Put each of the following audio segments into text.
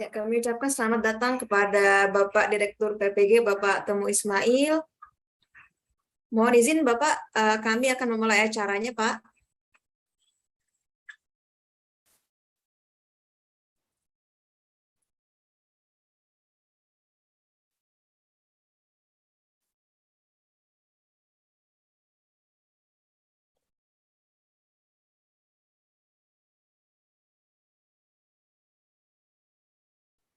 Ya, kami ucapkan selamat datang kepada Bapak Direktur PPG, Bapak Temu Ismail. Mohon izin Bapak, kami akan memulai acaranya, Pak.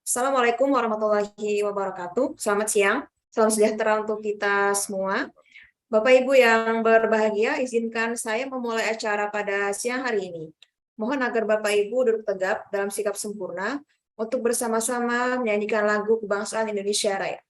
Assalamualaikum warahmatullahi wabarakatuh. Selamat siang, salam sejahtera untuk kita semua. Bapak Ibu yang berbahagia, izinkan saya memulai acara pada siang hari ini. Mohon agar Bapak Ibu duduk tegap dalam sikap sempurna untuk bersama-sama menyanyikan lagu kebangsaan Indonesia Raya.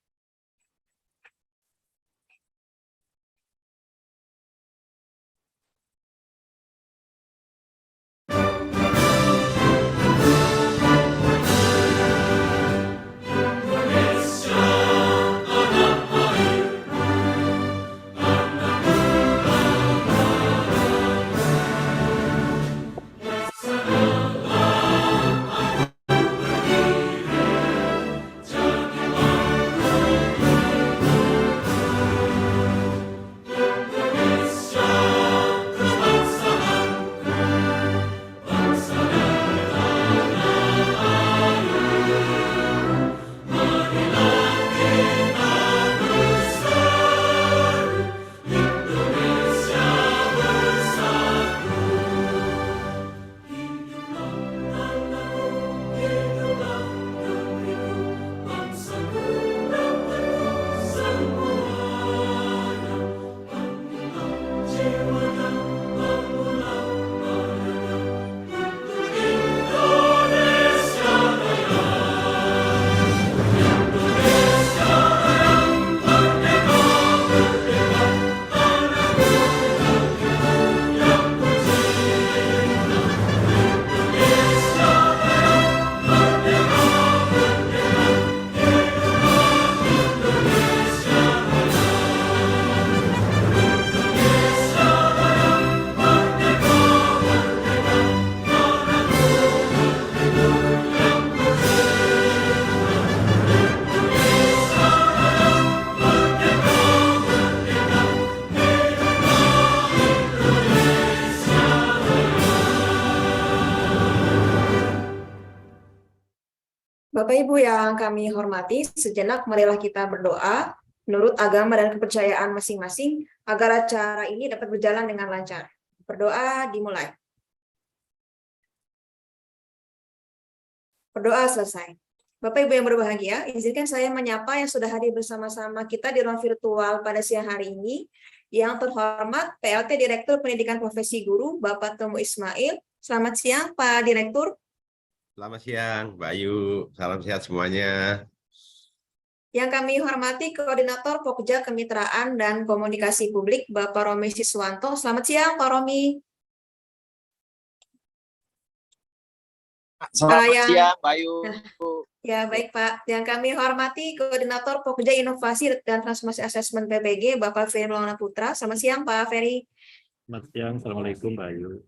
Bapak Ibu yang kami hormati, sejenak marilah kita berdoa menurut agama dan kepercayaan masing-masing agar acara ini dapat berjalan dengan lancar. Berdoa dimulai. Berdoa selesai. Bapak Ibu yang berbahagia, izinkan saya menyapa yang sudah hadir bersama-sama kita di ruang virtual pada siang hari ini. Yang terhormat PLT Direktur Pendidikan Profesi Guru, Bapak Temu Ismail. Selamat siang, Pak Direktur. Selamat siang, Mbak Ayu. Salam sehat semuanya. Yang kami hormati Koordinator Pokja Kemitraan dan Komunikasi Publik, Bapak Romi Siswanto. Selamat siang, Pak Romi. Selamat siang, Mbak Ayu. Ya, baik Pak. Yang kami hormati Koordinator Pokja Inovasi dan Transformasi Asesmen PPG, Bapak Ferry Maulana Putra. Selamat siang, Pak Ferry. Selamat siang, Assalamualaikum, Mbak Ayu.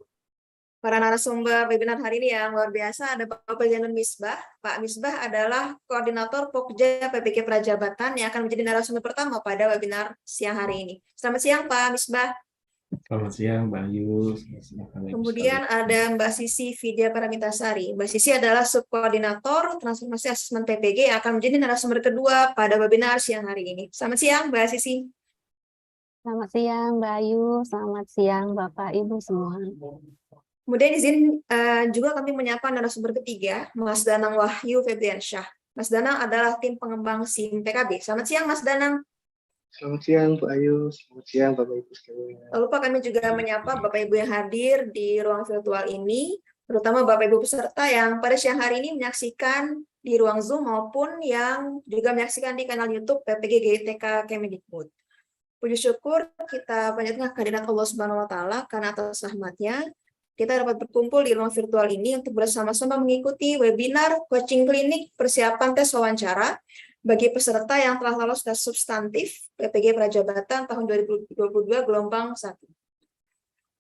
Para narasumber webinar hari ini yang luar biasa, ada Bapak Zainul Misbah. Pak Misbah adalah Koordinator Pokja PPG Prajabatan yang akan menjadi narasumber pertama pada webinar siang hari ini. Selamat siang, Pak Misbah. Selamat siang, Mbak Ayu. Kemudian ada Mbak Sisi Vidya Paramitasari. Mbak Sisi adalah Subkoordinator Transformasi Asesmen PPG yang akan menjadi narasumber kedua pada webinar siang hari ini. Selamat siang, Mbak Sisi. Selamat siang, Mbak Ayu. Selamat siang, Bapak Ibu semua. Kemudian izin juga kami menyapa narasumber ketiga, Mas Danang Wahyu Febriansyah. Mas Danang adalah tim pengembang SIM PKB. Selamat siang, Mas Danang. Selamat siang, Pak Ayu. Selamat siang, Bapak Ibu sekalian. Lalu Pak, kami juga menyapa Bapak Ibu yang hadir di ruang virtual ini, terutama Bapak Ibu peserta yang pada siang hari ini menyaksikan di ruang Zoom maupun yang juga menyaksikan di kanal YouTube PPG GITK Kemendikbud. Puji syukur kita panjatkan kehadirat Allah Subhanahu wa taala karena atas rahmatnya kita dapat berkumpul di ruang virtual ini untuk bersama-sama mengikuti webinar coaching klinik persiapan tes wawancara bagi peserta yang telah lolos tes substantif PPG Prajabatan tahun 2022 gelombang 1.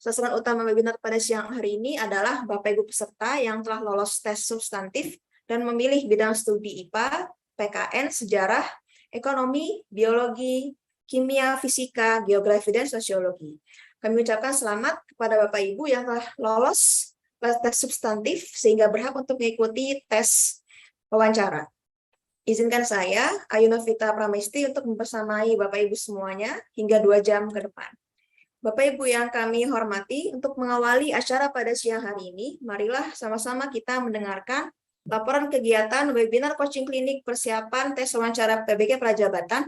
Sasaran utama webinar pada siang hari ini adalah Bapak Ibu peserta yang telah lolos tes substantif dan memilih bidang studi IPA, PKN, sejarah, ekonomi, biologi, kimia, fisika, geografi, dan sosiologi. Kami ucapkan selamat kepada Bapak Ibu yang telah lolos tes substantif sehingga berhak untuk mengikuti tes wawancara. Izinkan saya, Ayu Novita Pramesti, untuk membersamai Bapak Ibu semuanya hingga 2 jam ke depan. Bapak Ibu yang kami hormati, untuk mengawali acara pada siang hari ini, marilah sama-sama kita mendengarkan laporan kegiatan webinar coaching klinik persiapan tes wawancara PBG Prajabatan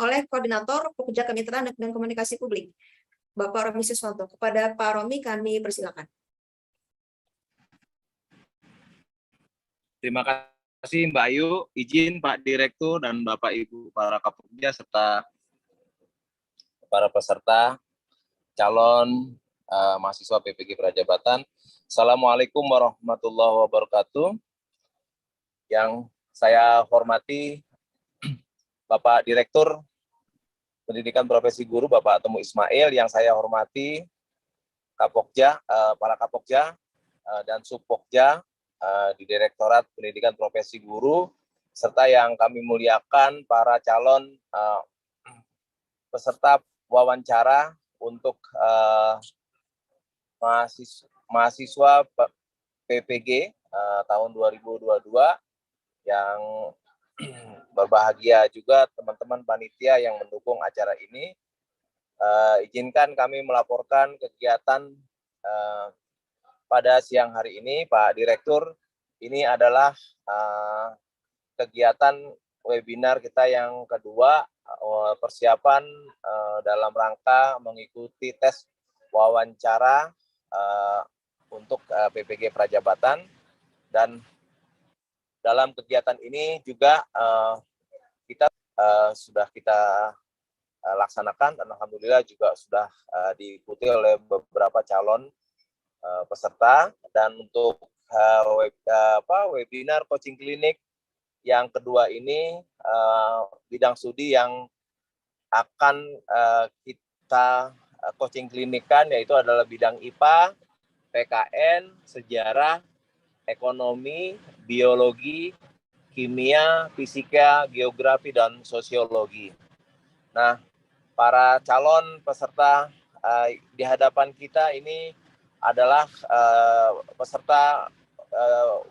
oleh Koordinator Pokja Kemitraan dan Komunikasi Publik, Bapak Romi Siswanto. Kepada Pak Romi, kami persilakan. Terima kasih Mbak Ayu, izin Pak Direktur dan Bapak Ibu para Kapolda serta para peserta calon mahasiswa PPG Prajabatan. Assalamualaikum warahmatullahi wabarakatuh. Yang saya hormati Bapak Direktur Pendidikan Profesi Guru Bapak Temu Ismail, yang saya hormati Kapokja, para Kapokja dan Subpokja di Direktorat Pendidikan Profesi Guru, serta yang kami muliakan para calon peserta wawancara untuk mahasiswa PPG tahun 2022 yang berbahagia juga teman-teman panitia yang mendukung acara ini. Izinkan kami melaporkan kegiatan pada siang hari ini, Pak Direktur. Ini adalah kegiatan webinar kita yang kedua, persiapan dalam rangka mengikuti tes wawancara untuk PPG Prajabatan. Dan dalam kegiatan ini juga sudah kita laksanakan, dan alhamdulillah juga sudah diikuti oleh beberapa calon peserta. Dan untuk webinar coaching klinik yang kedua ini, bidang studi yang akan kita coaching klinikan yaitu adalah bidang IPA, PKN, sejarah, ekonomi, biologi, kimia, fisika, geografi, dan sosiologi. Nah, para calon peserta di hadapan kita ini adalah peserta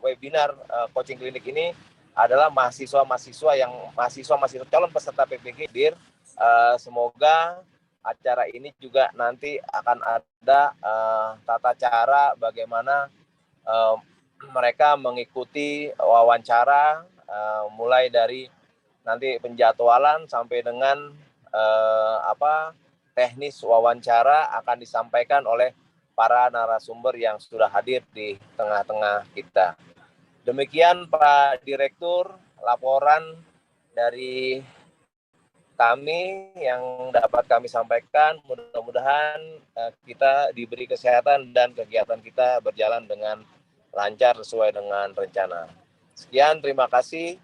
webinar coaching klinik ini adalah mahasiswa calon peserta PPG. Semoga acara ini juga nanti akan ada tata cara bagaimana mereka mengikuti wawancara, mulai dari nanti penjadwalan sampai dengan teknis wawancara akan disampaikan oleh para narasumber yang sudah hadir di tengah-tengah kita. Demikian Pak Direktur, laporan dari kami yang dapat kami sampaikan. Mudah-mudahan kita diberi kesehatan dan kegiatan kita berjalan dengan lancar sesuai dengan rencana. Sekian, terima kasih.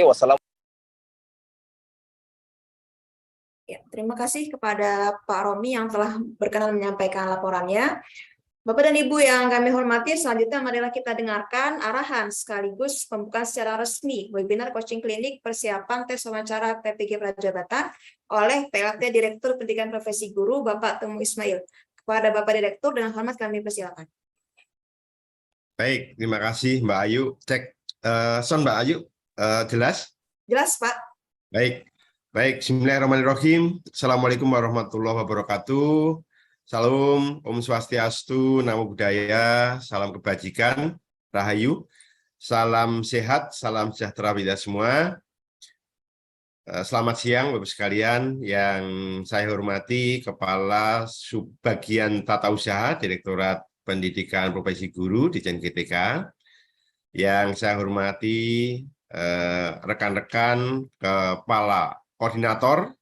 Wassalamualaikum. Ya, terima kasih kepada Pak Romi yang telah berkenan menyampaikan laporannya. Bapak dan Ibu yang kami hormati, selanjutnya marilah kita dengarkan arahan sekaligus pembukaan secara resmi webinar coaching klinik persiapan tes wawancara PPG Prajabatan oleh PLT Direktur Pendidikan Profesi Guru Bapak Temu Ismail. Kepada Bapak Direktur dengan hormat kami persilakan. Baik, terima kasih Mbak Ayu. Cek sound Mbak Ayu, jelas? Jelas, Pak. Baik, Bismillahirrahmanirrahim. Assalamualaikum warahmatullahi wabarakatuh. Salam, Om Swastiastu, Namo Buddhaya, salam kebajikan, Rahayu, salam sehat, salam sejahtera kita semua. Selamat siang Bapak sekalian, yang saya hormati Kepala Subbagian Tata Usaha Direktorat Pendidikan Profesi Guru Ditjen GTK, yang saya hormati rekan-rekan Kepala Koordinator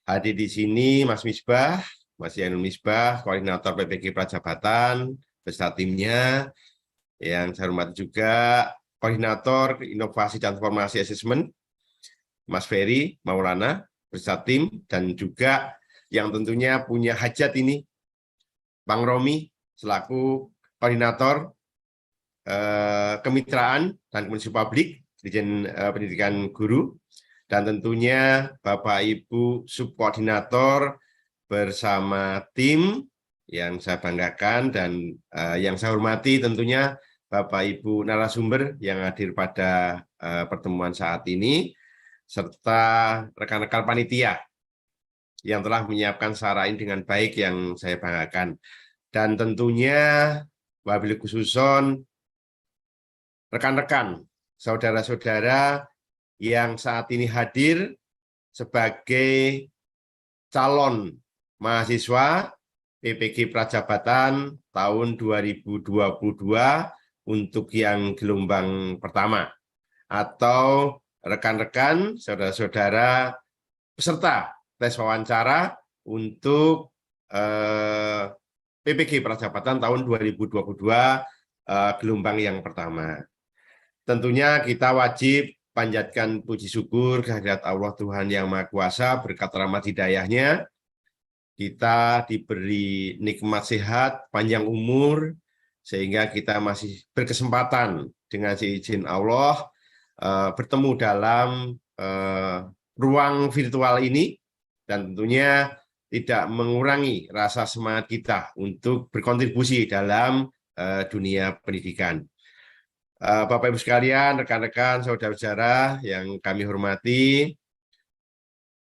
hadir di sini, Mas Misbah, Mas Yanul Misbah, Koordinator PPG Prajabatan, beserta timnya, yang saya hormati juga Koordinator Inovasi Transformasi Asesmen, Mas Ferry Maulana, beserta tim, dan juga yang tentunya punya hajat ini, Bang Romi, selaku Koordinator Kemitraan dan Komunikasi Publik, Dirjen Pendidikan Guru, dan tentunya Bapak Ibu Subkoordinator bersama tim yang saya banggakan, dan yang saya hormati tentunya Bapak Ibu narasumber yang hadir pada pertemuan saat ini, serta rekan-rekan panitia yang telah menyiapkan acara ini dengan baik yang saya banggakan. Dan tentunya wabil khususon rekan-rekan, saudara-saudara yang saat ini hadir sebagai calon mahasiswa PPG Prajabatan tahun 2022 untuk yang gelombang pertama, atau rekan-rekan, saudara-saudara peserta tes wawancara untuk PPG Prajabatan tahun 2022 gelombang yang pertama. Tentunya kita wajib panjatkan puji syukur kehadirat Allah Tuhan Yang Maha Kuasa, berkat rahmat hidayahnya kita diberi nikmat sehat, panjang umur, sehingga kita masih berkesempatan dengan seizin Allah bertemu dalam ruang virtual ini, dan tentunya tidak mengurangi rasa semangat kita untuk berkontribusi dalam dunia pendidikan. Bapak Ibu sekalian, rekan-rekan, saudara-saudara yang kami hormati,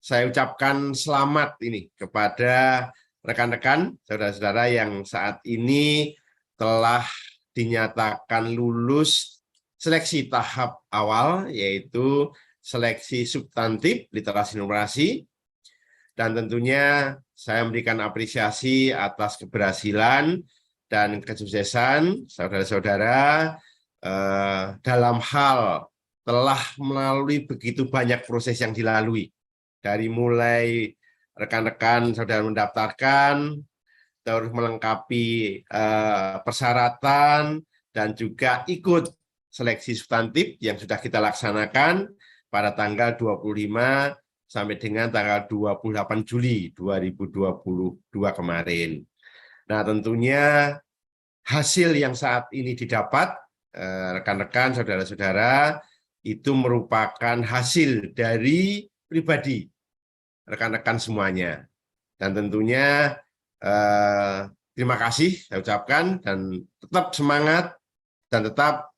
saya ucapkan selamat ini kepada rekan-rekan, saudara-saudara yang saat ini telah dinyatakan lulus seleksi tahap awal, yaitu seleksi substantif literasi numerasi, dan tentunya saya memberikan apresiasi atas keberhasilan dan kesuksesan saudara-saudara dalam hal telah melalui begitu banyak proses yang dilalui, dari mulai rekan-rekan saudara mendaftarkan, terus melengkapi persyaratan, dan juga ikut seleksi substantif yang sudah kita laksanakan pada tanggal 25 sampai dengan tanggal 28 Juli 2022 kemarin. Nah, tentunya hasil yang saat ini didapat rekan-rekan, saudara-saudara, itu merupakan hasil dari pribadi rekan-rekan semuanya. Dan tentunya terima kasih saya ucapkan, dan tetap semangat, dan tetap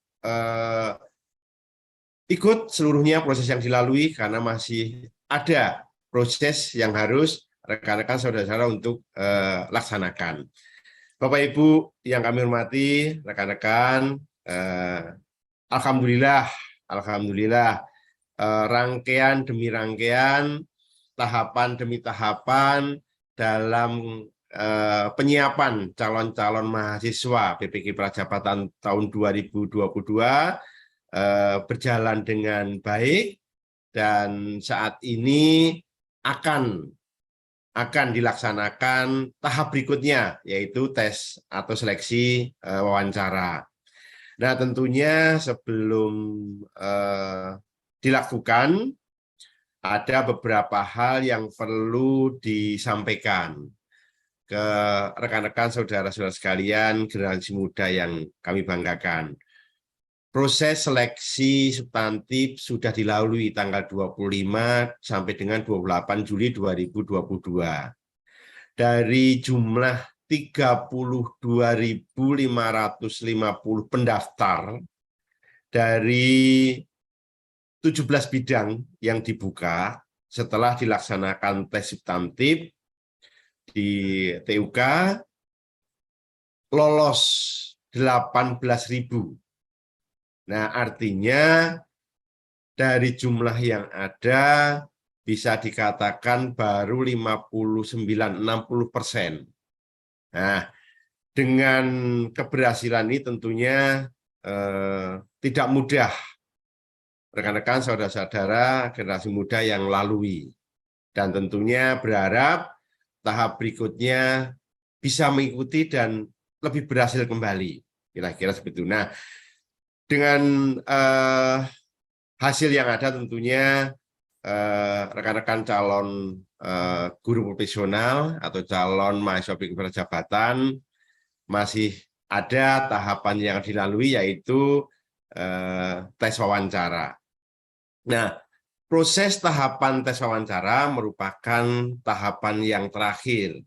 ikut seluruhnya proses yang dilalui, karena masih ada proses yang harus rekan-rekan, saudara-saudara untuk laksanakan. Bapak Ibu yang kami hormati, rekan-rekan, alhamdulillah, rangkaian demi rangkaian, tahapan demi tahapan dalam penyiapan calon-calon mahasiswa PPG Prajabatan tahun 2022 berjalan dengan baik, dan saat ini akan dilaksanakan tahap berikutnya, yaitu tes atau seleksi wawancara. Nah, tentunya sebelum dilakukan, ada beberapa hal yang perlu disampaikan ke rekan-rekan, saudara-saudara sekalian, generasi muda yang kami banggakan. Proses seleksi substantif sudah dilalui tanggal 25 sampai dengan 28 Juli 2022. Dari jumlah 32.550 pendaftar dari 17 bidang yang dibuka setelah dilaksanakan tes substantif di TUK, lolos 18.000. Nah, artinya dari jumlah yang ada bisa dikatakan baru 59-60%. Nah, dengan keberhasilan ini tentunya tidak mudah rekan-rekan, saudara-saudara generasi muda yang lalui, dan tentunya berharap tahap berikutnya bisa mengikuti dan lebih berhasil kembali, kira-kira seperti itu. Nah, dengan hasil yang ada tentunya rekan-rekan calon guru profesional atau calon mahasiswa PPG Prajabatan masih ada tahapan yang dilalui yaitu tes wawancara. Nah, proses tahapan tes wawancara merupakan tahapan yang terakhir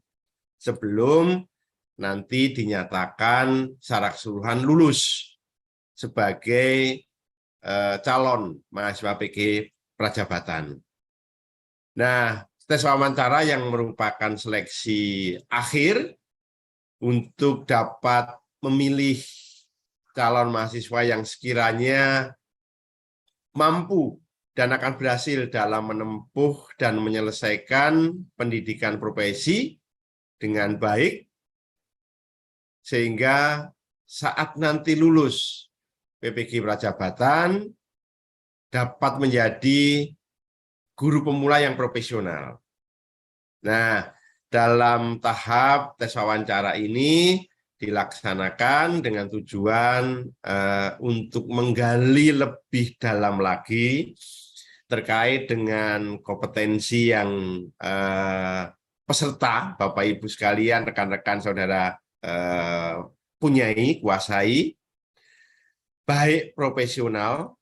sebelum nanti dinyatakan secara keseluruhan lulus sebagai calon mahasiswa PG Prajabatan. Nah, tes wawancara yang merupakan seleksi akhir untuk dapat memilih calon mahasiswa yang sekiranya mampu dan akan berhasil dalam menempuh dan menyelesaikan pendidikan profesi dengan baik, sehingga saat nanti lulus PPG Prajabatan dapat menjadi guru pemula yang profesional. Nah, dalam tahap tes wawancara ini dilaksanakan dengan tujuan untuk menggali lebih dalam lagi terkait dengan kompetensi yang peserta, Bapak Ibu sekalian, rekan-rekan saudara kuasai, baik profesional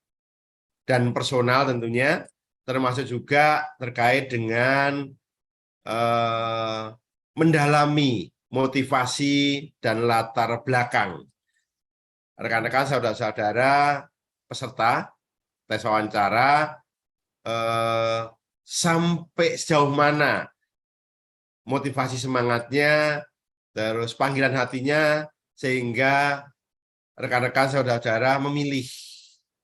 dan personal tentunya, termasuk juga terkait dengan mendalami motivasi dan latar belakang rekan-rekan saudara-saudara peserta tes wawancara, sampai sejauh mana motivasi semangatnya, terus panggilan hatinya, sehingga rekan-rekan saudara-saudara memilih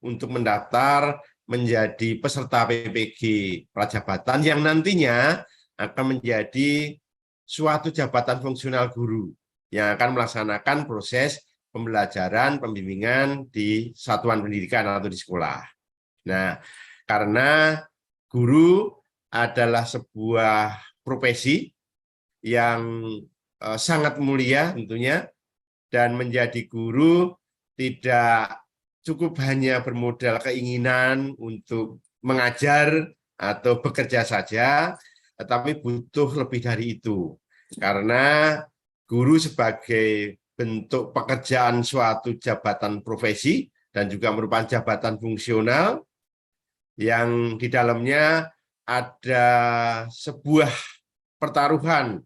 untuk mendaftar menjadi peserta PPG Prajabatan yang nantinya akan menjadi suatu jabatan fungsional guru yang akan melaksanakan proses pembelajaran, pembimbingan di satuan pendidikan atau di sekolah. Nah, karena guru adalah sebuah profesi yang sangat mulia tentunya, dan menjadi guru tidak cukup hanya bermodal keinginan untuk mengajar atau bekerja saja, tetapi butuh lebih dari itu. Karena guru sebagai bentuk pekerjaan suatu jabatan profesi dan juga merupakan jabatan fungsional yang di dalamnya ada sebuah pertaruhan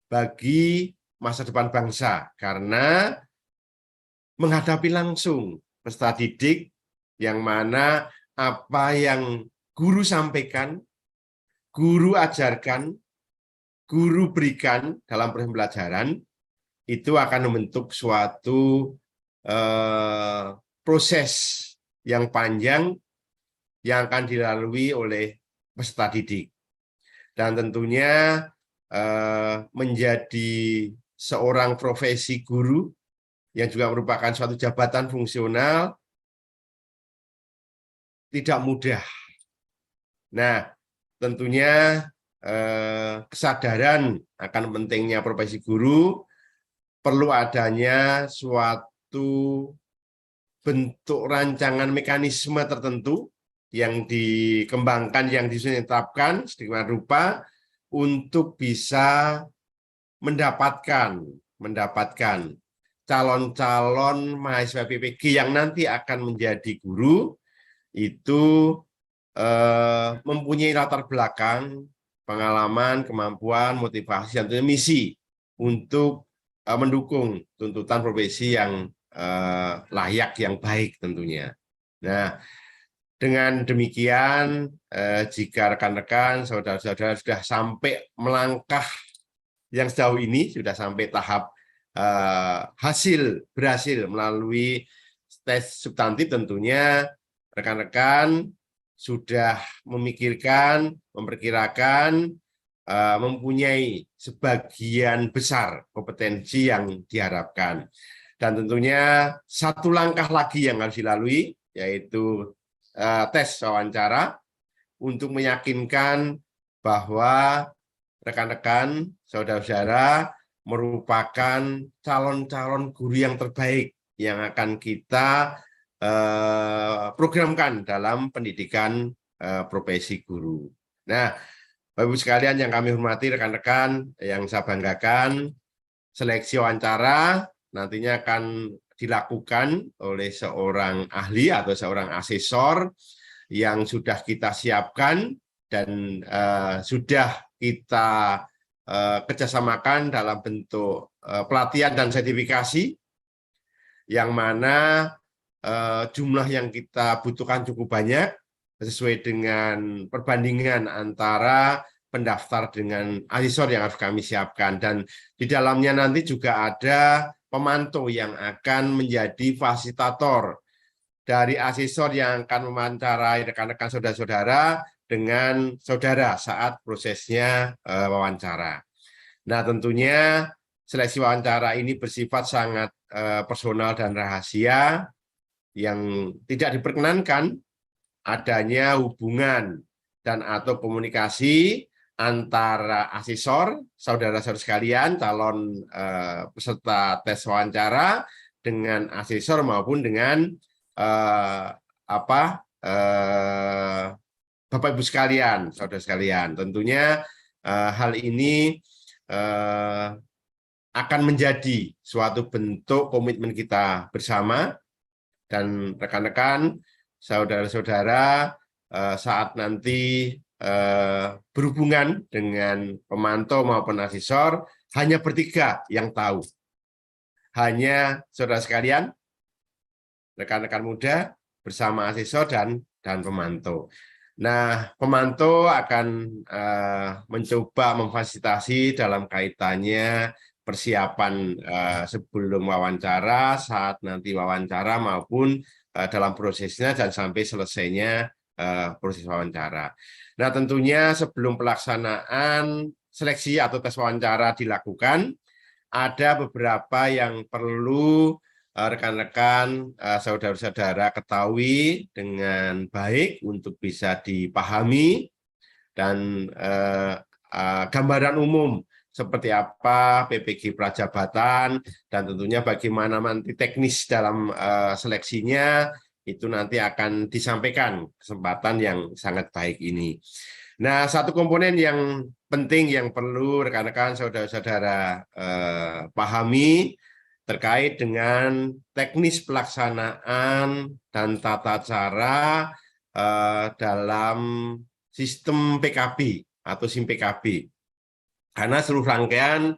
bagi masa depan bangsa, karena menghadapi langsung peserta didik yang mana apa yang guru sampaikan, guru ajarkan, guru berikan dalam proses pembelajaran, itu akan membentuk suatu proses yang panjang yang akan dilalui oleh peserta didik. Dan tentunya menjadi seorang profesi guru yang juga merupakan suatu jabatan fungsional tidak mudah. Nah, tentunya kesadaran akan pentingnya profesi guru, perlu adanya suatu bentuk rancangan mekanisme tertentu yang dikembangkan, yang ditetapkan sedemikian rupa untuk bisa mendapatkan calon-calon mahasiswa PPG yang nanti akan menjadi guru itu mempunyai latar belakang, pengalaman, kemampuan, motivasi, dan misi untuk mendukung tuntutan profesi yang layak, yang baik tentunya. Nah, dengan demikian, jika rekan-rekan, saudara-saudara sudah sampai melangkah yang sejauh ini, sudah sampai tahap berhasil melalui tes substantif, tentunya rekan-rekan sudah memikirkan, memperkirakan, mempunyai sebagian besar kompetensi yang diharapkan. Dan tentunya satu langkah lagi yang harus dilalui, yaitu tes wawancara untuk meyakinkan bahwa rekan-rekan, saudara-saudara merupakan calon-calon guru yang terbaik yang akan kita programkan dalam pendidikan profesi guru. Nah, Bapak Ibu sekalian yang kami hormati, rekan-rekan yang saya banggakan, seleksi wawancara nantinya akan dilakukan oleh seorang ahli atau seorang asesor yang sudah kita siapkan dan sudah kita kerjasamakan dalam bentuk pelatihan dan sertifikasi, yang mana jumlah yang kita butuhkan cukup banyak sesuai dengan perbandingan antara pendaftar dengan asesor yang harus kami siapkan. Dan di dalamnya nanti juga ada pemantau yang akan menjadi fasilitator dari asesor yang akan mewawancarai rekan-rekan saudara-saudara dengan saudara saat prosesnya wawancara. Nah, tentunya seleksi wawancara ini bersifat sangat personal dan rahasia, yang tidak diperkenankan adanya hubungan dan atau komunikasi antara asesor, saudara-saudara sekalian, calon peserta tes wawancara dengan asesor maupun dengan Bapak Ibu sekalian, saudara sekalian. Tentunya hal ini akan menjadi suatu bentuk komitmen kita bersama, dan rekan-rekan, saudara-saudara, saat nanti berhubungan dengan pemantau maupun asesor, hanya bertiga yang tahu. Hanya saudara sekalian, rekan-rekan muda, bersama asesor dan pemantau. Nah, pemantau akan mencoba memfasilitasi dalam kaitannya persiapan sebelum wawancara, saat nanti wawancara, maupun dalam prosesnya dan sampai selesainya proses wawancara. Nah, tentunya sebelum pelaksanaan seleksi atau tes wawancara dilakukan, ada beberapa yang perlu rekan-rekan, saudara-saudara ketahui dengan baik untuk bisa dipahami, dan gambaran umum seperti apa PPG Prajabatan, dan tentunya bagaimana nanti teknis dalam seleksinya, itu nanti akan disampaikan kesempatan yang sangat baik ini. Nah, satu komponen yang penting yang perlu rekan-rekan saudara-saudara pahami terkait dengan teknis pelaksanaan dan tata cara dalam sistem PKB atau SIM PKB. Karena seluruh rangkaian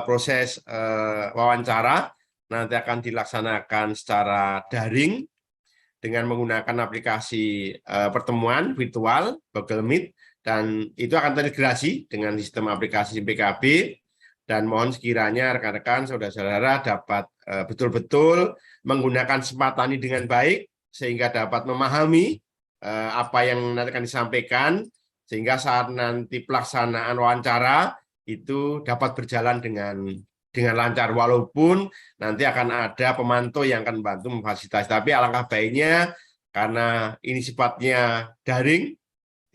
proses wawancara nanti akan dilaksanakan secara daring dengan menggunakan aplikasi pertemuan virtual Google Meet, dan itu akan terintegrasi dengan sistem aplikasi SIM PKB. Dan mohon sekiranya rekan-rekan saudara-saudara dapat betul-betul menggunakan kesempatan ini dengan baik, sehingga dapat memahami apa yang nanti akan disampaikan, sehingga saat nanti pelaksanaan wawancara itu dapat berjalan dengan lancar, walaupun nanti akan ada pemantau yang akan membantu memfasilitasi. Tapi alangkah baiknya, karena ini sifatnya daring,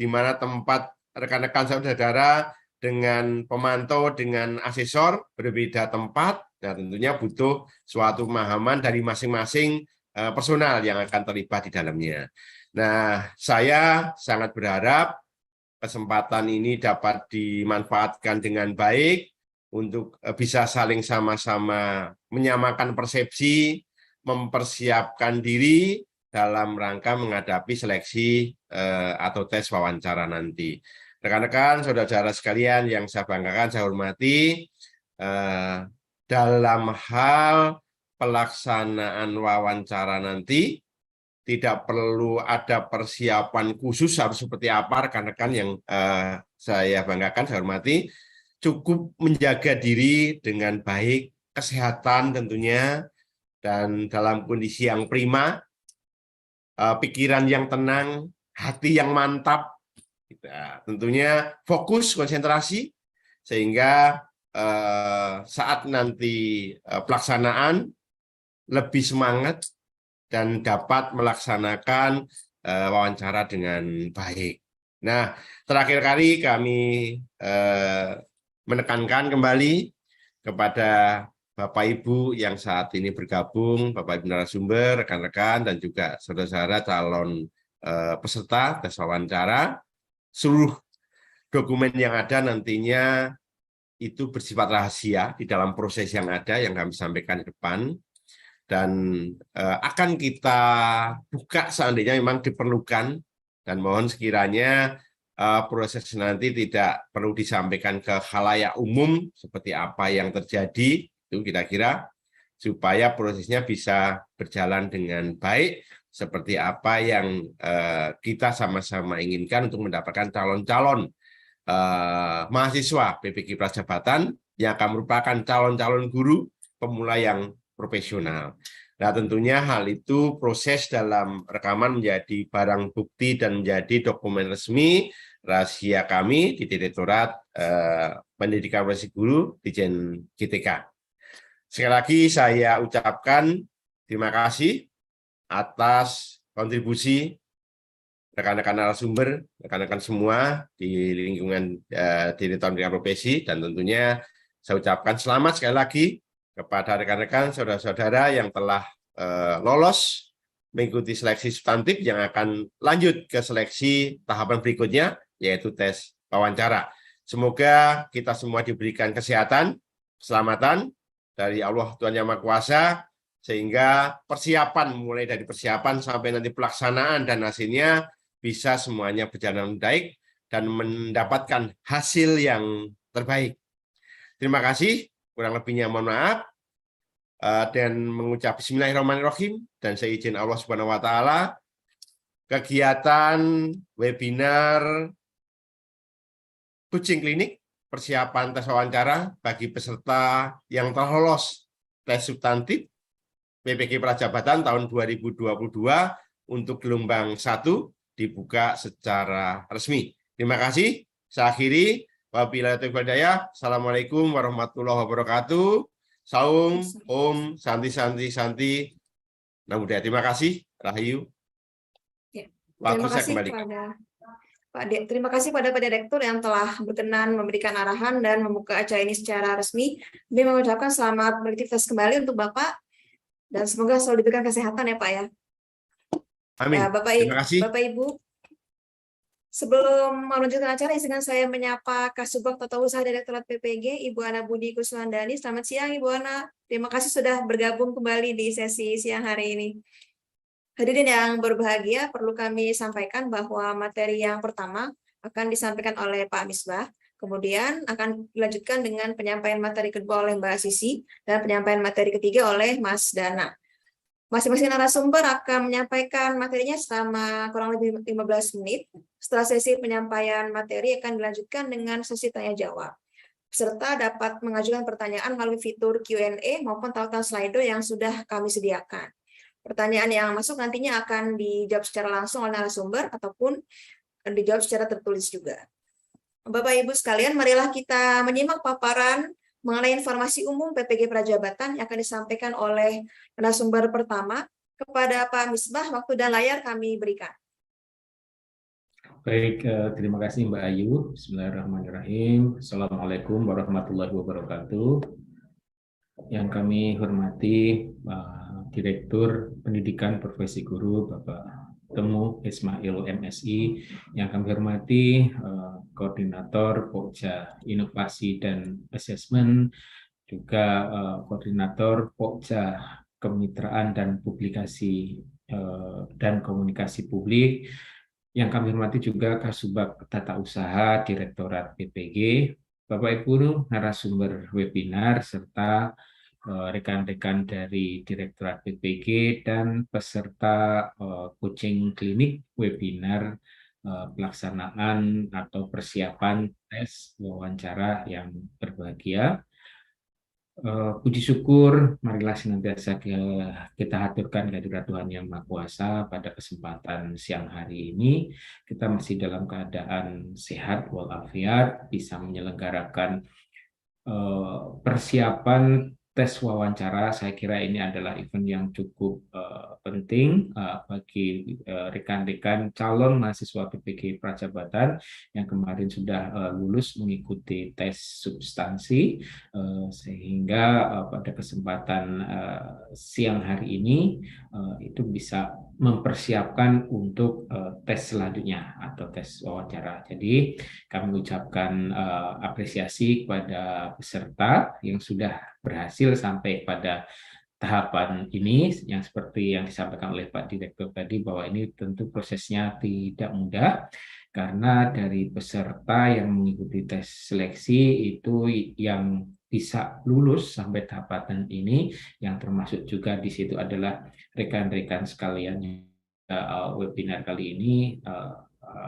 di mana tempat rekan-rekan saudara dengan pemantau, dengan asesor berbeda tempat, nah tentunya butuh suatu pemahaman dari masing-masing personal yang akan terlibat di dalamnya. Nah, saya sangat berharap kesempatan ini dapat dimanfaatkan dengan baik untuk bisa saling sama-sama menyamakan persepsi, mempersiapkan diri dalam rangka menghadapi seleksi atau tes wawancara nanti. Rekan-rekan, saudara-saudara sekalian yang saya banggakan, saya hormati, dalam hal pelaksanaan wawancara nanti, tidak perlu ada persiapan khusus harus seperti apa, rekan-rekan yang saya banggakan, saya hormati, cukup menjaga diri dengan baik, kesehatan tentunya, dan dalam kondisi yang prima, pikiran yang tenang, hati yang mantap, tentunya fokus, konsentrasi, sehingga saat nanti pelaksanaan lebih semangat dan dapat melaksanakan wawancara dengan baik. Nah, terakhir kali kami menekankan kembali kepada Bapak Ibu yang saat ini bergabung, Bapak Ibu narasumber, rekan-rekan, dan juga saudara-saudara calon peserta tes wawancara, seluruh dokumen yang ada nantinya itu bersifat rahasia di dalam proses yang ada yang kami sampaikan di depan, dan akan kita buka seandainya memang diperlukan, dan mohon sekiranya proses nanti tidak perlu disampaikan ke khalayak umum seperti apa yang terjadi, itu kira-kira, supaya prosesnya bisa berjalan dengan baik seperti apa yang kita sama-sama inginkan untuk mendapatkan calon-calon mahasiswa PPG Prajabatan yang akan merupakan calon-calon guru pemula yang profesional. Nah, tentunya hal itu proses dalam rekaman menjadi barang bukti dan menjadi dokumen resmi rahasia kami di Direktorat Pendidikan Profesi Guru Ditjen GTK. Sekali lagi saya ucapkan terima kasih atas kontribusi rekan-rekan narasumber, rekan-rekan semua di lingkungan Direktorat Pendidikan Profesi, dan tentunya saya ucapkan selamat sekali lagi kepada rekan-rekan saudara-saudara yang telah lolos mengikuti seleksi substantif yang akan lanjut ke seleksi tahapan berikutnya, yaitu tes wawancara. Semoga kita semua diberikan kesehatan, keselamatan dari Allah Tuhan Yang Maha Kuasa, sehingga persiapan, mulai dari persiapan sampai nanti pelaksanaan dan hasilnya bisa semuanya berjalan baik dan mendapatkan hasil yang terbaik. Terima kasih, kurang lebihnya mohon maaf, dan mengucap Bismillahirrahmanirrahim, dan saya izin Allah Subhanahu wa Ta'ala, kegiatan webinar coaching klinik persiapan tes wawancara bagi peserta yang telah lolos tes substantif PPG Prajabatan tahun 2022 untuk gelombang 1 dibuka secara resmi. Terima kasih. Saya akhiri. Wabillahi taufiq wal hidayah. Assalamualaikum warahmatullahi wabarakatuh. Saum, Om, Santi, Santi, Santi. Namo Buddhaya. Terima kasih. Rahayu. Ya. Waktu Terima saya kasih kembali. Terima kasih pada Pak Direktur yang telah berkenan memberikan arahan dan membuka acara ini secara resmi. Kami mengucapkan selamat beraktivitas kembali untuk Bapak, dan semoga selalu diberikan kesehatan ya Pak ya. Amin. Terima kasih. Bapak Ibu, sebelum melanjutkan acara, izinkan saya menyapa Kasubag Tata Usaha Direktorat PPG, Ibu Ana Budi Kuswandani. Selamat siang Ibu Ana. Terima kasih sudah bergabung kembali di sesi siang hari ini. Hadirin yang berbahagia, perlu kami sampaikan bahwa materi yang pertama akan disampaikan oleh Pak Misbah, kemudian akan dilanjutkan dengan penyampaian materi kedua oleh Mbak Sisi, dan penyampaian materi ketiga oleh Mas Dana. Masing-masing narasumber akan menyampaikan materinya selama kurang lebih 15 menit. Setelah sesi penyampaian materi akan dilanjutkan dengan sesi tanya-jawab. Peserta dapat mengajukan pertanyaan melalui fitur Q&A maupun tautan Slido yang sudah kami sediakan. Pertanyaan yang masuk nantinya akan dijawab secara langsung oleh narasumber ataupun dijawab secara tertulis juga. Bapak Ibu sekalian, marilah kita menyimak paparan mengenai informasi umum PPG Prajabatan yang akan disampaikan oleh narasumber pertama. Kepada Pak Misbah, waktu dan layar kami berikan. Baik, terima kasih Mbak Ayu. Bismillahirrahmanirrahim. Assalamualaikum warahmatullahi wabarakatuh. Yang kami hormati Direktur Pendidikan Profesi Guru Bapak Temu Ismail MSI, yang kami hormati Koordinator Pokja Inovasi dan Asesmen, juga Koordinator Pokja Kemitraan dan Publikasi dan Komunikasi Publik, yang kami hormati juga Kasubag Tata Usaha Direktorat PPG, Bapak Ibu narasumber webinar, serta rekan-rekan dari Direktorat PPG dan peserta coaching klinik webinar pelaksanaan atau persiapan tes wawancara yang berbahagia. Puji syukur, marilah senantiasa kita haturkan kehadirat Tuhan Yang Maha Kuasa pada kesempatan siang hari ini. Kita masih dalam keadaan sehat walafiat, bisa menyelenggarakan persiapan tes wawancara. Saya kira ini adalah event yang cukup penting bagi rekan-rekan calon mahasiswa PPG Prajabatan yang kemarin sudah lulus mengikuti tes substansi, sehingga pada kesempatan siang hari ini itu bisa mempersiapkan untuk tes selanjutnya atau tes wawancara. Jadi kami ucapkan apresiasi kepada peserta yang sudah berhasil sampai pada tahapan ini, yang seperti yang disampaikan oleh Pak Direktur tadi, bahwa ini tentu prosesnya tidak mudah karena dari peserta yang mengikuti tes seleksi itu yang bisa lulus sampai tahapan ini, yang termasuk juga di situ adalah rekan-rekan sekalian webinar kali ini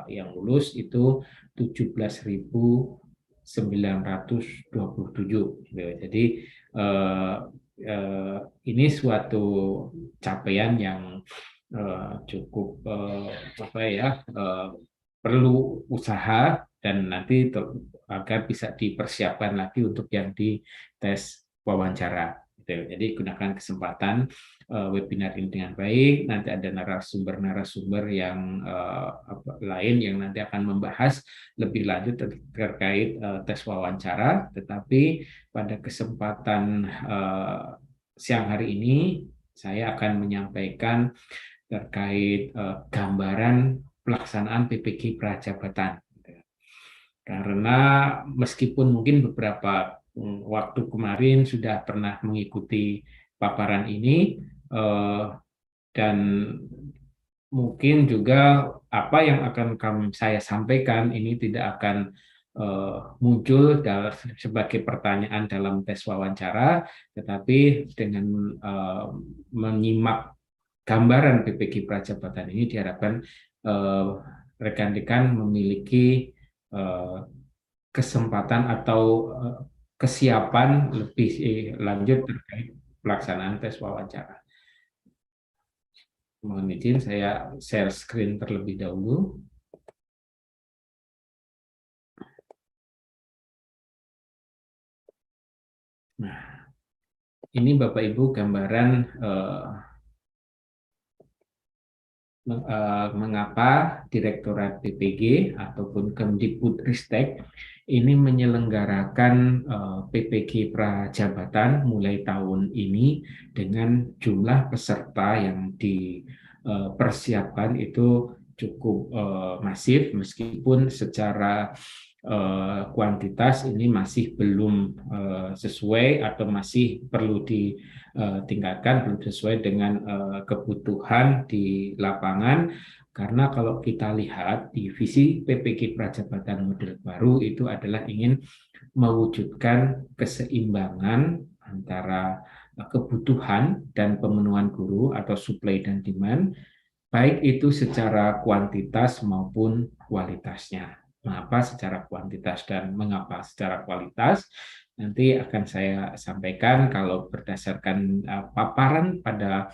yang lulus itu 17.927. Jadi ini suatu capaian yang cukup perlu usaha dan nanti agar bisa dipersiapkan lagi untuk yang di tes wawancara. Jadi gunakan kesempatan webinar ini dengan baik. Nanti ada narasumber-narasumber yang lain yang nanti akan membahas lebih lanjut terkait tes wawancara. Tetapi pada kesempatan siang hari ini saya akan menyampaikan terkait gambaran pelaksanaan PPG Prajabatan. Karena meskipun mungkin beberapa waktu kemarin sudah pernah mengikuti paparan ini dan mungkin juga apa yang akan saya sampaikan ini tidak akan muncul sebagai pertanyaan dalam tes wawancara, tetapi dengan menyimak gambaran PPG Prajabatan ini diharapkan rekan-rekan memiliki kesempatan atau kesiapan lebih lanjut terkait pelaksanaan tes wawancara. Mohon izin saya share screen terlebih dahulu. Nah, ini Bapak Ibu gambaran mengapa Direktorat PPG ataupun Kemdikbudristek ini menyelenggarakan PPG Prajabatan mulai tahun ini dengan jumlah peserta yang dipersiapkan itu cukup masif, meskipun secara kuantitas ini masih belum sesuai atau masih perlu ditingkatkan, belum sesuai dengan kebutuhan di lapangan. Karena kalau kita lihat di visi PPG Prajabatan model baru itu adalah ingin mewujudkan keseimbangan antara kebutuhan dan pemenuhan guru atau supply dan demand, baik itu secara kuantitas maupun kualitasnya. Mengapa secara kuantitas dan mengapa secara kualitas? Nanti akan saya sampaikan kalau berdasarkan paparan pada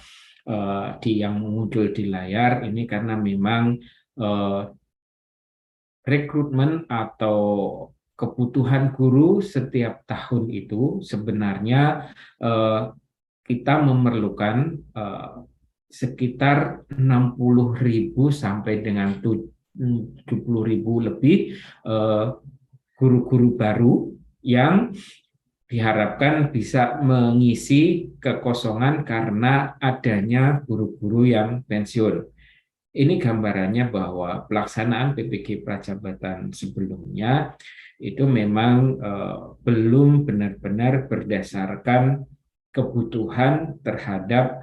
yang muncul di layar ini, karena memang rekrutmen atau kebutuhan guru setiap tahun itu sebenarnya kita memerlukan sekitar 60.000 sampai dengan 70.000 lebih guru-guru baru yang diharapkan bisa mengisi kekosongan karena adanya guru-guru yang pensiun. Ini gambarannya bahwa pelaksanaan PPG Prajabatan sebelumnya itu memang belum benar-benar berdasarkan kebutuhan terhadap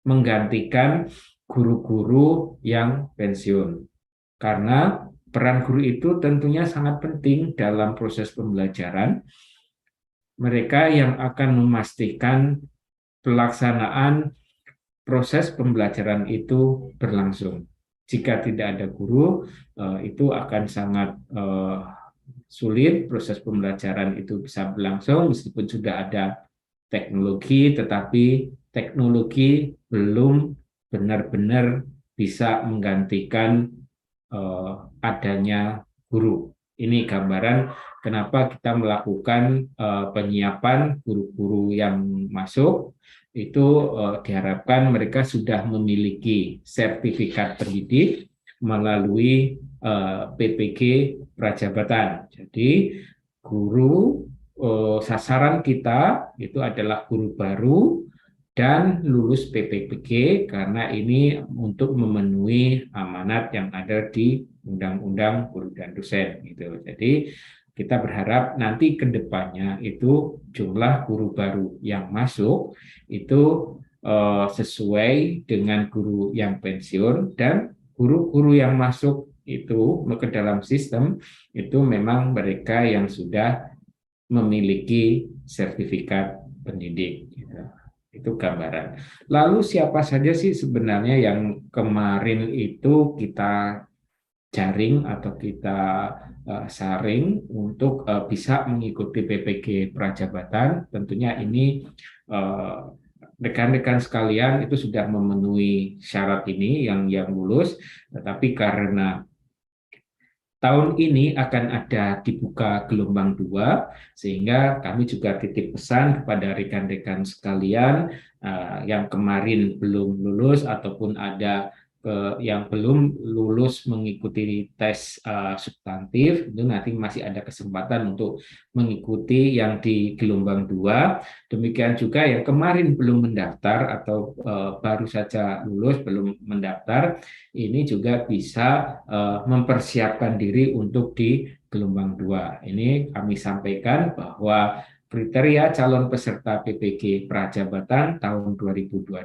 menggantikan guru-guru yang pensiun. Karena peran guru itu tentunya sangat penting dalam proses pembelajaran. Mereka yang akan memastikan pelaksanaan proses pembelajaran itu berlangsung. Jika tidak ada guru, itu akan sangat sulit proses pembelajaran itu bisa berlangsung meskipun sudah ada teknologi, tetapi teknologi belum benar-benar bisa menggantikan adanya guru. Ini gambaran kenapa kita melakukan penyiapan guru-guru yang masuk. Itu diharapkan mereka sudah memiliki sertifikat pendidik melalui PPG Prajabatan. Jadi guru sasaran kita itu adalah guru baru dan lulus PPPG karena ini untuk memenuhi amanat yang ada di Undang-Undang Guru dan Dosen gitu. Jadi kita berharap nanti ke depannya itu jumlah guru baru yang masuk itu sesuai dengan guru yang pensiun, dan guru-guru yang masuk itu ke dalam sistem itu memang mereka yang sudah memiliki sertifikat pendidik. Gitu. Itu gambaran. Lalu siapa saja sih sebenarnya yang kemarin itu kita jaring atau kita saring untuk bisa mengikuti PPG Prajabatan? Tentunya ini rekan-rekan sekalian itu sudah memenuhi syarat ini yang lulus, tetapi karena tahun ini akan ada dibuka gelombang 2, sehingga kami juga titip pesan kepada rekan-rekan sekalian yang kemarin belum lulus ataupun ada yang belum lulus mengikuti tes substantif, itu nanti masih ada kesempatan untuk mengikuti yang di gelombang 2. Demikian juga yang kemarin belum mendaftar atau baru saja lulus belum mendaftar, ini juga bisa mempersiapkan diri untuk di gelombang 2. Ini kami sampaikan bahwa kriteria calon peserta PPG Prajabatan tahun 2022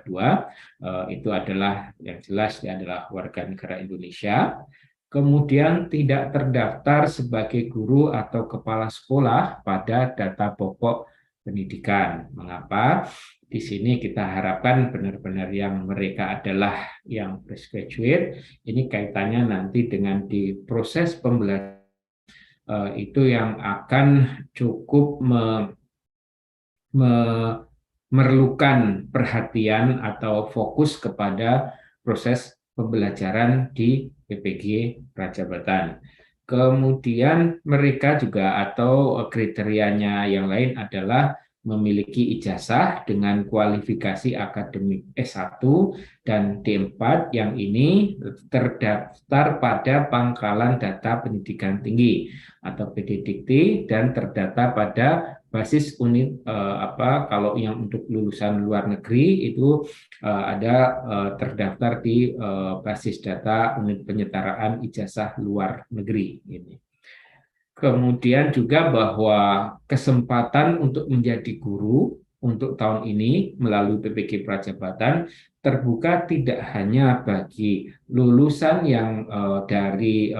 itu adalah yang jelas dia adalah warga negara Indonesia, kemudian tidak terdaftar sebagai guru atau kepala sekolah pada data pokok pendidikan. Mengapa? Di sini kita harapkan benar-benar yang mereka adalah yang fresh graduate. Ini kaitannya nanti dengan di proses pembelajaran itu yang akan cukup memerlukan perhatian atau fokus kepada proses pembelajaran di PPG Prajabatan. Kemudian mereka juga atau kriterianya yang lain adalah memiliki ijazah dengan kualifikasi akademik S1 dan D4 yang ini terdaftar pada Pangkalan Data Pendidikan Tinggi atau PDDikti dan terdata pada basis unit kalau yang untuk lulusan luar negeri itu ada terdaftar di basis data unit penyetaraan ijazah luar negeri ini. Kemudian juga bahwa kesempatan untuk menjadi guru untuk tahun ini melalui PPG Prajabatan terbuka tidak hanya bagi lulusan yang dari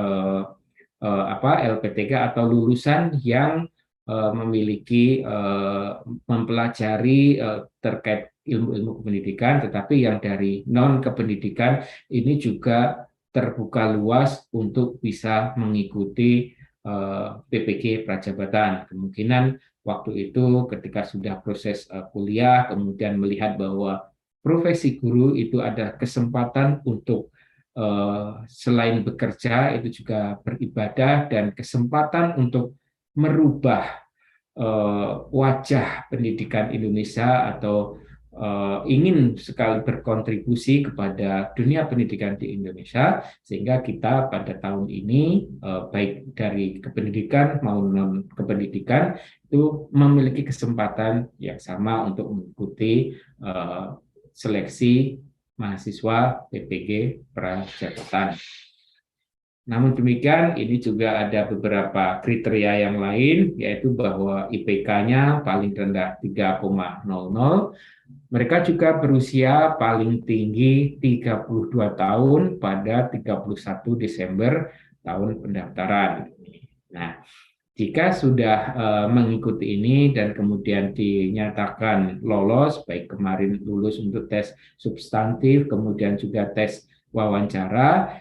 LPTK atau lulusan yang memiliki mempelajari terkait ilmu-ilmu kependidikan, tetapi yang dari non kependidikan ini juga terbuka luas untuk bisa mengikuti PPG Prajabatan. Kemungkinan waktu itu ketika sudah proses kuliah, kemudian melihat bahwa profesi guru itu ada kesempatan untuk selain bekerja itu juga beribadah dan kesempatan untuk merubah wajah pendidikan Indonesia atau ingin sekali berkontribusi kepada dunia pendidikan di Indonesia, sehingga kita pada tahun ini baik dari kependidikan maupun non kependidikan itu memiliki kesempatan yang sama untuk mengikuti seleksi mahasiswa PPG Prajabatan. Namun demikian, ini juga ada beberapa kriteria yang lain, yaitu bahwa IPK-nya paling rendah 3,00. Mereka juga berusia paling tinggi 32 tahun pada 31 Desember tahun pendaftaran. Nah, jika sudah mengikuti ini dan kemudian dinyatakan lolos, baik kemarin lulus untuk tes substantif, kemudian juga tes wawancara,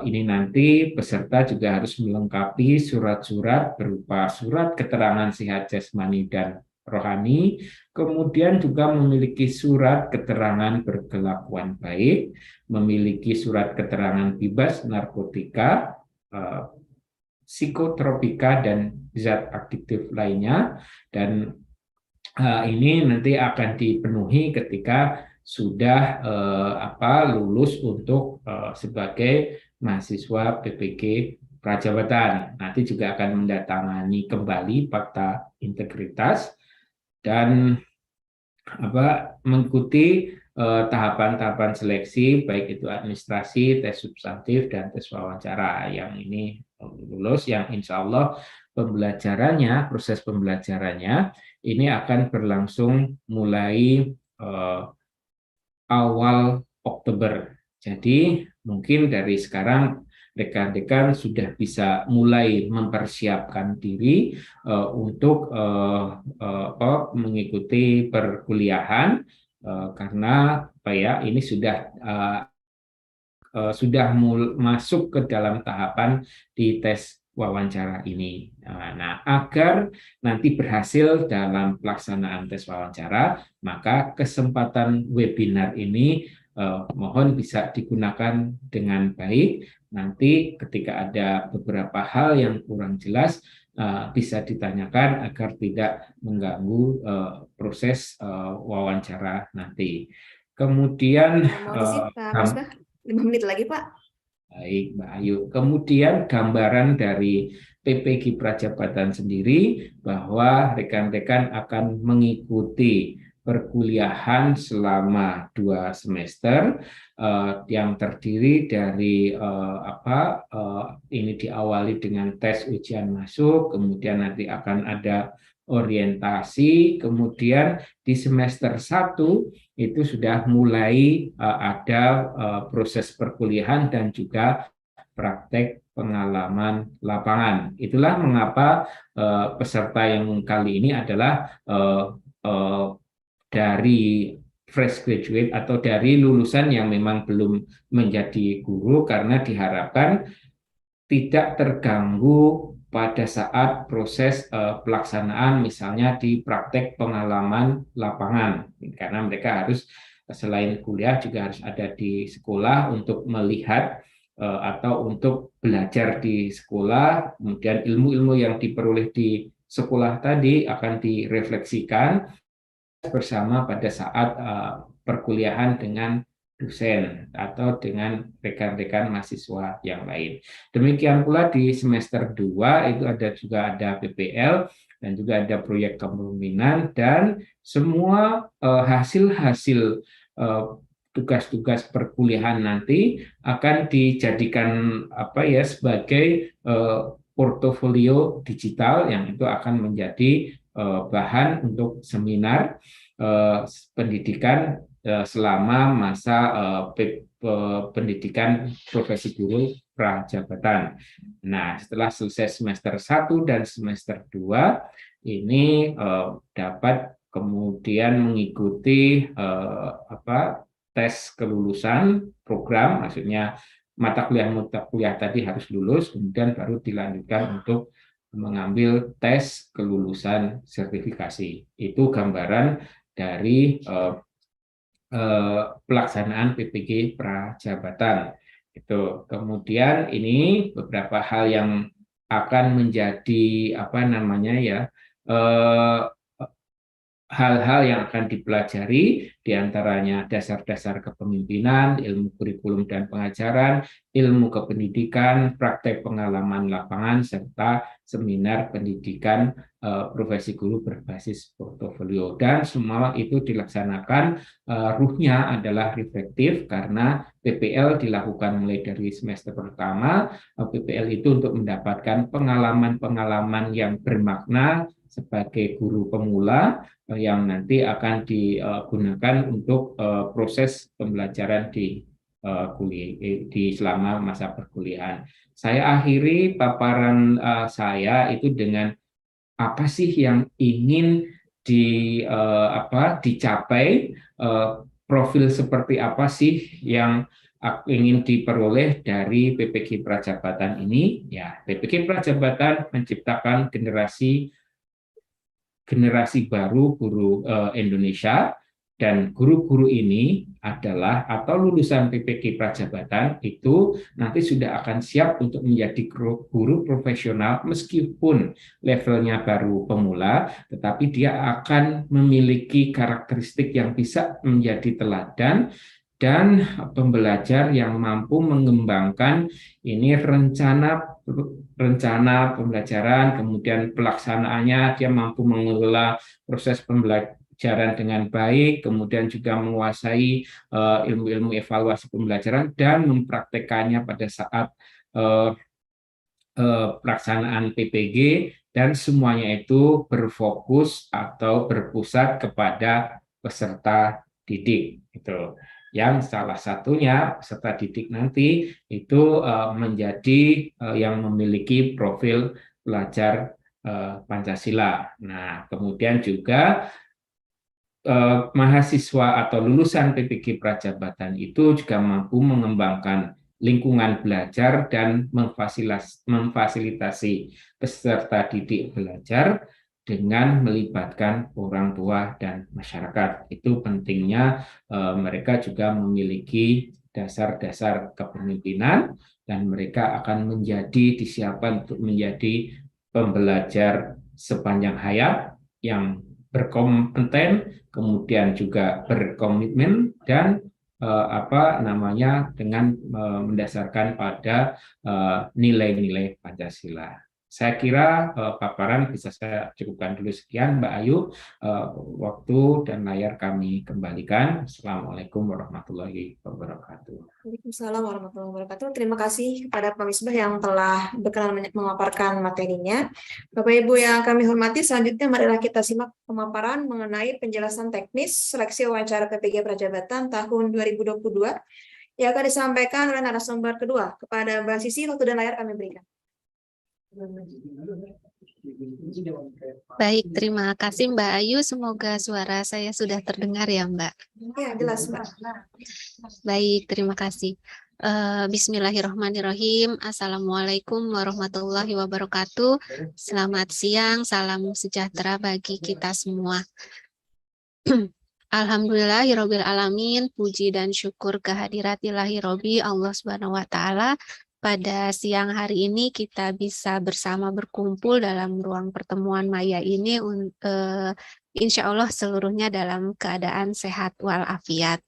ini nanti peserta juga harus melengkapi surat-surat berupa surat keterangan sehat jasmani dan rohani, kemudian juga memiliki surat keterangan berkelakuan baik, memiliki surat keterangan bebas narkotika, psikotropika, dan zat aktif lainnya, dan ini nanti akan dipenuhi ketika sudah lulus untuk sebagai mahasiswa PPG Prajabatan. Nanti juga akan mendatangani kembali fakta integritas, dan mengikuti tahapan-tahapan seleksi, baik itu administrasi, tes substantif, dan tes wawancara. Yang ini lulus, yang insya Allah proses pembelajarannya ini akan berlangsung mulai awal Oktober. Jadi mungkin dari sekarang rekan-rekan sudah bisa mulai mempersiapkan diri untuk mengikuti perkuliahan, karena ini sudah masuk ke dalam tahapan di tes wawancara ini. Nah, agar nanti berhasil dalam pelaksanaan tes wawancara, maka kesempatan webinar ini mohon bisa digunakan dengan baik. Nanti ketika ada beberapa hal yang kurang jelas, bisa ditanyakan agar tidak mengganggu proses wawancara nanti. Kemudian Mau disip, Pak Misbah? 5 menit lagi, Pak. Baik, Mbak Ayu. Kemudian gambaran dari PPG Prajabatan sendiri bahwa rekan-rekan akan mengikuti perkuliahan selama 2 semester yang terdiri dari ini diawali dengan tes ujian masuk, kemudian nanti akan ada orientasi, kemudian di semester 1 itu sudah mulai ada proses perkuliahan dan juga praktek pengalaman lapangan. Itulah mengapa peserta yang kali ini adalah dari fresh graduate atau dari lulusan yang memang belum menjadi guru, karena diharapkan tidak terganggu pada saat proses pelaksanaan, misalnya di praktek pengalaman lapangan, karena mereka harus selain kuliah juga harus ada di sekolah untuk melihat atau untuk belajar di sekolah, kemudian ilmu-ilmu yang diperoleh di sekolah tadi akan direfleksikan bersama pada saat perkuliahan dengan dosen atau dengan rekan-rekan mahasiswa yang lain. Demikian pula di semester 2 itu juga ada PPL dan juga ada proyek kepemimpinan, dan semua hasil-hasil tugas-tugas perkuliahan nanti akan dijadikan sebagai portofolio digital yang itu akan menjadi bahan untuk seminar pendidikan selama masa pendidikan profesi guru prajabatan. Nah, setelah selesai semester 1 dan semester 2 ini dapat kemudian mengikuti tes kelulusan program, maksudnya mata kuliah tadi harus lulus, kemudian baru dilanjutkan untuk mengambil tes kelulusan sertifikasi. Itu gambaran dari pelaksanaan PPG Prajabatan. Itu. Kemudian ini beberapa hal yang akan menjadi hal-hal yang akan dipelajari, diantaranya dasar-dasar kepemimpinan, ilmu kurikulum dan pengajaran, ilmu kependidikan, praktek pengalaman lapangan, serta seminar pendidikan profesi guru berbasis portofolio. Dan semua itu dilaksanakan, ruhnya adalah reflektif, karena PPL dilakukan mulai dari semester pertama. PPL itu untuk mendapatkan pengalaman-pengalaman yang bermakna sebagai guru pemula yang nanti akan digunakan untuk proses pembelajaran di selama masa perkuliahan. Saya akhiri paparan saya itu dengan apa sih yang ingin dicapai, profil seperti apa sih yang ingin diperoleh dari PPG Prajabatan ini. Ya, PPG Prajabatan menciptakan generasi baru guru Indonesia, dan guru-guru ini adalah atau lulusan PPG Prajabatan itu nanti sudah akan siap untuk menjadi guru profesional meskipun levelnya baru pemula, tetapi dia akan memiliki karakteristik yang bisa menjadi teladan dan pembelajar yang mampu mengembangkan ini rencana pembelajaran, kemudian pelaksanaannya, dia mampu mengelola proses pembelajaran pembelajaran dengan baik, kemudian juga menguasai ilmu-ilmu evaluasi pembelajaran dan mempraktekannya pada saat pelaksanaan PPG, dan semuanya itu berfokus atau berpusat kepada peserta didik itu. Yang salah satunya peserta didik nanti itu menjadi yang memiliki profil pelajar Pancasila. Nah, kemudian juga mahasiswa atau lulusan PPG Prajabatan itu juga mampu mengembangkan lingkungan belajar dan memfasilitasi peserta didik belajar dengan melibatkan orang tua dan masyarakat. Itu pentingnya mereka juga memiliki dasar-dasar kepemimpinan dan mereka akan disiapkan untuk menjadi pembelajar sepanjang hayat yang berkompeten, kemudian juga berkomitmen dan dengan mendasarkan pada nilai-nilai Pancasila. Saya kira paparan bisa saya cukupkan dulu sekian, Mbak Ayu. Waktu dan layar kami kembalikan. Assalamualaikum warahmatullahi wabarakatuh. Waalaikumsalam warahmatullahi wabarakatuh. Terima kasih kepada Pak Misbah yang telah berkenan memaparkan materinya. Bapak Ibu yang kami hormati, selanjutnya marilah kita simak pemaparan mengenai penjelasan teknis seleksi wawancara PPG Prajabatan tahun 2022 yang akan disampaikan oleh narasumber kedua. Kepada Mbak Sisi, waktu dan layar kami berikan. Baik, terima kasih Mbak Ayu. Semoga suara saya sudah terdengar ya Mbak. Ya, jelas Mbak. Baik, terima kasih. Bismillahirrahmanirrahim. Assalamualaikum warahmatullahi wabarakatuh. Selamat siang, salam sejahtera bagi kita semua. Alhamdulillahirabbil alamin, puji dan syukur kehadirat-Ilahi Robbi Allah Subhanahu wa taala. Pada siang hari ini kita bisa bersama berkumpul dalam ruang pertemuan maya ini, insya Allah seluruhnya dalam keadaan sehat walafiat.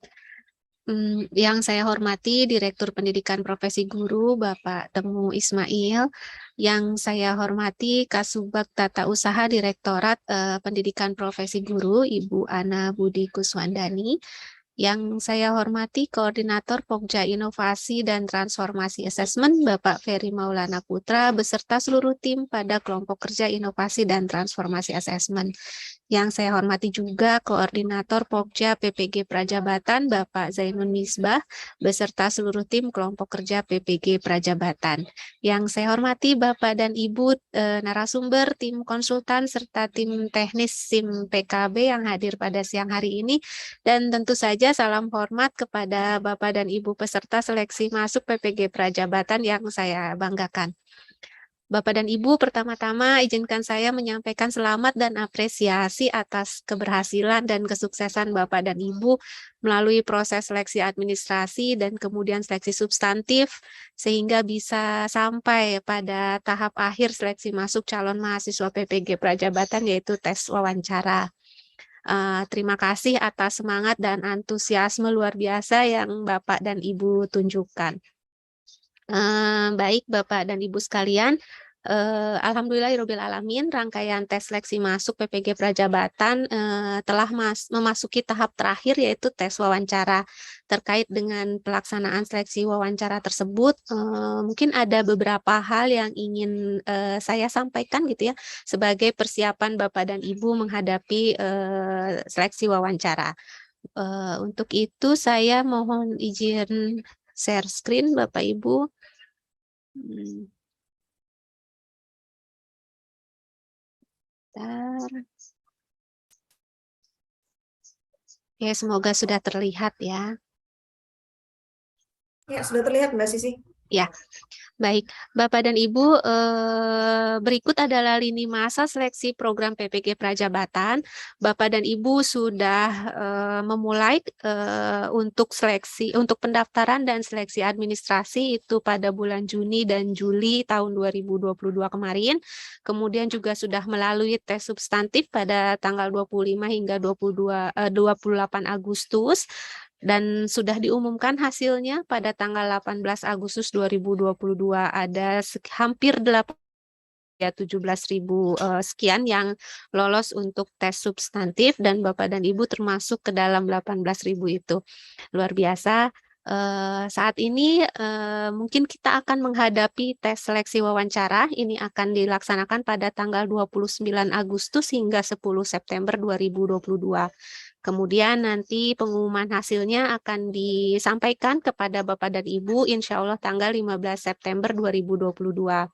Yang saya hormati Direktur Pendidikan Profesi Guru Bapak Temu Ismail, yang saya hormati Kasubag Tata Usaha Direktorat Pendidikan Profesi Guru Ibu Ana Budi Kuswandani, yang saya hormati Koordinator Pokja Inovasi dan Transformasi Asesmen Bapak Ferry Maulana Putra beserta seluruh tim pada kelompok kerja Inovasi dan Transformasi Asesmen. Yang saya hormati juga Koordinator Pokja PPG Prajabatan Bapak Zainun Misbah beserta seluruh tim kelompok kerja PPG Prajabatan. Yang saya hormati Bapak dan Ibu narasumber, tim konsultan serta tim teknis SIM PKB yang hadir pada siang hari ini, dan tentu saja salam hormat kepada Bapak dan Ibu peserta seleksi masuk PPG Prajabatan yang saya banggakan. Bapak dan Ibu, pertama-tama izinkan saya menyampaikan selamat dan apresiasi atas keberhasilan dan kesuksesan Bapak dan Ibu melalui proses seleksi administrasi dan kemudian seleksi substantif, sehingga bisa sampai pada tahap akhir seleksi masuk calon mahasiswa PPG Prajabatan, yaitu tes wawancara. Terima kasih atas semangat dan antusiasme luar biasa yang Bapak dan Ibu tunjukkan. Baik Bapak dan Ibu sekalian, Alhamdulillahirabbil alamin, rangkaian tes seleksi masuk PPG Prajabatan telah memasuki tahap terakhir, yaitu tes wawancara. Terkait dengan pelaksanaan seleksi wawancara tersebut, mungkin ada beberapa hal yang ingin saya sampaikan gitu ya, sebagai persiapan Bapak dan Ibu menghadapi seleksi wawancara. Untuk itu saya mohon izin share screen Bapak Ibu. Oke, semoga sudah terlihat ya. Ya, sudah terlihat Mbak Sisi. Ya, baik. Bapak dan Ibu, berikut adalah lini masa seleksi program PPG Prajabatan. Bapak dan Ibu sudah memulai untuk pendaftaran dan seleksi administrasi itu pada bulan Juni dan Juli tahun 2022 kemarin. Kemudian juga sudah melalui tes substantif pada tanggal 25 hingga 28 Agustus. Dan sudah diumumkan hasilnya pada tanggal 18 Agustus 2022, ada hampir 8 17.000 sekian yang lolos untuk tes substantif dan Bapak dan Ibu termasuk ke dalam 18.000 itu. Luar biasa. Saat ini mungkin kita akan menghadapi tes seleksi wawancara. Ini akan dilaksanakan pada tanggal 29 Agustus hingga 10 September 2022. Kemudian nanti pengumuman hasilnya akan disampaikan kepada Bapak dan Ibu insya Allah tanggal 15 September 2022.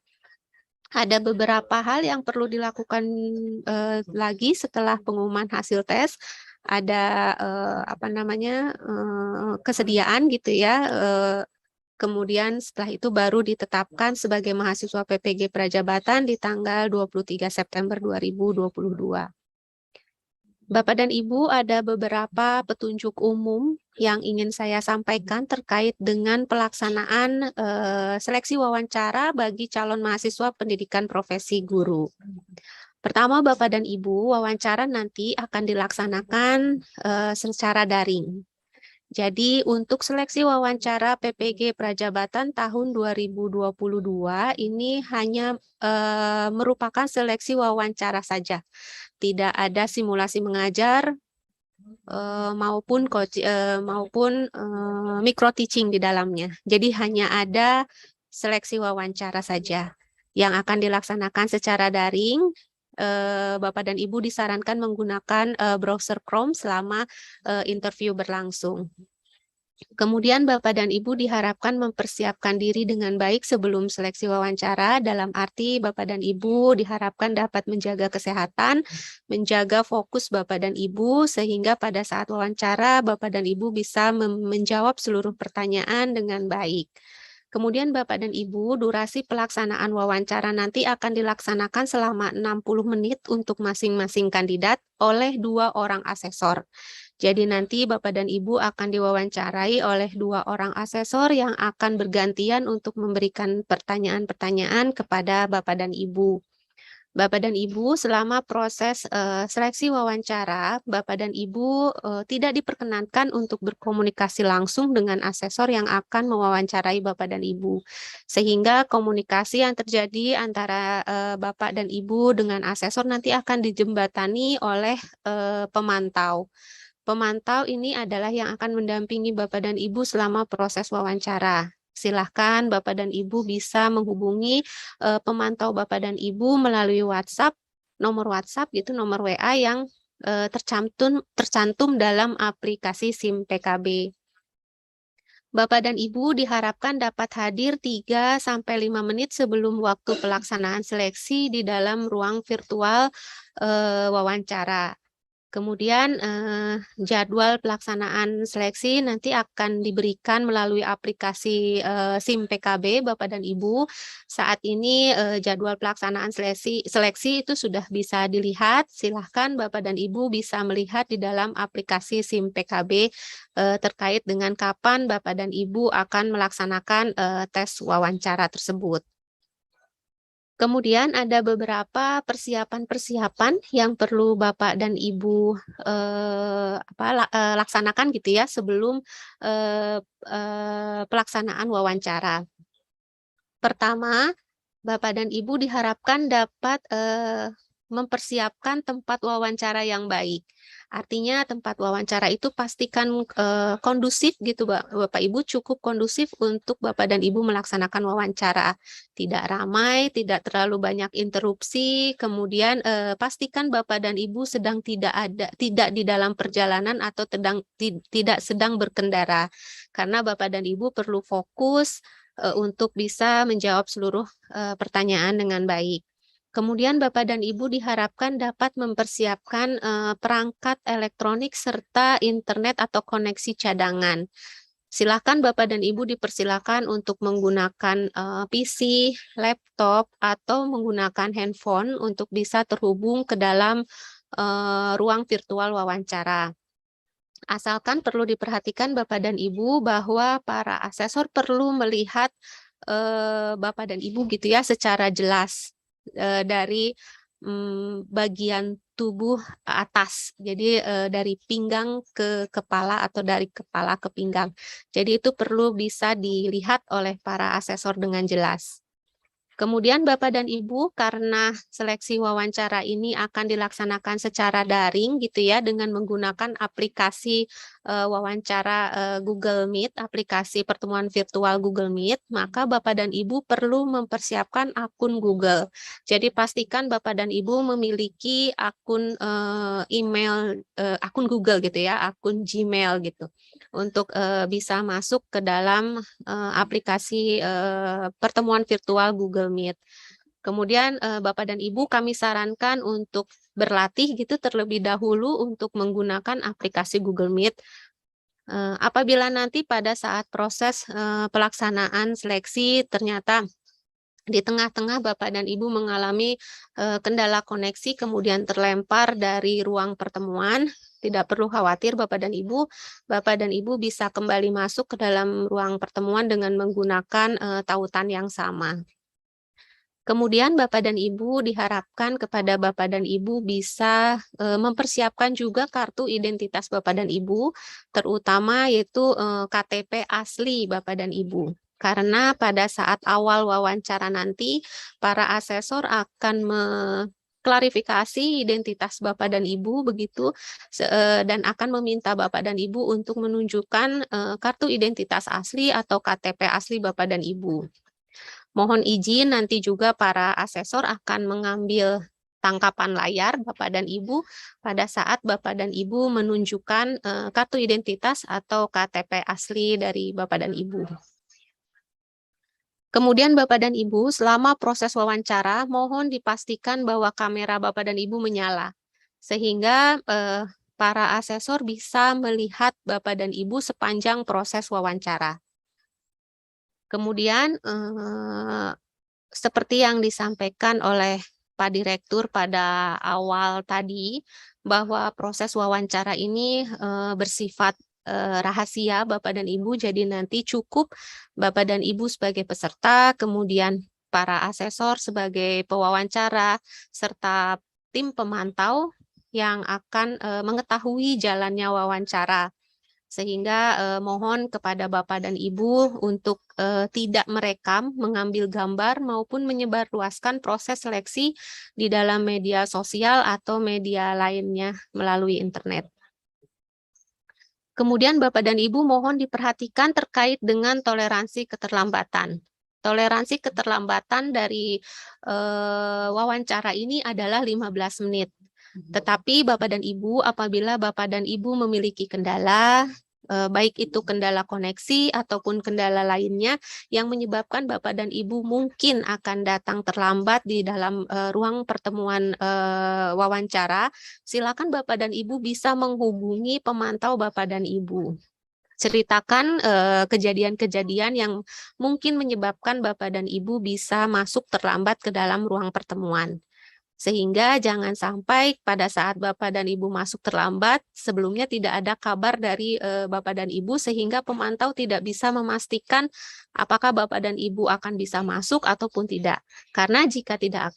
Ada beberapa hal yang perlu dilakukan lagi setelah pengumuman hasil tes. Ada kesediaan gitu ya. Kemudian setelah itu baru ditetapkan sebagai mahasiswa PPG Prajabatan di tanggal 23 September 2022. Bapak dan Ibu, ada beberapa petunjuk umum yang ingin saya sampaikan terkait dengan pelaksanaan seleksi wawancara bagi calon mahasiswa pendidikan profesi guru. Pertama, Bapak dan Ibu, wawancara nanti akan dilaksanakan secara daring. Jadi untuk seleksi wawancara PPG Prajabatan tahun 2022 ini hanya merupakan seleksi wawancara saja. Tidak ada simulasi mengajar maupun micro teaching di dalamnya. Jadi hanya ada seleksi wawancara saja yang akan dilaksanakan secara daring. Bapak dan Ibu disarankan menggunakan browser Chrome selama interview berlangsung. Kemudian Bapak dan Ibu diharapkan mempersiapkan diri dengan baik sebelum seleksi wawancara, dalam arti Bapak dan Ibu diharapkan dapat menjaga kesehatan, menjaga fokus Bapak dan Ibu, sehingga pada saat wawancara Bapak dan Ibu bisa menjawab seluruh pertanyaan dengan baik. Kemudian Bapak dan Ibu, durasi pelaksanaan wawancara nanti akan dilaksanakan selama 60 menit untuk masing-masing kandidat oleh 2 orang asesor. Jadi nanti Bapak dan Ibu akan diwawancarai oleh 2 orang asesor yang akan bergantian untuk memberikan pertanyaan-pertanyaan kepada Bapak dan Ibu. Bapak dan Ibu, selama proses seleksi wawancara, Bapak dan Ibu tidak diperkenankan untuk berkomunikasi langsung dengan asesor yang akan mewawancarai Bapak dan Ibu. Sehingga komunikasi yang terjadi antara Bapak dan Ibu dengan asesor nanti akan dijembatani oleh pemantau. Pemantau ini adalah yang akan mendampingi Bapak dan Ibu selama proses wawancara. Silahkan Bapak dan Ibu bisa menghubungi pemantau Bapak dan Ibu melalui WhatsApp, nomor WhatsApp gitu, nomor WA yang tercantum dalam aplikasi SIM PKB. Bapak dan Ibu diharapkan dapat hadir 3-5 menit sebelum waktu pelaksanaan seleksi di dalam ruang virtual wawancara. Kemudian jadwal pelaksanaan seleksi nanti akan diberikan melalui aplikasi SIM PKB Bapak dan Ibu. Saat ini jadwal pelaksanaan seleksi itu sudah bisa dilihat. Silahkan Bapak dan Ibu bisa melihat di dalam aplikasi SIM PKB terkait dengan kapan Bapak dan Ibu akan melaksanakan tes wawancara tersebut. Kemudian ada beberapa persiapan-persiapan yang perlu Bapak dan Ibu laksanakan gitu ya sebelum pelaksanaan wawancara. Pertama, Bapak dan Ibu diharapkan dapat mempersiapkan tempat wawancara yang baik. Artinya tempat wawancara itu pastikan kondusif gitu Bapak Ibu, cukup kondusif untuk Bapak dan Ibu melaksanakan wawancara. Tidak ramai, tidak terlalu banyak interupsi, kemudian pastikan Bapak dan Ibu sedang tidak di dalam perjalanan atau tidak sedang berkendara. Karena Bapak dan Ibu perlu fokus untuk bisa menjawab seluruh pertanyaan dengan baik. Kemudian Bapak dan Ibu diharapkan dapat mempersiapkan perangkat elektronik serta internet atau koneksi cadangan. Silakan Bapak dan Ibu dipersilakan untuk menggunakan PC, laptop, atau menggunakan handphone untuk bisa terhubung ke dalam ruang virtual wawancara. Asalkan perlu diperhatikan Bapak dan Ibu bahwa para asesor perlu melihat Bapak dan Ibu gitu ya secara jelas dari bagian tubuh atas. Jadi dari pinggang ke kepala atau dari kepala ke pinggang. Jadi itu perlu bisa dilihat oleh para asesor dengan jelas. Kemudian Bapak dan Ibu, karena seleksi wawancara ini akan dilaksanakan secara daring gitu ya, dengan menggunakan aplikasi wawancara Google Meet, aplikasi pertemuan virtual Google Meet, maka Bapak dan Ibu perlu mempersiapkan akun Google. Jadi pastikan Bapak dan Ibu memiliki akun email, akun Google gitu ya, akun Gmail gitu, untuk bisa masuk ke dalam aplikasi pertemuan virtual Google Meet. Kemudian Bapak dan Ibu kami sarankan untuk berlatih gitu terlebih dahulu untuk menggunakan aplikasi Google Meet. Apabila nanti pada saat proses pelaksanaan seleksi ternyata di tengah-tengah Bapak dan Ibu mengalami kendala koneksi kemudian terlempar dari ruang pertemuan, tidak perlu khawatir Bapak dan Ibu. Bapak dan Ibu bisa kembali masuk ke dalam ruang pertemuan dengan menggunakan tautan yang sama. Kemudian Bapak dan Ibu diharapkan kepada Bapak dan Ibu bisa mempersiapkan juga kartu identitas Bapak dan Ibu, terutama yaitu KTP asli Bapak dan Ibu. Karena pada saat awal wawancara nanti, para asesor akan klarifikasi identitas Bapak dan Ibu begitu dan akan meminta Bapak dan Ibu untuk menunjukkan kartu identitas asli atau KTP asli Bapak dan Ibu. Mohon izin nanti juga para asesor akan mengambil tangkapan layar Bapak dan Ibu pada saat Bapak dan Ibu menunjukkan kartu identitas atau KTP asli dari Bapak dan Ibu. Kemudian Bapak dan Ibu, selama proses wawancara, mohon dipastikan bahwa kamera Bapak dan Ibu menyala, sehingga para asesor bisa melihat Bapak dan Ibu sepanjang proses wawancara. Kemudian, seperti yang disampaikan oleh Pak Direktur pada awal tadi, bahwa proses wawancara ini bersifat rahasia Bapak dan Ibu, jadi nanti cukup Bapak dan Ibu sebagai peserta, kemudian para asesor sebagai pewawancara, serta tim pemantau yang akan mengetahui jalannya wawancara. Sehingga mohon kepada Bapak dan Ibu untuk tidak merekam, mengambil gambar, maupun menyebarluaskan proses seleksi di dalam media sosial atau media lainnya melalui internet. Kemudian Bapak dan Ibu mohon diperhatikan terkait dengan toleransi keterlambatan. Toleransi keterlambatan dari wawancara ini adalah 15 menit. Tetapi Bapak dan Ibu, apabila Bapak dan Ibu memiliki kendala, baik itu kendala koneksi ataupun kendala lainnya yang menyebabkan Bapak dan Ibu mungkin akan datang terlambat di dalam ruang pertemuan wawancara, silakan Bapak dan Ibu bisa menghubungi pemantau Bapak dan Ibu. Ceritakan kejadian-kejadian yang mungkin menyebabkan Bapak dan Ibu bisa masuk terlambat ke dalam ruang pertemuan. Sehingga jangan sampai pada saat Bapak dan Ibu masuk terlambat, sebelumnya tidak ada kabar dari Bapak dan Ibu, sehingga pemantau tidak bisa memastikan apakah Bapak dan Ibu akan bisa masuk ataupun tidak. Karena jika tidak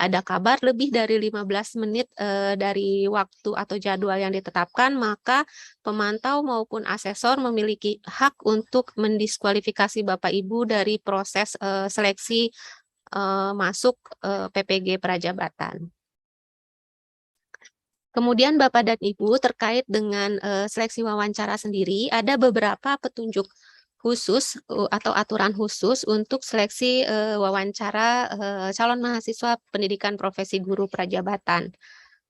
ada kabar lebih dari 15 menit dari waktu atau jadwal yang ditetapkan, maka pemantau maupun asesor memiliki hak untuk mendiskualifikasi Bapak Ibu dari proses seleksi masuk PPG Prajabatan. Kemudian Bapak dan Ibu terkait dengan seleksi wawancara sendiri, ada beberapa petunjuk khusus atau aturan khusus untuk seleksi wawancara calon mahasiswa pendidikan profesi guru Prajabatan.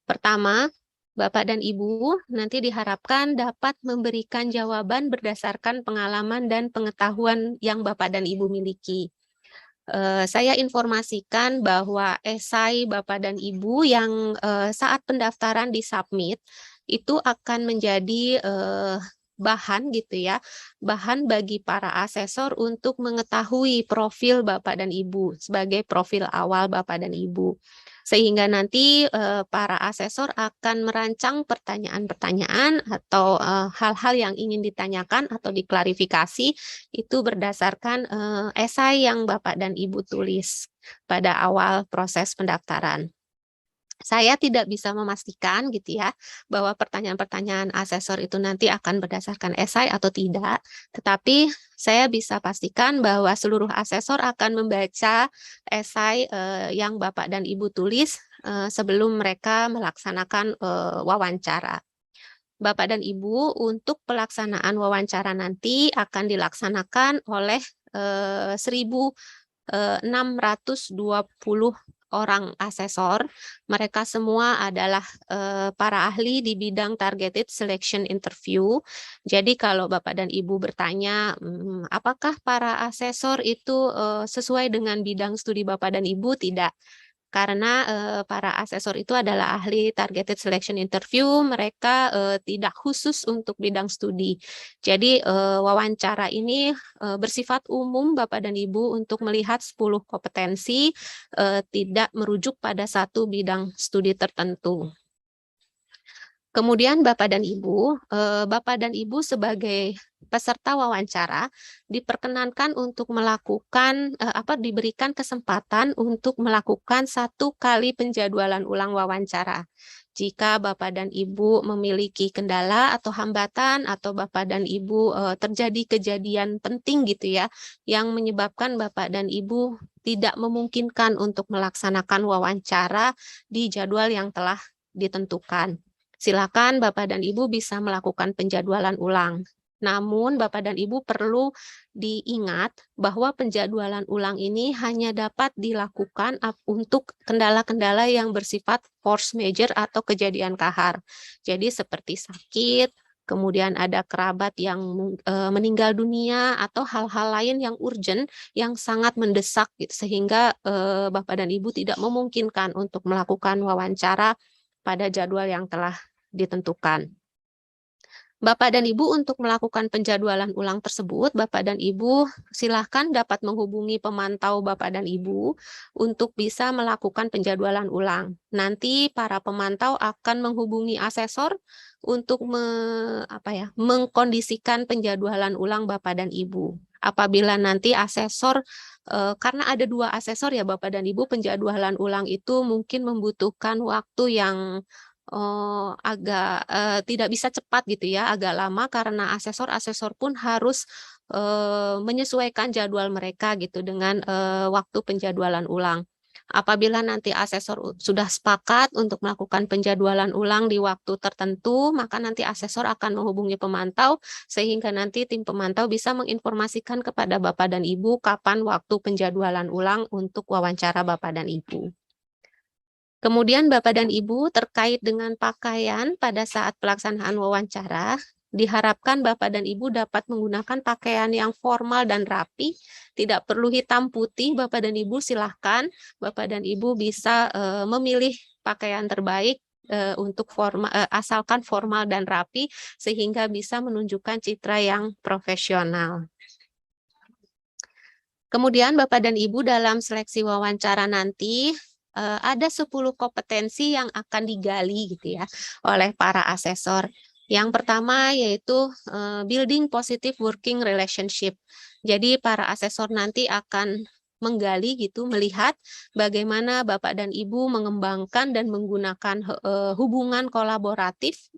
Pertama, Bapak dan Ibu nanti diharapkan dapat memberikan jawaban berdasarkan pengalaman dan pengetahuan yang Bapak dan Ibu miliki. Saya informasikan bahwa esai Bapak dan Ibu yang saat pendaftaran disubmit itu akan menjadi bahan gitu ya, bahan bagi para asesor untuk mengetahui profil Bapak dan Ibu sebagai profil awal Bapak dan Ibu. Sehingga nanti para asesor akan merancang pertanyaan-pertanyaan atau hal-hal yang ingin ditanyakan atau diklarifikasi itu berdasarkan esai yang Bapak dan Ibu tulis pada awal proses pendaftaran. Saya tidak bisa memastikan gitu ya bahwa pertanyaan-pertanyaan asesor itu nanti akan berdasarkan esai atau tidak, tetapi saya bisa pastikan bahwa seluruh asesor akan membaca esai yang Bapak dan Ibu tulis sebelum mereka melaksanakan wawancara. Bapak dan Ibu, untuk pelaksanaan wawancara nanti akan dilaksanakan oleh 1.620 orang asesor. Mereka semua adalah para ahli di bidang targeted selection interview. Jadi kalau Bapak dan Ibu bertanya, apakah para asesor itu sesuai dengan bidang studi Bapak dan Ibu? Tidak. Karena para asesor itu adalah ahli targeted selection interview, mereka tidak khusus untuk bidang studi. Jadi wawancara ini bersifat umum Bapak dan Ibu untuk melihat 10 kompetensi, tidak merujuk pada satu bidang studi tertentu. Kemudian Bapak dan Ibu sebagai peserta wawancara diperkenankan untuk melakukan diberikan kesempatan untuk melakukan 1 kali penjadwalan ulang wawancara. Jika Bapak dan Ibu memiliki kendala atau hambatan atau Bapak dan Ibu terjadi kejadian penting gitu ya yang menyebabkan Bapak dan Ibu tidak memungkinkan untuk melaksanakan wawancara di jadwal yang telah ditentukan. Silakan Bapak dan Ibu bisa melakukan penjadwalan ulang. Namun Bapak dan Ibu perlu diingat bahwa penjadwalan ulang ini hanya dapat dilakukan untuk kendala-kendala yang bersifat force majeure atau kejadian kahar. Jadi seperti sakit, kemudian ada kerabat yang meninggal dunia atau hal-hal lain yang urgent, yang sangat mendesak sehingga Bapak dan Ibu tidak memungkinkan untuk melakukan wawancara pada jadwal yang telah ditentukan. Bapak dan Ibu untuk melakukan penjadwalan ulang tersebut, Bapak dan Ibu silakan dapat menghubungi pemantau Bapak dan Ibu untuk bisa melakukan penjadwalan ulang. Nanti para pemantau akan menghubungi asesor untuk mengkondisikan penjadwalan ulang Bapak dan Ibu. Apabila nanti asesor, karena ada 2 asesor ya Bapak dan Ibu, penjadwalan ulang itu mungkin membutuhkan waktu yang agak tidak bisa cepat gitu ya, agak lama karena asesor-asesor pun harus menyesuaikan jadwal mereka gitu dengan waktu penjadwalan ulang. Apabila nanti asesor sudah sepakat untuk melakukan penjadwalan ulang di waktu tertentu, maka nanti asesor akan menghubungi pemantau sehingga nanti tim pemantau bisa menginformasikan kepada Bapak dan Ibu kapan waktu penjadwalan ulang untuk wawancara Bapak dan Ibu. Kemudian Bapak dan Ibu terkait dengan pakaian pada saat pelaksanaan wawancara, diharapkan Bapak dan Ibu dapat menggunakan pakaian yang formal dan rapi, tidak perlu hitam putih. Bapak dan Ibu silahkan, Bapak dan Ibu bisa memilih pakaian terbaik untuk asalkan formal dan rapi sehingga bisa menunjukkan citra yang profesional. Kemudian Bapak dan Ibu dalam seleksi wawancara nanti ada 10 kompetensi yang akan digali gitu ya oleh para asesor. Yang pertama yaitu building positive working relationship. Jadi para asesor nanti akan menggali gitu, melihat bagaimana Bapak dan Ibu mengembangkan dan menggunakan hubungan kolaboratif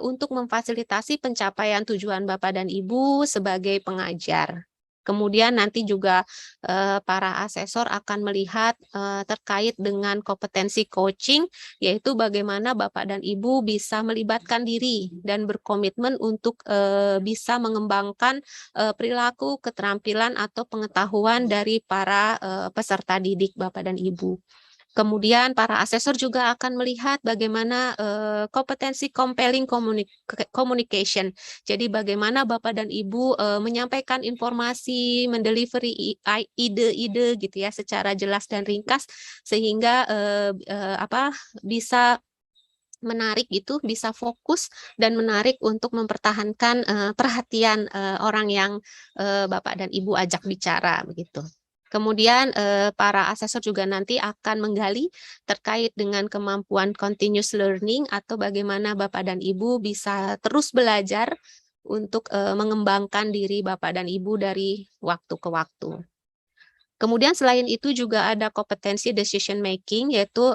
untuk memfasilitasi pencapaian tujuan Bapak dan Ibu sebagai pengajar. Kemudian nanti juga para asesor akan melihat terkait dengan kompetensi coaching, yaitu bagaimana Bapak dan Ibu bisa melibatkan diri dan berkomitmen untuk bisa mengembangkan perilaku, keterampilan, atau pengetahuan dari para peserta didik Bapak dan Ibu. Kemudian para asesor juga akan melihat bagaimana kompetensi compelling communication. Jadi bagaimana Bapak dan Ibu menyampaikan informasi, mendelivery ide-ide gitu ya secara jelas dan ringkas sehingga bisa menarik gitu, bisa fokus dan menarik untuk mempertahankan perhatian orang yang Bapak dan Ibu ajak bicara begitu. Kemudian para asesor juga nanti akan menggali terkait dengan kemampuan continuous learning atau bagaimana Bapak dan Ibu bisa terus belajar untuk mengembangkan diri Bapak dan Ibu dari waktu ke waktu. Kemudian selain itu juga ada kompetensi decision making, yaitu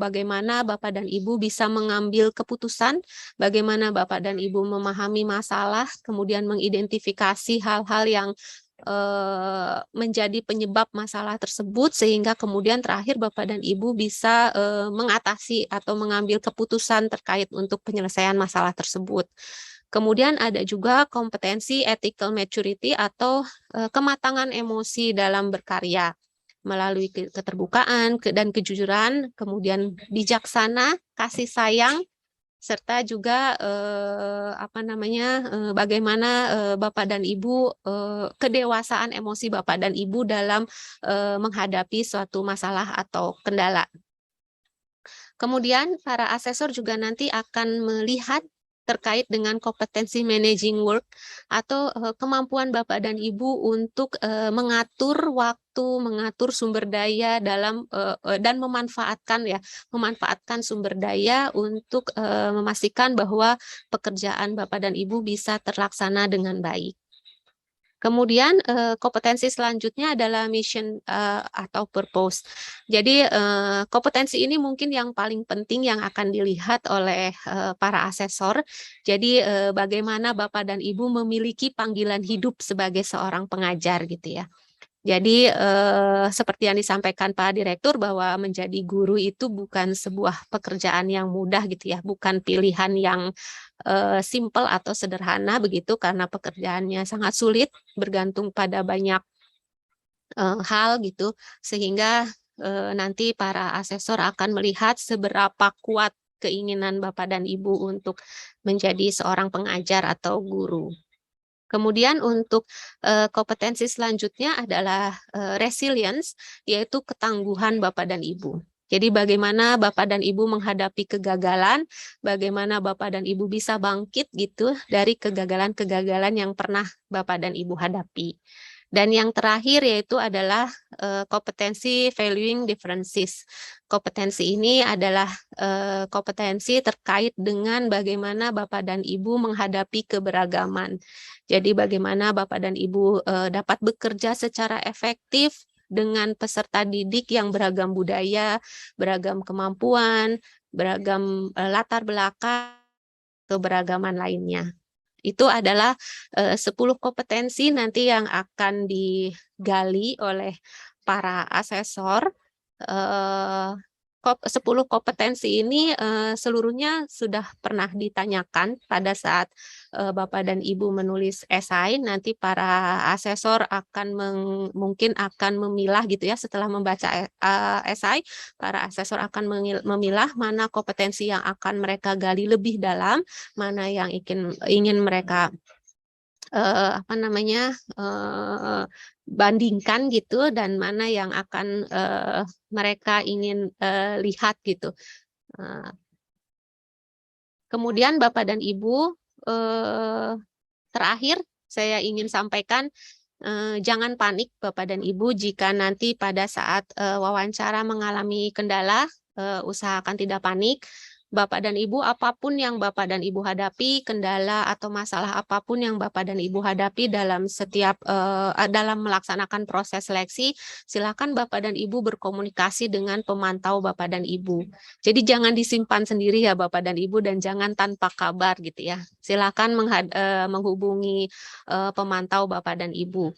bagaimana Bapak dan Ibu bisa mengambil keputusan, bagaimana Bapak dan Ibu memahami masalah, kemudian mengidentifikasi hal-hal yang menjadi penyebab masalah tersebut, sehingga kemudian terakhir Bapak dan Ibu bisa mengatasi atau mengambil keputusan terkait untuk penyelesaian masalah tersebut. Kemudian ada juga kompetensi ethical maturity atau kematangan emosi dalam berkarya melalui keterbukaan dan kejujuran, kemudian bijaksana, kasih sayang, serta juga bagaimana Bapak dan Ibu kedewasaan emosi Bapak dan Ibu dalam menghadapi suatu masalah atau kendala. Kemudian para asesor juga nanti akan melihat terkait dengan kompetensi managing work atau kemampuan Bapak dan Ibu untuk mengatur waktu, mengatur sumber daya dalam dan memanfaatkan sumber daya untuk memastikan bahwa pekerjaan Bapak dan Ibu bisa terlaksana dengan baik. Kemudian kompetensi selanjutnya adalah mission atau purpose. Jadi kompetensi ini mungkin yang paling penting yang akan dilihat oleh para asesor. Jadi bagaimana Bapak dan Ibu memiliki panggilan hidup sebagai seorang pengajar gitu ya. Jadi seperti yang disampaikan Pak Direktur bahwa menjadi guru itu bukan sebuah pekerjaan yang mudah gitu ya, bukan pilihan yang simple atau sederhana begitu, karena pekerjaannya sangat sulit, bergantung pada banyak hal gitu, sehingga nanti para asesor akan melihat seberapa kuat keinginan Bapak dan Ibu untuk menjadi seorang pengajar atau guru. Kemudian untuk kompetensi selanjutnya adalah resilience, yaitu ketangguhan Bapak dan Ibu. Jadi bagaimana Bapak dan Ibu menghadapi kegagalan, bagaimana Bapak dan Ibu bisa bangkit gitu dari kegagalan-kegagalan yang pernah Bapak dan Ibu hadapi. Dan yang terakhir yaitu adalah kompetensi valuing differences. Kompetensi ini adalah kompetensi terkait dengan bagaimana Bapak dan Ibu menghadapi keberagaman. Jadi bagaimana Bapak dan Ibu dapat bekerja secara efektif dengan peserta didik yang beragam budaya, beragam kemampuan, beragam latar belakang, keberagaman lainnya. Itu adalah 10 kompetensi nanti yang akan digali oleh para asesor. 10 kompetensi ini seluruhnya sudah pernah ditanyakan pada saat Bapak dan Ibu menulis esai. Nanti para asesor mungkin akan memilah gitu ya, setelah membaca esai, para asesor akan memilah mana kompetensi yang akan mereka gali lebih dalam, mana yang ingin mereka bandingkan gitu, dan mana yang akan mereka ingin lihat gitu. Kemudian Bapak dan Ibu, terakhir saya ingin sampaikan, jangan panik Bapak dan Ibu jika nanti pada saat wawancara mengalami kendala, usahakan tidak panik. Bapak dan Ibu, apapun yang Bapak dan Ibu hadapi, kendala atau masalah apapun yang Bapak dan Ibu hadapi dalam dalam melaksanakan proses seleksi, silakan Bapak dan Ibu berkomunikasi dengan pemantau Bapak dan Ibu. Jadi jangan disimpan sendiri ya Bapak dan Ibu, dan jangan tanpa kabar gitu ya. Silakan menghubungi pemantau Bapak dan Ibu.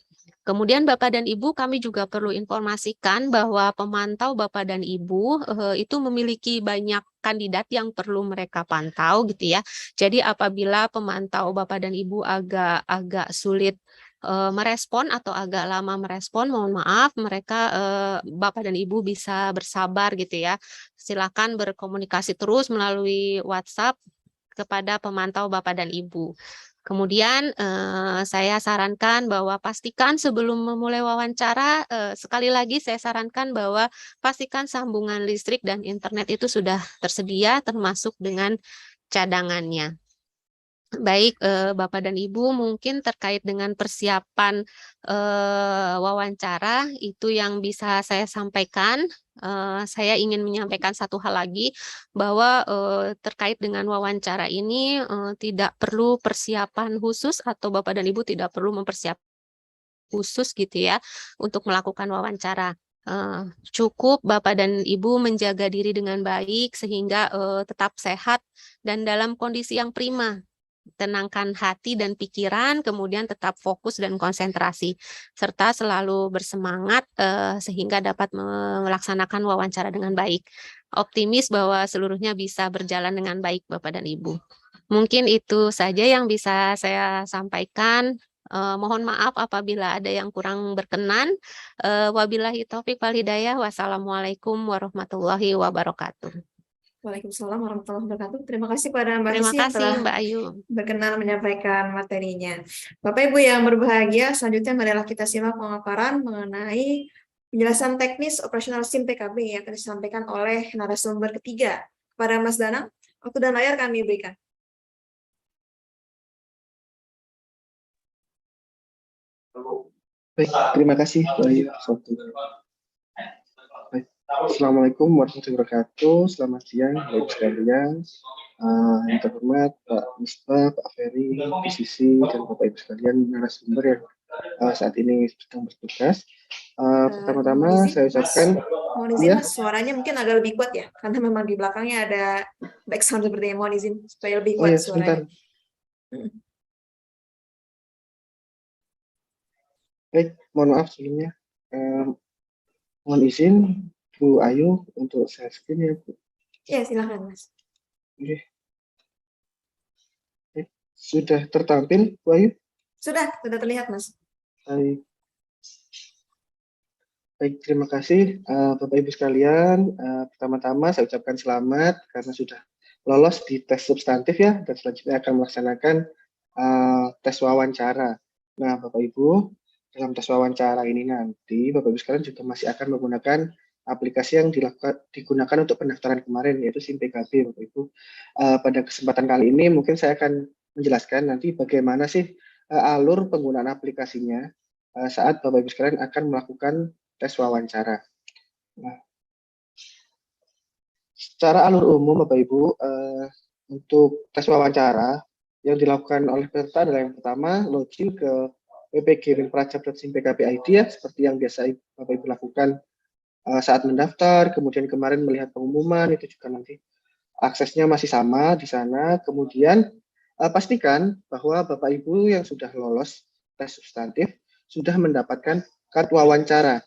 Kemudian Bapak dan Ibu, kami juga perlu informasikan bahwa pemantau Bapak dan Ibu itu memiliki banyak kandidat yang perlu mereka pantau gitu ya. Jadi apabila pemantau Bapak dan Ibu agak sulit merespon atau agak lama merespon, mohon maaf, Bapak dan Ibu bisa bersabar gitu ya. Silakan berkomunikasi terus melalui WhatsApp kepada pemantau Bapak dan Ibu. Kemudian saya sarankan bahwa pastikan sebelum memulai wawancara, sekali lagi saya sarankan bahwa pastikan sambungan listrik dan internet itu sudah tersedia, termasuk dengan cadangannya. Baik Bapak dan Ibu, mungkin terkait dengan persiapan wawancara itu yang bisa saya sampaikan. Saya ingin menyampaikan satu hal lagi, bahwa terkait dengan wawancara ini tidak perlu persiapan khusus, atau Bapak dan Ibu tidak perlu mempersiapkan khusus gitu ya untuk melakukan wawancara. cukup Bapak dan Ibu menjaga diri dengan baik sehingga tetap sehat dan dalam kondisi yang prima. Tenangkan hati dan pikiran, kemudian tetap fokus dan konsentrasi, serta selalu bersemangat sehingga dapat melaksanakan wawancara dengan baik. Optimis bahwa seluruhnya bisa berjalan dengan baik Bapak dan Ibu. Mungkin itu saja yang bisa saya sampaikan. Mohon maaf apabila ada yang kurang berkenan. Wabillahi taufik wal hidayah. Wassalamualaikum warahmatullahi wabarakatuh. Waalaikumsalam warahmatullahi wabarakatuh. Terima kasih pada Mbak Terima Sisi yang kasih telah Mbak Ayu. berkenan menyampaikan materinya. Bapak Ibu yang berbahagia, selanjutnya marilah kita simak pemaparan mengenai penjelasan teknis operasional SIM PKB yang akan disampaikan oleh narasumber ketiga. Kepada Mas Danang, waktu dan layar kami berikan. Baik, terima kasih. Baik, Assalamualaikum warahmatullahi wabarakatuh. Selamat siang, Bapak Ibu sekalian. Yang terhormat Pak Misbah, Pak Ferry, Bu Sisi, dan Bapak Ibu sekalian narasumber yang saat ini sedang bertugas. Pertama-tama Mohon izin, saya Mas. ucapkan Mohon izin, ya. Mas, suaranya mungkin agak lebih kuat ya, karena memang di belakangnya ada back sound sepertinya. Mohon izin supaya lebih Oh kuat ya, sebentar. suaranya. Baik, mohon maaf sebelumnya. Mohon izin Bu Ayu untuk share screen ya, Bu. Ya, silakan, Mas. Oke. Sudah tertampil, Bu Ayu? Sudah terlihat, Mas. Baik. Baik, terima kasih Bapak Ibu sekalian. Pertama-tama saya ucapkan selamat karena sudah lolos di tes substantif ya, dan selanjutnya akan melaksanakan tes wawancara. Nah, Bapak Ibu, dalam tes wawancara ini nanti Bapak Ibu sekalian juga masih akan menggunakan aplikasi yang digunakan untuk pendaftaran kemarin, yaitu SIM PKB, Bapak Ibu. Pada kesempatan kali ini mungkin saya akan menjelaskan nanti bagaimana sih alur penggunaan aplikasinya saat Bapak Ibu sekalian akan melakukan tes wawancara. Nah, secara alur umum Bapak Ibu, untuk tes wawancara yang dilakukan oleh peserta adalah yang pertama login ke ppg.prajab.sim.pkb.id ya, seperti yang biasa Bapak Ibu lakukan saat mendaftar, kemudian kemarin melihat pengumuman, itu juga nanti aksesnya masih sama di sana. Kemudian pastikan bahwa Bapak Ibu yang sudah lolos tes substantif sudah mendapatkan kartu wawancara.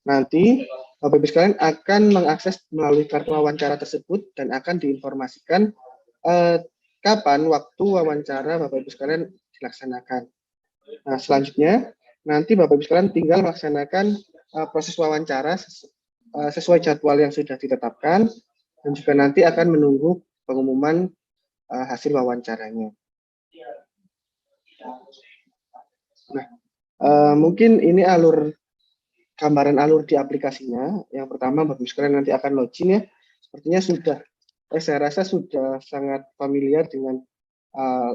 Nanti Bapak Ibu sekalian akan mengakses melalui kartu wawancara tersebut dan akan diinformasikan kapan waktu wawancara Bapak Ibu sekalian dilaksanakan. Nah, selanjutnya nanti Bapak Ibu sekalian tinggal melaksanakan proses wawancara sesuai jadwal yang sudah ditetapkan dan juga nanti akan menunggu pengumuman hasil wawancaranya. Nah, mungkin ini gambaran alur di aplikasinya. Yang pertama, Bapak Ibu sekalian nanti akan login ya. Sepertinya saya rasa sudah sangat familiar dengan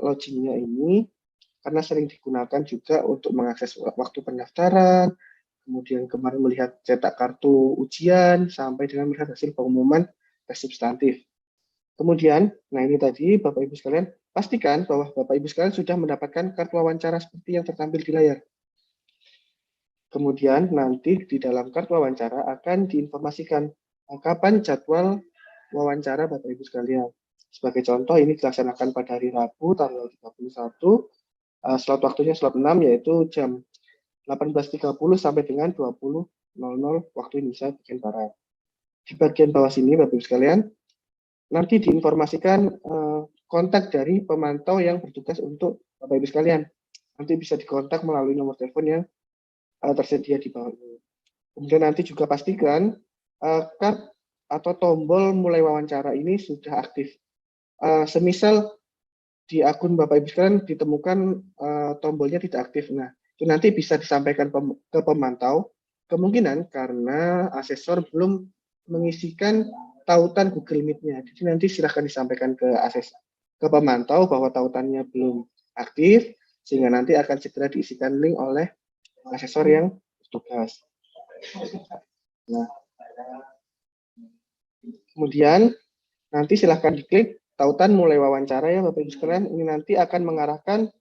loginnya ini, karena sering digunakan juga untuk mengakses waktu pendaftaran, kemudian kemarin melihat cetak kartu ujian, sampai dengan melihat hasil pengumuman tes substantif. Kemudian, nah ini tadi Bapak Ibu sekalian, pastikan bahwa Bapak Ibu sekalian sudah mendapatkan kartu wawancara seperti yang tertampil di layar. Kemudian nanti di dalam kartu wawancara akan diinformasikan kapan jadwal wawancara Bapak Ibu sekalian. Sebagai contoh ini dilaksanakan pada hari Rabu tanggal 31, slot waktunya slot 6 yaitu jam 18.30 sampai dengan 20.00 waktu Indonesia bagian Barat. Di bagian bawah sini Bapak Ibu sekalian, nanti diinformasikan kontak dari pemantau yang bertugas untuk Bapak Ibu sekalian. Nanti bisa dikontak melalui nomor telepon yang tersedia di bawah ini. Kemudian nanti juga pastikan card atau tombol mulai wawancara ini sudah aktif. Semisal di akun Bapak Ibu sekalian ditemukan tombolnya tidak aktif, nah itu nanti bisa disampaikan ke pemantau, kemungkinan karena asesor belum mengisikan tautan Google Meet-nya. Jadi nanti silahkan disampaikan ke pemantau bahwa tautannya belum aktif, sehingga nanti akan segera diisikan link oleh asesor yang bertugas. Nah, kemudian nanti silahkan diklik tautan mulai wawancara ya Bapak Ibu sekalian. Ini nanti akan mengarahkan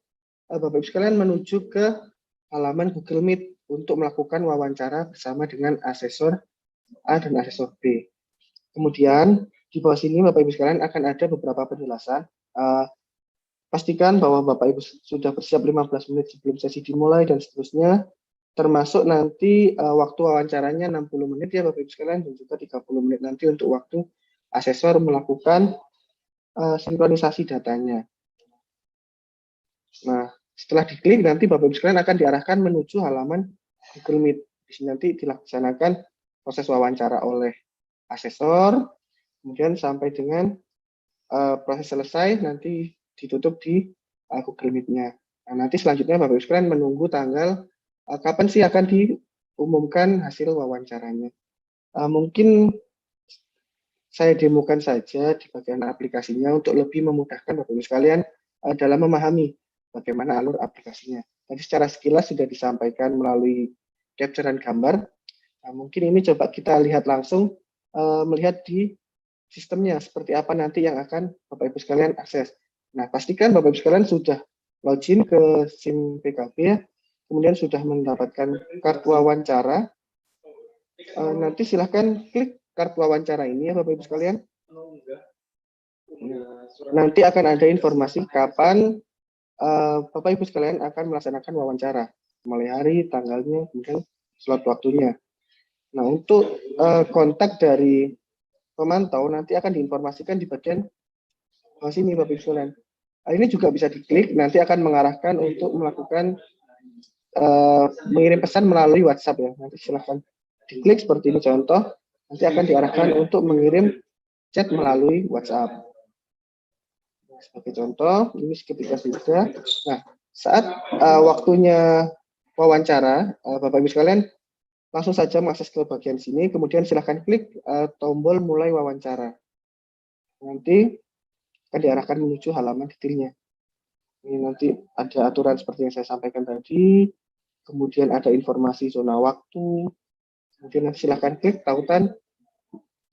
Bapak Ibu sekalian menuju ke halaman Google Meet untuk melakukan wawancara bersama dengan asesor A dan asesor B. Kemudian di bawah sini Bapak Ibu sekalian akan ada beberapa penjelasan. Pastikan bahwa Bapak Ibu sudah bersiap 15 menit sebelum sesi dimulai dan seterusnya, termasuk nanti waktu wawancaranya 60 menit ya Bapak Ibu sekalian, dan juga 30 menit nanti untuk waktu asesor melakukan sinkronisasi datanya. Nah, setelah diklik nanti Bapak Ibu sekalian akan diarahkan menuju halaman Google Meet. Di sini nanti dilaksanakan proses wawancara oleh asesor, kemudian sampai dengan proses selesai nanti ditutup di Google Meet-nya. Nah, nanti selanjutnya Bapak Ibu sekalian menunggu tanggal kapan sih akan diumumkan hasil wawancaranya. Mungkin saya demokan saja di bagian aplikasinya untuk lebih memudahkan Bapak Ibu sekalian dalam memahami bagaimana alur aplikasinya. Tadi secara sekilas sudah disampaikan melalui capturean gambar. Nah, mungkin ini coba kita lihat langsung, melihat di sistemnya seperti apa nanti yang akan Bapak Ibu sekalian akses. Nah, pastikan Bapak Ibu sekalian sudah login ke SIM PKB ya, kemudian sudah mendapatkan kartu wawancara. Nanti silahkan klik kartu wawancara ini ya Bapak Ibu sekalian. Nanti akan ada informasi kapan Bapak Ibu sekalian akan melaksanakan wawancara, mulai hari, tanggalnya, kemudian slot waktunya. Nah, untuk kontak dari pemantau nanti akan diinformasikan di bagian bawah sini Bapak Ibu sekalian. Ini juga bisa diklik, nanti akan mengarahkan untuk melakukan mengirim pesan melalui WhatsApp ya. Nanti silahkan diklik seperti ini contoh, nanti akan diarahkan untuk mengirim chat melalui WhatsApp. Sebagai contoh, ini ketika sudah. Nah, saat waktunya wawancara, Bapak Ibu sekalian langsung saja mengakses ke bagian sini, kemudian silahkan klik tombol mulai wawancara. Nanti akan diarahkan menuju halaman detailnya. Ini nanti ada aturan seperti yang saya sampaikan tadi, kemudian ada informasi zona waktu, kemudian nanti silahkan klik tautan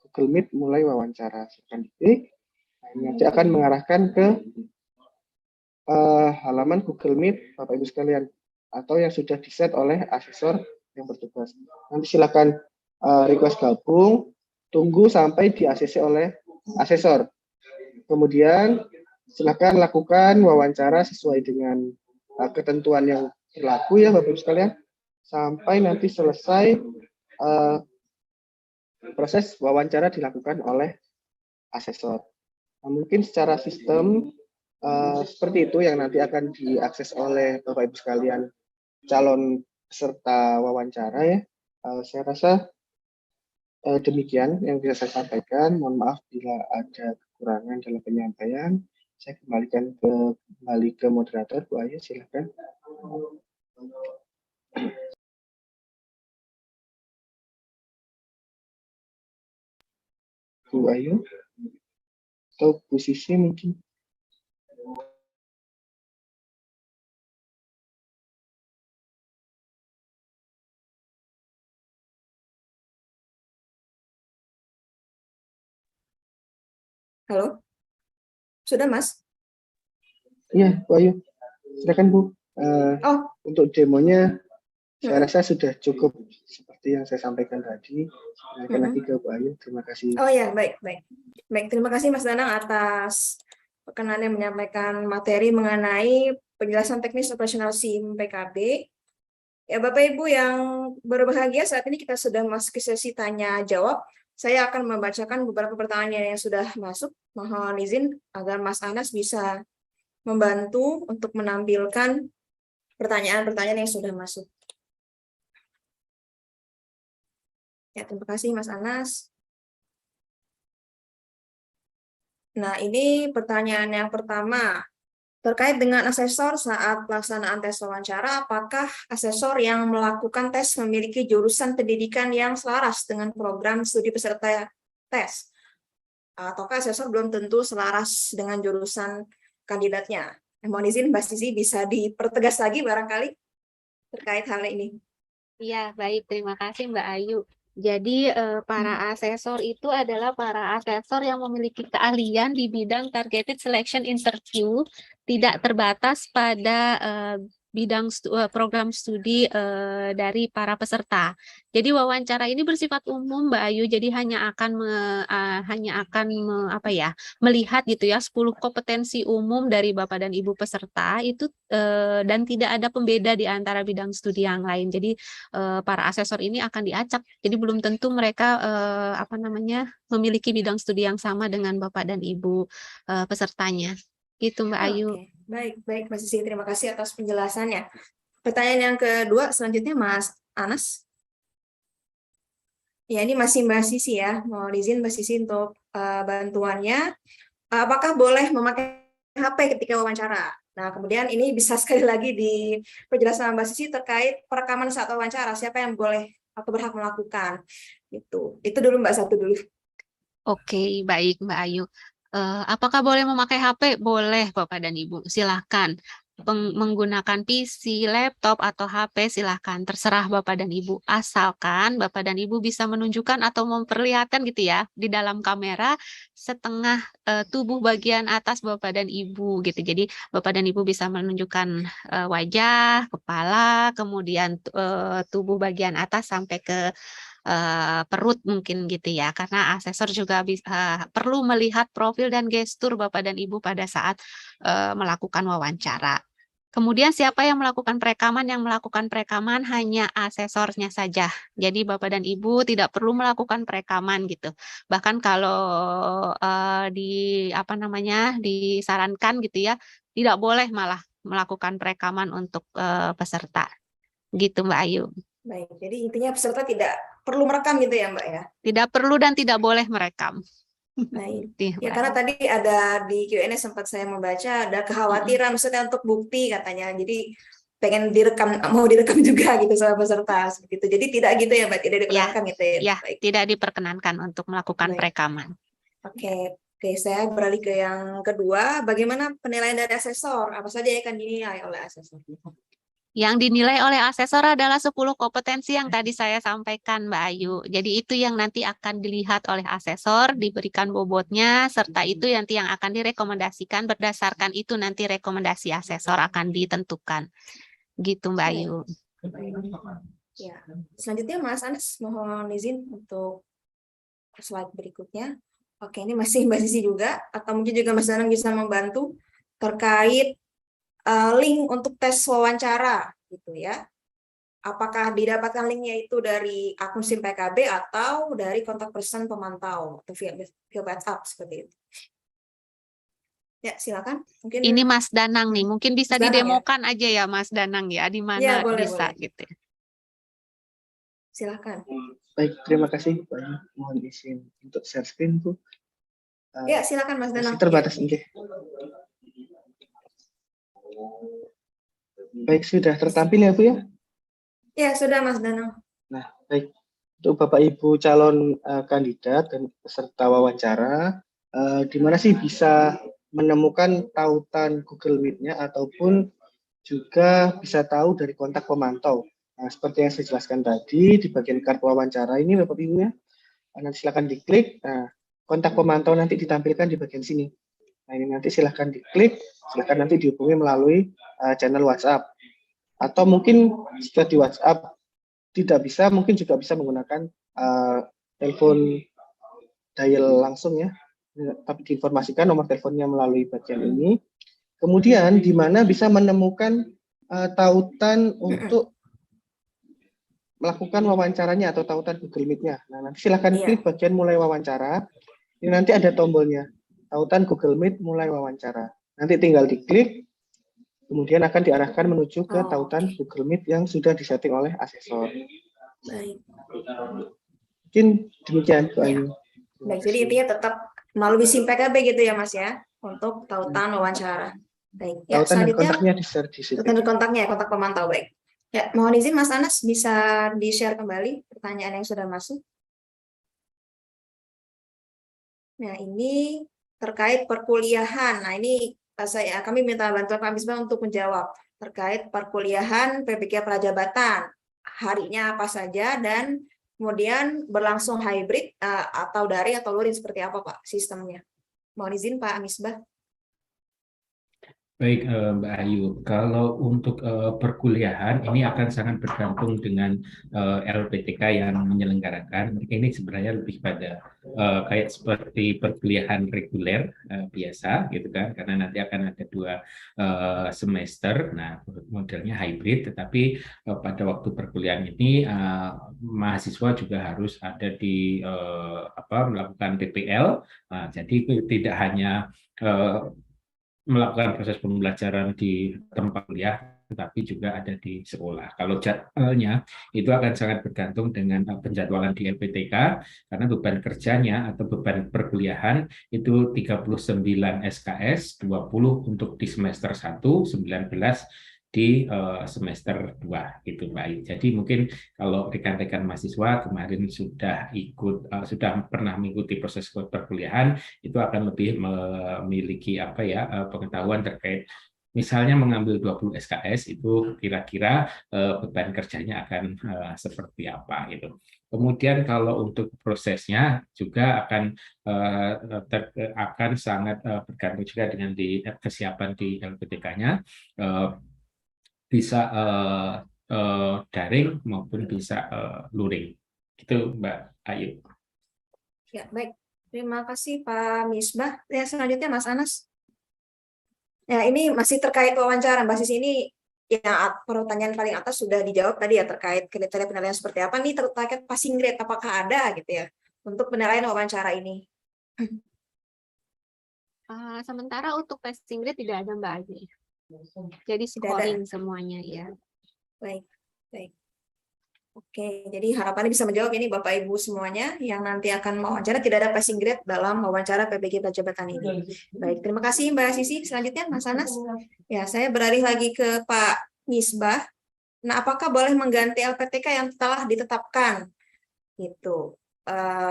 Google Meet mulai wawancara. Silahkan diklik. Nah, ini nanti akan mengarahkan ke halaman Google Meet Bapak Ibu sekalian, atau yang sudah diset oleh asesor yang bertugas. Nanti silakan request gabung, tunggu sampai di-ACC oleh asesor. Kemudian silakan lakukan wawancara sesuai dengan ketentuan yang berlaku ya Bapak Ibu sekalian, sampai nanti selesai proses wawancara dilakukan oleh asesor. Nah, mungkin secara sistem seperti itu yang nanti akan diakses oleh Bapak Ibu sekalian calon peserta wawancara ya. Saya rasa demikian yang bisa saya sampaikan. Mohon maaf bila ada kekurangan dalam penyampaian. Saya kembali ke moderator, Bu Ayu, silakan. Bu Ayu atau Bu Sisi mungkin. Halo? Sudah, Mas? Iya, Bu Ayu. Silakan, Bu. Untuk demonya, saya rasa sudah cukup seperti yang saya sampaikan tadi. Silakan lagi ke Bu Ayu. Terima kasih. Oh ya, baik. Terima kasih Mas Danang atas perkenannya menyampaikan materi mengenai penjelasan teknis operasional SIM PKB. Ya, Bapak Ibu yang berbahagia, saat ini kita sudah masuk ke sesi tanya jawab. Saya akan membacakan beberapa pertanyaan yang sudah masuk. Mohon izin agar Mas Anas bisa membantu untuk menampilkan pertanyaan-pertanyaan yang sudah masuk. Ya, terima kasih Mas Anas. Nah, ini pertanyaan yang pertama. Terkait dengan asesor saat pelaksanaan tes wawancara, apakah asesor yang melakukan tes memiliki jurusan pendidikan yang selaras dengan program studi peserta tes? Ataukah asesor belum tentu selaras dengan jurusan kandidatnya? Mohon izin Mbak Sisi bisa dipertegas lagi barangkali terkait hal ini. Iya, baik. Terima kasih Mbak Ayu. Jadi para asesor itu adalah para asesor yang memiliki keahlian di bidang targeted selection interview, tidak terbatas pada program studi dari para peserta. Jadi wawancara ini bersifat umum, Mbak Ayu. Jadi hanya akan melihat gitu ya 10 kompetensi umum dari Bapak dan Ibu peserta itu dan tidak ada pembeda di antara bidang studi yang lain. Jadi para asesor ini akan diacak. Jadi belum tentu mereka memiliki bidang studi yang sama dengan Bapak dan Ibu pesertanya. Gitu Mbak Ayu. Oke, baik Mbak Sisi, terima kasih atas penjelasannya. Pertanyaan yang kedua selanjutnya Mas Anas. Ya, ini masih Mbak Sisi ya. Mohon izin Mbak Sisi untuk bantuannya. Apakah boleh memakai HP ketika wawancara? Nah, kemudian ini bisa sekali lagi di penjelasan Mbak Sisi terkait perekaman saat wawancara. Siapa yang boleh atau berhak melakukan? Itu dulu Mbak, satu dulu. Oke, baik Mbak Ayu. Apakah boleh memakai HP? Boleh Bapak dan Ibu, silahkan. Menggunakan PC, laptop, atau HP silahkan. Terserah Bapak dan Ibu. Asalkan Bapak dan Ibu bisa menunjukkan atau memperlihatkan gitu ya, di dalam kamera setengah tubuh bagian atas Bapak dan Ibu gitu. Jadi Bapak dan Ibu bisa menunjukkan wajah, kepala, kemudian tubuh bagian atas sampai ke perut mungkin gitu ya, karena asesor juga perlu melihat profil dan gestur Bapak dan Ibu pada saat melakukan wawancara. Kemudian siapa yang melakukan perekaman? Yang melakukan perekaman hanya asesornya saja. Jadi Bapak dan Ibu tidak perlu melakukan perekaman gitu. Bahkan kalau disarankan gitu ya, tidak boleh malah melakukan perekaman untuk peserta. Gitu Mbak Ayu. Baik, jadi intinya peserta tidak perlu merekam gitu ya Mbak ya? Tidak perlu dan tidak boleh merekam. Baik. Ya, karena tadi ada di Q&A sempat saya membaca ada kekhawatiran maksudnya untuk bukti katanya. Jadi pengen mau direkam juga gitu sama peserta seperti itu. Jadi tidak gitu ya Mbak, tidak diperkenankan gitu ya. Ya, Baik. tidak diperkenankan untuk melakukan perekaman. Oke, saya beralih ke yang kedua. Bagaimana penilaian dari asesor? Apa saja yang akan dinilai oleh asesor? Yang dinilai oleh asesor adalah 10 kompetensi yang tadi saya sampaikan, Mbak Ayu. Jadi itu yang nanti akan dilihat oleh asesor, diberikan bobotnya, serta itu nanti yang akan direkomendasikan. Berdasarkan itu nanti rekomendasi asesor akan ditentukan. Gitu, Mbak Ayu. Ya. Selanjutnya Mas Anas, mohon izin untuk slide berikutnya. Oke, ini masih Mbak Sisi juga, atau mungkin juga Mas Danang bisa membantu terkait link untuk tes wawancara gitu ya. Apakah didapatkan linknya itu dari akun SIM PKB atau dari kontak person pemantau atau via WhatsApp seperti itu. Ya, silakan. Mungkin ini Mas Danang nih, mungkin bisa Mas Danang, didemokan aja ya Mas Danang ya, di mana ya, boleh, bisa boleh. gitu. Silakan. Baik, terima kasih Pak. Mohon izin untuk share screen Bu. Ya, silakan Mas Danang. Masih terbatas ya. Baik, sudah tertampil ya Bu ya? Ya, sudah Mas Danang. Nah, baik. Untuk Bapak Ibu calon kandidat dan peserta wawancara, di mana sih bisa menemukan tautan Google Meet-nya ataupun juga bisa tahu dari kontak pemantau. Nah, seperti yang saya jelaskan tadi di bagian kartu wawancara ini Bapak Ibu ya. Nanti silakan diklik. Nah, kontak pemantau nanti ditampilkan di bagian sini. Nah, ini nanti silakan diklik, silakan nanti dihubungi melalui channel WhatsApp. Atau mungkin jika di WhatsApp tidak bisa, mungkin juga bisa menggunakan telepon dial langsung ya. Tapi diinformasikan nomor teleponnya melalui bagian ini. Kemudian di mana bisa menemukan tautan untuk melakukan wawancaranya atau tautan Google Meet-nya. Nah, nanti silakan klik bagian mulai wawancara. Ini nanti ada tombolnya. Tautan Google Meet mulai wawancara. Nanti tinggal diklik, kemudian akan diarahkan menuju ke tautan Google Meet yang sudah disetting oleh asesor. Baik. Mungkin demikian Bu Ayu. Baik, jadi intinya tetap melalui SIM PKB gitu ya Mas ya, untuk tautan wawancara. Baik. Ya, tautan dan selanjutnya kontaknya di-share di situ. Tautan dan kontaknya, kontak pemantau, baik. Ya, mohon izin Mas Anas bisa di-share kembali pertanyaan yang sudah masuk. Nah, ini terkait perkuliahan. Nah, ini kami minta bantuan Pak Misbah untuk menjawab terkait perkuliahan PPK Prajabatan. Harinya apa saja dan kemudian berlangsung hybrid atau daring atau luring seperti apa Pak sistemnya? Mohon izin Pak Misbah. Baik, Mbak Ayu. Kalau untuk perkuliahan ini akan sangat bergantung dengan LPTK yang menyelenggarakan. Ini sebenarnya lebih pada kayak seperti perkuliahan reguler biasa, gitu kan? Karena nanti akan ada 2 semester. Nah, modelnya hybrid. Tetapi pada waktu perkuliahan ini mahasiswa juga harus ada di melakukan PPL. Nah, jadi tidak hanya melakukan proses pembelajaran di tempat kuliah, tetapi juga ada di sekolah. Kalau jadwalnya itu akan sangat bergantung dengan penjadwalan di LPTK, karena beban kerjanya atau beban perkuliahan itu 39 SKS, 20 untuk di semester 1, 19 di semester 2 gitu Mbak Ayu. Jadi mungkin kalau rekan-rekan mahasiswa kemarin sudah pernah mengikuti proses perkuliahan, itu akan lebih memiliki pengetahuan terkait misalnya mengambil 20 SKS itu kira-kira beban kerjanya akan seperti apa gitu. Kemudian kalau untuk prosesnya juga akan sangat bergantung juga dengan kesiapan di LPTK-nya, bisa daring maupun bisa luring. Gitu Mbak Ayu. Ya, baik. Terima kasih Pak Misbah. Ya, selanjutnya Mas Anas. Ya, ini masih terkait wawancara. Basis ini ya pertanyaan paling atas sudah dijawab tadi ya terkait kriteria penilaian seperti apa. Nih terkait passing grade apakah ada gitu ya untuk penilaian wawancara ini. Sementara untuk passing grade tidak ada Mbak Ayu. Jadi Tidak ada. scoring semuanya ya. Baik, baik. Oke, jadi harapannya bisa menjawab ini Bapak Ibu semuanya yang nanti akan mewawancara, tidak ada passing grade dalam wawancara PPG Prajabatan ini. Baik, terima kasih Mbak Sisi. Selanjutnya Mas Anas. Ya, saya beralih lagi ke Pak Misbah. Nah, apakah boleh mengganti LPTK yang telah ditetapkan? Gitu.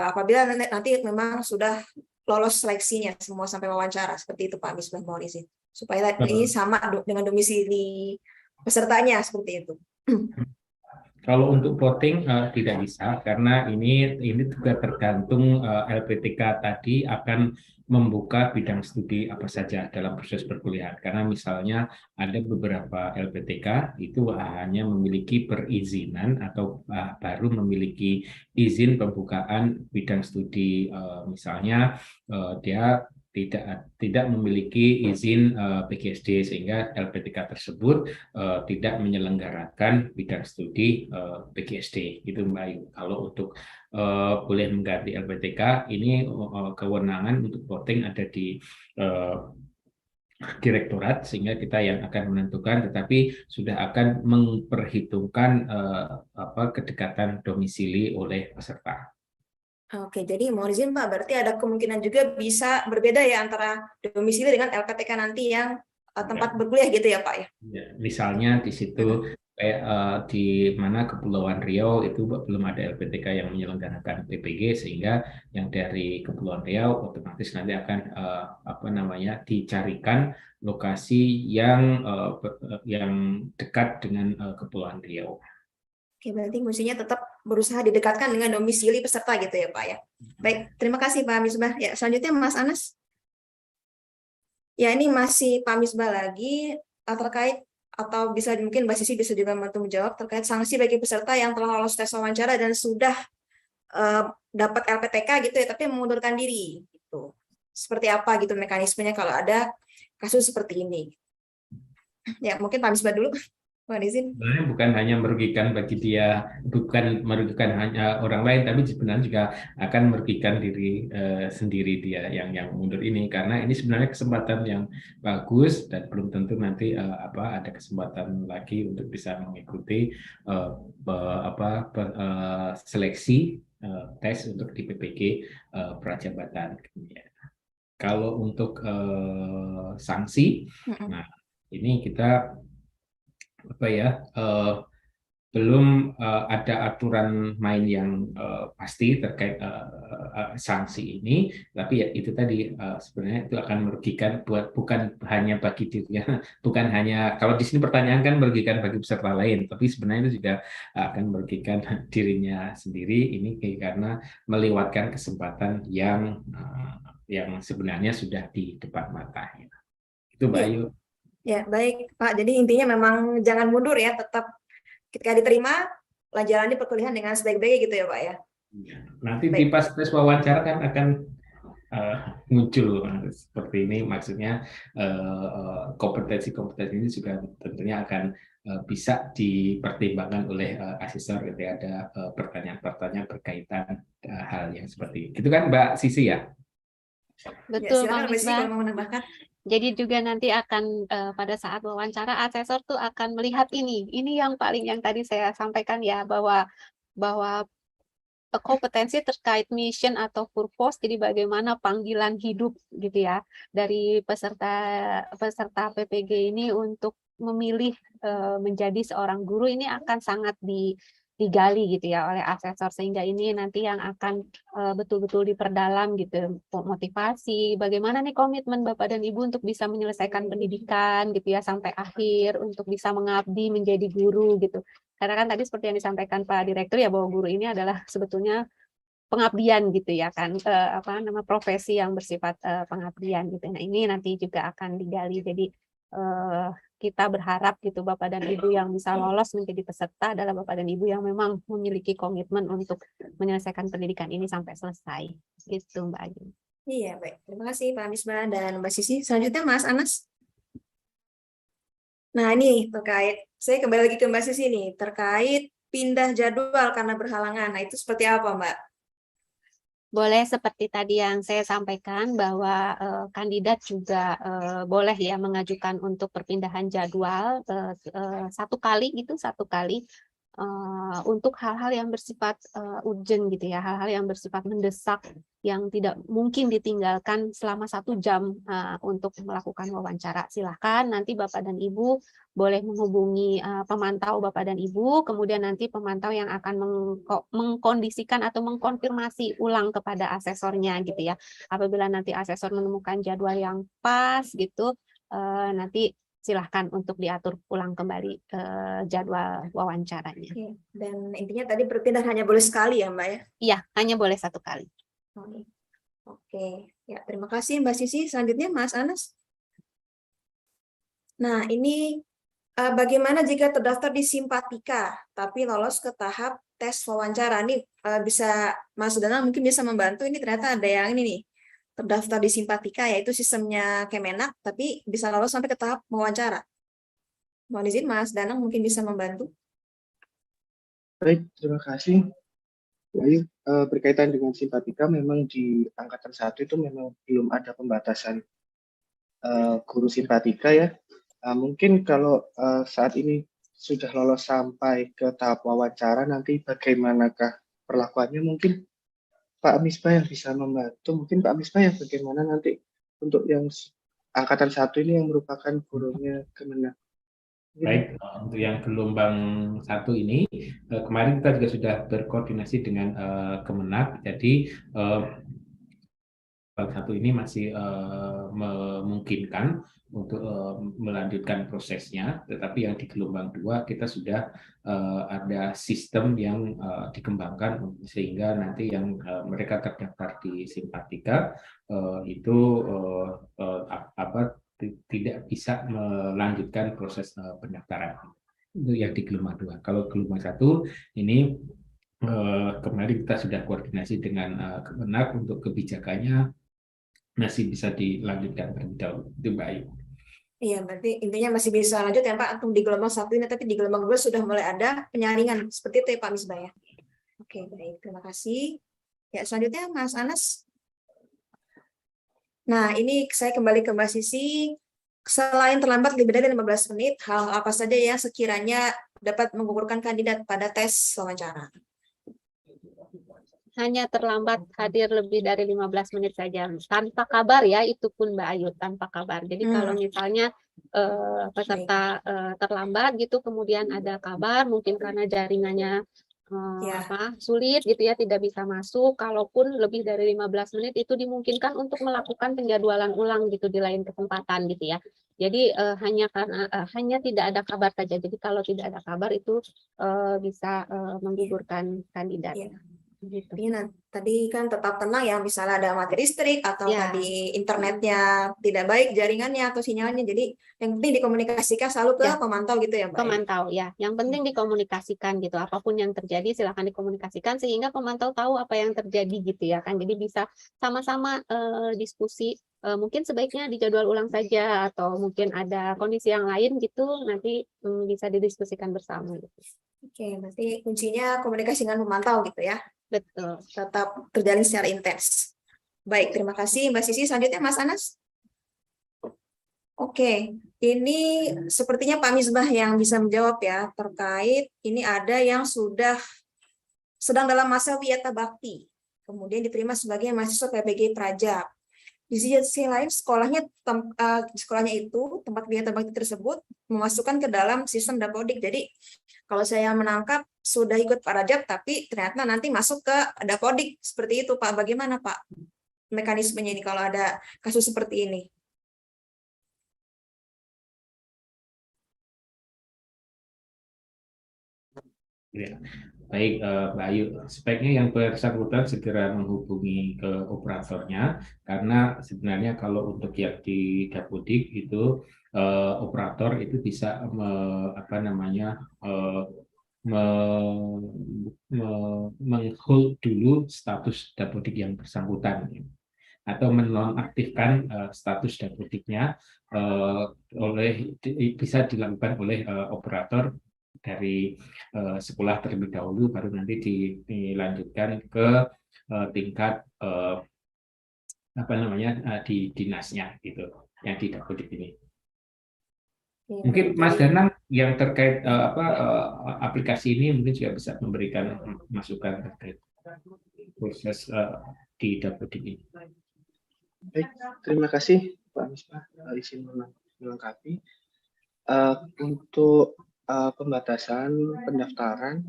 Apabila nanti memang sudah lolos seleksinya semua sampai wawancara, seperti itu Pak Misbah, mohon izin. Supaya ini sama dengan domisili pesertanya, seperti itu. Kalau untuk voting tidak bisa karena ini juga tergantung LPTK tadi akan membuka bidang studi apa saja dalam proses perkuliahan. Karena misalnya ada beberapa LPTK itu hanya memiliki perizinan atau baru memiliki izin pembukaan bidang studi, misalnya dia tidak memiliki izin PGSD sehingga LPTK tersebut tidak menyelenggarakan bidang studi PGSD gitu Mbak Ayu. Kalau untuk boleh mengganti LPTK ini kewenangan untuk voting ada di direktorat sehingga kita yang akan menentukan, tetapi sudah akan memperhitungkan kedekatan domisili oleh peserta. Oke, jadi mohon izin Pak, berarti ada kemungkinan juga bisa berbeda ya antara domisili dengan LPTK nanti yang tempat berkuliah gitu ya Pak ya? Ya, misalnya di situ kayak di mana Kepulauan Riau itu belum ada LPTK yang menyelenggarakan PPG sehingga yang dari Kepulauan Riau otomatis nanti akan dicarikan lokasi yang dekat dengan Kepulauan Riau. Oke, berarti mestinya tetap berusaha didekatkan dengan domisili peserta gitu ya Pak ya. Baik, terima kasih Pak Misbah. Ya, selanjutnya Mas Anas. Ya, ini masih Pak Misbah lagi terkait atau bisa mungkin Mbak Sisi bisa juga membantu menjawab terkait sanksi bagi peserta yang telah lolos tes wawancara dan sudah dapat LPTK gitu ya, tapi mengundurkan diri gitu. Seperti apa gitu mekanismenya kalau ada kasus seperti ini? Ya, mungkin Pak Misbah dulu. Mohon izin. Sebenarnya bukan hanya merugikan bagi dia, bukan merugikan hanya orang lain, tapi sebenarnya juga akan merugikan diri sendiri dia yang mundur ini, karena ini sebenarnya kesempatan yang bagus dan belum tentu nanti ada kesempatan lagi untuk bisa mengikuti seleksi tes untuk di PPG Prajabatan. Kalau untuk sanksi, nah ini kita belum ada aturan main yang pasti terkait sanksi ini, tapi ya itu tadi sebenarnya itu akan merugikan bukan hanya bagi dirinya, bukan hanya kalau di sini pertanyaan kan merugikan bagi peserta lain, tapi sebenarnya itu juga akan merugikan dirinya sendiri ini karena melewatkan kesempatan yang sebenarnya sudah di depan mata. Itu Mbak Ayu. Ya, baik Pak. Jadi intinya memang jangan mundur ya, tetap ketika diterima, jalani perkuliahan dengan sebaik-baiknya gitu ya Pak ya. Nanti di Baik. pas tes wawancara kan akan muncul seperti ini, maksudnya kompetensi-kompetensi ini juga tentunya akan bisa dipertimbangkan oleh asesor ketika ada pertanyaan-pertanyaan berkaitan hal yang seperti itu kan Mbak Sisi ya? Ya, Betul, Pak silakan Mbak Sisi Misbah. kalau mau menambahkan. Jadi juga nanti akan pada saat wawancara asesor tuh akan melihat ini yang paling yang tadi saya sampaikan ya, bahwa kompetensi terkait mission atau purpose, jadi bagaimana panggilan hidup gitu ya dari peserta PPG ini untuk memilih menjadi seorang guru, ini akan sangat digali gitu ya oleh asesor, sehingga ini nanti yang akan betul-betul diperdalam gitu, motivasi, bagaimana nih komitmen Bapak dan Ibu untuk bisa menyelesaikan pendidikan gitu ya sampai akhir, untuk bisa mengabdi menjadi guru gitu. Karena kan tadi seperti yang disampaikan Pak Direktur ya, bahwa guru ini adalah sebetulnya pengabdian gitu ya kan, profesi yang bersifat pengabdian gitu. Nah ini nanti juga akan digali. Jadi kita berharap gitu Bapak dan Ibu yang bisa lolos menjadi peserta adalah Bapak dan Ibu yang memang memiliki komitmen untuk menyelesaikan pendidikan ini sampai selesai. Gitu Mbak Ayu. Iya, baik. Terima kasih Pak Misbah dan Mbak Sisi. Selanjutnya Mas Anas. Nah, ini saya kembali lagi ke Mbak Sisi nih, terkait pindah jadwal karena berhalangan. Nah, itu seperti apa, Mbak? Boleh seperti tadi yang saya sampaikan bahwa kandidat juga boleh ya mengajukan untuk perpindahan jadwal satu kali untuk hal-hal yang bersifat urgent gitu ya, hal-hal yang bersifat mendesak yang tidak mungkin ditinggalkan selama 1 jam untuk melakukan wawancara. Silahkan nanti Bapak dan Ibu boleh menghubungi pemantau Bapak dan Ibu, kemudian nanti pemantau yang akan mengkondisikan atau mengkonfirmasi ulang kepada asesornya gitu ya. Apabila nanti asesor menemukan jadwal yang pas gitu, nanti silahkan untuk diatur ulang kembali jadwal wawancaranya. Oke. Dan intinya tadi berpindah hanya boleh sekali ya, Mbak ya? Iya, hanya boleh 1 kali. Oke. Ya, terima kasih Mbak Sisi. Selanjutnya Mas Anas. Nah, ini bagaimana jika terdaftar di Simpatika, tapi lolos ke tahap tes wawancara? Nih, bisa Mas Danang mungkin bisa membantu. Ini ternyata ada yang ini nih, terdaftar di Simpatika, yaitu sistemnya Kemenak, tapi bisa lolos sampai ke tahap wawancara. Mohon izin Mas Danang mungkin bisa membantu. Baik, terima kasih. Baik, berkaitan dengan Simpatika, memang di angkatan 1 itu memang belum ada pembatasan guru Simpatika ya. Mungkin kalau saat ini sudah lolos sampai ke tahap wawancara, nanti bagaimanakah perlakuannya? Mungkin Pak Misbah yang bisa membantu. Mungkin Pak Misbah yang bagaimana nanti untuk yang angkatan 1 ini yang merupakan gurunya Kemenak. Baik, untuk yang gelombang 1 ini, kemarin kita juga sudah berkoordinasi dengan Kemenak, jadi satu ini masih memungkinkan untuk melanjutkan prosesnya, tetapi yang di gelombang 2 kita sudah ada sistem yang dikembangkan sehingga nanti yang mereka terdaftar di Simpatika itu tidak bisa melanjutkan proses pendaftaran. Itu yang di gelombang 2. Kalau gelombang 1 ini kemarin kita sudah koordinasi dengan Kemenak untuk kebijakannya masih bisa dilanjutkan terlebih dahulu. Itu baik. Iya, berarti intinya masih bisa lanjut ya Pak, untuk di gelombang 1 ini, tapi di gelombang 2 sudah mulai ada penyaringan. Seperti itu ya Pak Misbah ya. Oke, baik. Terima kasih. Ya, selanjutnya Mas Anas. Nah, ini saya kembali ke Mbak Sisi. Selain terlambat lebih dari 15 menit, hal apa saja yang sekiranya dapat menggugurkan kandidat pada tes wawancara? Hanya terlambat hadir lebih dari 15 menit saja, tanpa kabar ya, itu pun Mbak Ayu, tanpa kabar. Jadi kalau misalnya peserta terlambat gitu, kemudian ada kabar, mungkin karena jaringannya sulit gitu ya, tidak bisa masuk, kalaupun lebih dari 15 menit itu dimungkinkan untuk melakukan penjadwalan ulang gitu di lain kesempatan gitu ya. Jadi hanya tidak ada kabar saja. Jadi kalau tidak ada kabar itu bisa menggugurkan kandidat. Ya. Gitu. Ini tadi kan tetap tenang ya, misalnya ada mati listrik atau Ya. tadi internetnya tidak baik jaringannya atau sinyalnya. Jadi yang penting dikomunikasikan selalu ke Ya. pemantau gitu ya, Mbak. Pemantau ya, yang penting dikomunikasikan gitu, apapun yang terjadi silakan dikomunikasikan sehingga pemantau tahu apa yang terjadi gitu ya kan, jadi bisa sama-sama diskusi, mungkin sebaiknya dijadwal ulang saja atau mungkin ada kondisi yang lain gitu nanti bisa didiskusikan bersama gitu. Oke, berarti kuncinya komunikasi dengan pemantau gitu ya. Betul. Tetap terjalin secara intens. Baik, terima kasih Mbak Sisi. Selanjutnya Mas Anas. Oke, ini sepertinya Pak Misbah yang bisa menjawab ya, terkait ini ada yang sudah sedang dalam masa wiyata bakti, kemudian diterima sebagai mahasiswa PPG Praja. Di sisi lain sekolahnya itu tempat wiyata bakti tersebut memasukkan ke dalam sistem Dapodik. Jadi kalau saya menangkap sudah ikut Pak Rajab tapi ternyata nanti masuk ke Dapodik seperti itu Pak. Bagaimana Pak mekanismenya ini kalau ada kasus seperti ini? Ya. Baik, Mbak Ayu, sebaiknya yang bersangkutan segera menghubungi ke operatornya, karena sebenarnya kalau untuk yang di Dapodik itu operator itu bisa meng-hold dulu status Dapodik yang bersangkutan atau menonaktifkan status Dapodiknya bisa dilakukan oleh operator dari sekolah terlebih dahulu, baru nanti dilanjutkan ke tingkat di dinasnya gitu, yang di Dapodik ini. Mungkin Mas Danang yang terkait aplikasi ini mungkin juga bisa memberikan masukan terkait proses di Dapodik ini. Baik, terima kasih Pak Misbah izin melengkapi. Untuk pembatasan pendaftaran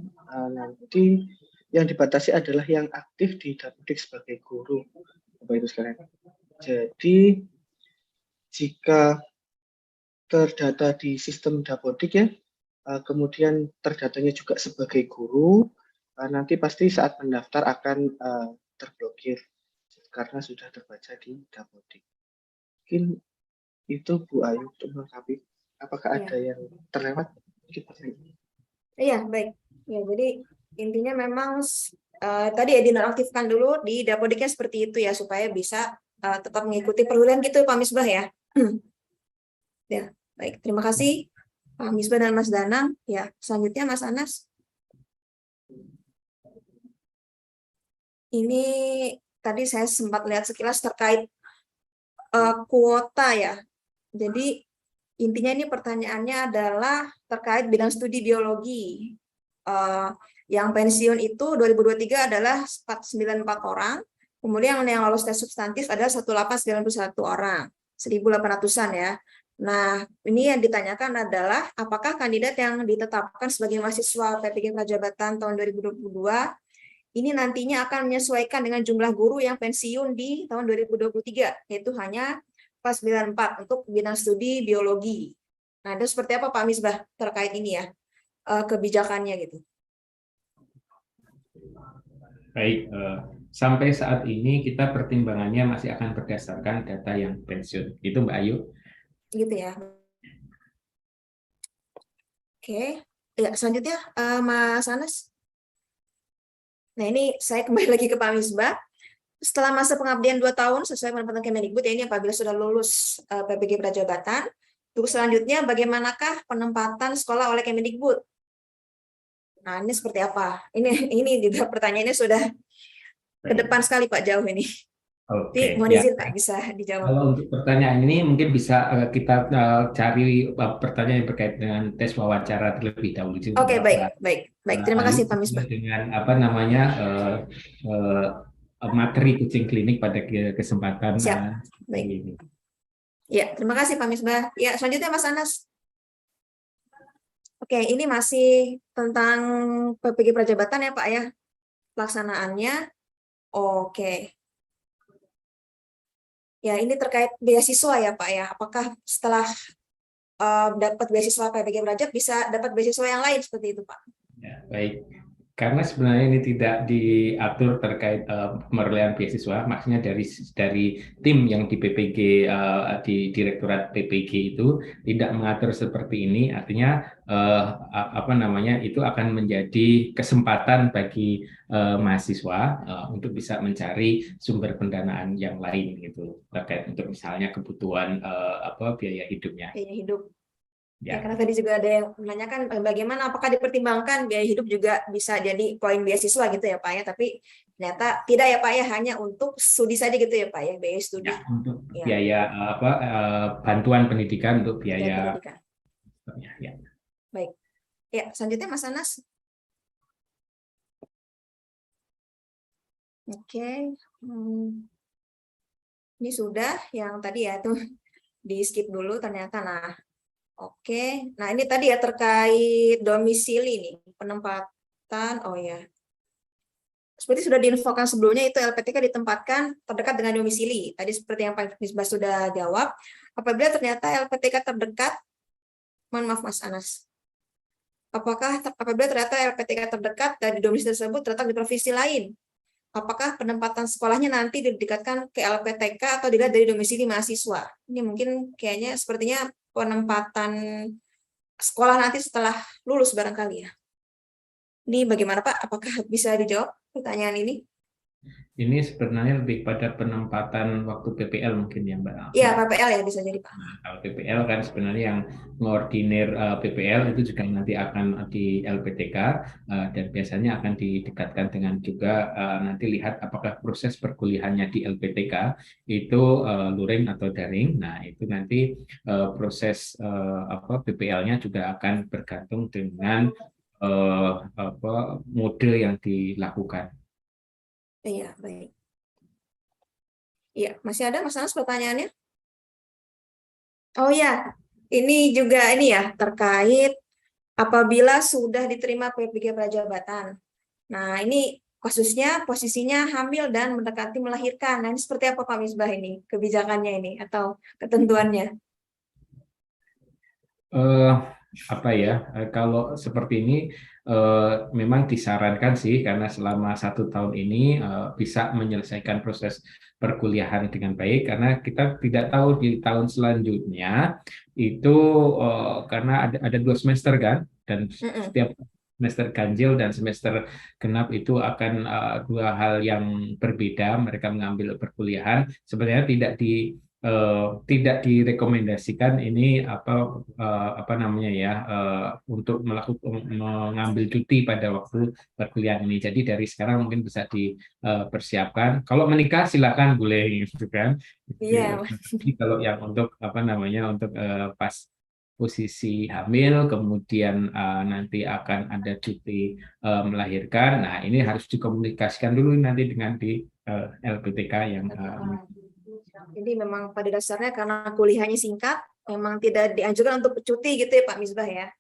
nanti yang dibatasi adalah yang aktif di Dapodik sebagai guru, Bapak Ibu sekalian. Jadi jika terdata di sistem Dapodik ya, kemudian terdatanya juga sebagai guru, nanti pasti saat mendaftar akan terblokir karena sudah terbaca di Dapodik. Mungkin itu Bu Ayu untuk melengkapi. Apakah ada yang terlewat? Iya, baik. Ya, jadi intinya memang tadi ya dinonaktifkan dulu di Dapodiknya seperti itu ya, supaya bisa tetap mengikuti perguruan gitu Pak Misbah ya. Ya, baik. Terima kasih Pak Misbah dan Mas Danang. Ya, selanjutnya Mas Anas. Ini tadi saya sempat lihat sekilas terkait kuota ya. Jadi intinya ini pertanyaannya adalah terkait bidang studi biologi. Yang pensiun itu 2023 adalah 494 orang, kemudian yang lolos tes substantif adalah 1891 orang, 1.800-an ya. Nah, ini yang ditanyakan adalah apakah kandidat yang ditetapkan sebagai mahasiswa PPG Prajabatan tahun 2022 ini nantinya akan menyesuaikan dengan jumlah guru yang pensiun di tahun 2023, yaitu hanya 494 untuk bidang studi biologi. Nah, itu seperti apa Pak Misbah terkait ini ya, kebijakannya gitu? Baik, sampai saat ini kita pertimbangannya masih akan berdasarkan data yang pensiun. Itu Mbak Ayu. Gitu ya. Oke, ya selanjutnya Mas Anas. Nah, ini saya kembali lagi ke Pak Misbah. Setelah masa pengabdian 2 tahun sesuai penempatan Kemendikbud, ya ini apabila sudah lulus PPG Prajabatan, untuk selanjutnya bagaimanakah penempatan sekolah oleh Kemendikbud? Nah, ini seperti apa? Ini juga pertanyaannya sudah ke depan sekali Pak, jauh ini. Jadi mohon izin Pak bisa dijawab. Kalau untuk pertanyaan ini mungkin bisa kita cari pertanyaan yang terkait dengan tes wawancara terlebih dahulu. Oke, baik. Terima kasih Pak Misbah. Dengan materi kucing klinik pada kesempatan ini. Ya, terima kasih Pak Misbah. Ya, selanjutnya Mas Anas. Oke, ini masih tentang PPG Prajabatan ya Pak ya, pelaksanaannya. Oke. Ya, ini terkait beasiswa ya Pak ya. Apakah setelah dapat beasiswa PPG Prajab bisa dapat beasiswa yang lain seperti itu Pak? Ya, baik. Karena sebenarnya ini tidak diatur terkait perolehan beasiswa, maksudnya dari tim yang di PPG di Direktorat PPG itu tidak mengatur seperti ini, artinya apa namanya itu akan menjadi kesempatan bagi mahasiswa untuk bisa mencari sumber pendanaan yang lain gitu terkait untuk misalnya kebutuhan biaya hidupnya. Biaya hidup. Ya, Ya. karena tadi juga ada yang menanyakan bagaimana apakah dipertimbangkan biaya hidup juga bisa jadi poin beasiswa gitu ya Pak ya, tapi ternyata tidak ya Pak ya, hanya untuk studi saja gitu ya Pak ya, biaya studi. Ya, untuk Ya, biaya bantuan pendidikan untuk bantuan biaya pendidikan. ya. Baik. Ya, selanjutnya Mas Anas. Oke. Ini sudah yang tadi ya tuh di skip dulu ternyata. Nah, oke. Nah, ini tadi ya terkait domisili nih, penempatan. Oh ya. Seperti sudah diinfokan sebelumnya, itu LPTK ditempatkan terdekat dengan domisili. Tadi seperti yang Pak Misbah sudah jawab. Apabila ternyata LPTK terdekat, mohon maaf Mas Anas. Apabila ternyata LPTK terdekat dari domisili tersebut terletak di provinsi lain, apakah penempatan sekolahnya nanti didekatkan ke LPTK atau dilihat dari domisili mahasiswa? Ini mungkin kayaknya sepertinya penempatan sekolah nanti setelah lulus barangkali ya. Ini bagaimana Pak? Apakah bisa dijawab pertanyaan ini? Ini sebenarnya lebih pada penempatan waktu PPL mungkin ya Mbak. Iya, PPL ya bisa jadi Pak. Nah, kalau PPL kan sebenarnya yang mengordinir PPL itu juga nanti akan di LPTK dan biasanya akan didekatkan dengan juga nanti lihat apakah proses perkuliahannya di LPTK itu luring atau daring. Nah, itu nanti proses PPL-nya juga akan bergantung dengan mode yang dilakukan. Iya, baik. Iya, masih ada Mas Anas pertanyaannya? Oh ya, ini juga ini ya terkait apabila sudah diterima PPG Prajabatan. Nah, ini kasusnya posisinya hamil dan mendekati melahirkan. Nah, ini seperti apa Pak Misbah ini kebijakannya ini atau ketentuannya? Kalau seperti ini memang disarankan sih karena selama 1 tahun ini bisa menyelesaikan proses perkuliahan dengan baik karena kita tidak tahu di tahun selanjutnya itu karena ada 2 semester kan dan setiap semester ganjil dan semester genap itu akan 2 hal yang berbeda mereka mengambil perkuliahan sebenarnya tidak direkomendasikan ini apa namanya ya untuk mengambil cuti pada waktu perkuliahan ini. Jadi dari sekarang mungkin bisa dipersiapkan. Kalau menikah silakan boleh gitu kan. Iya, Jadi kalau yang untuk apa namanya untuk pas posisi hamil kemudian nanti akan ada cuti melahirkan. Nah, ini harus dikomunikasikan dulu nanti dengan di LPTK yang jadi memang pada dasarnya karena kuliahnya singkat, memang tidak dianjurkan untuk cuti gitu ya Pak Misbah ya.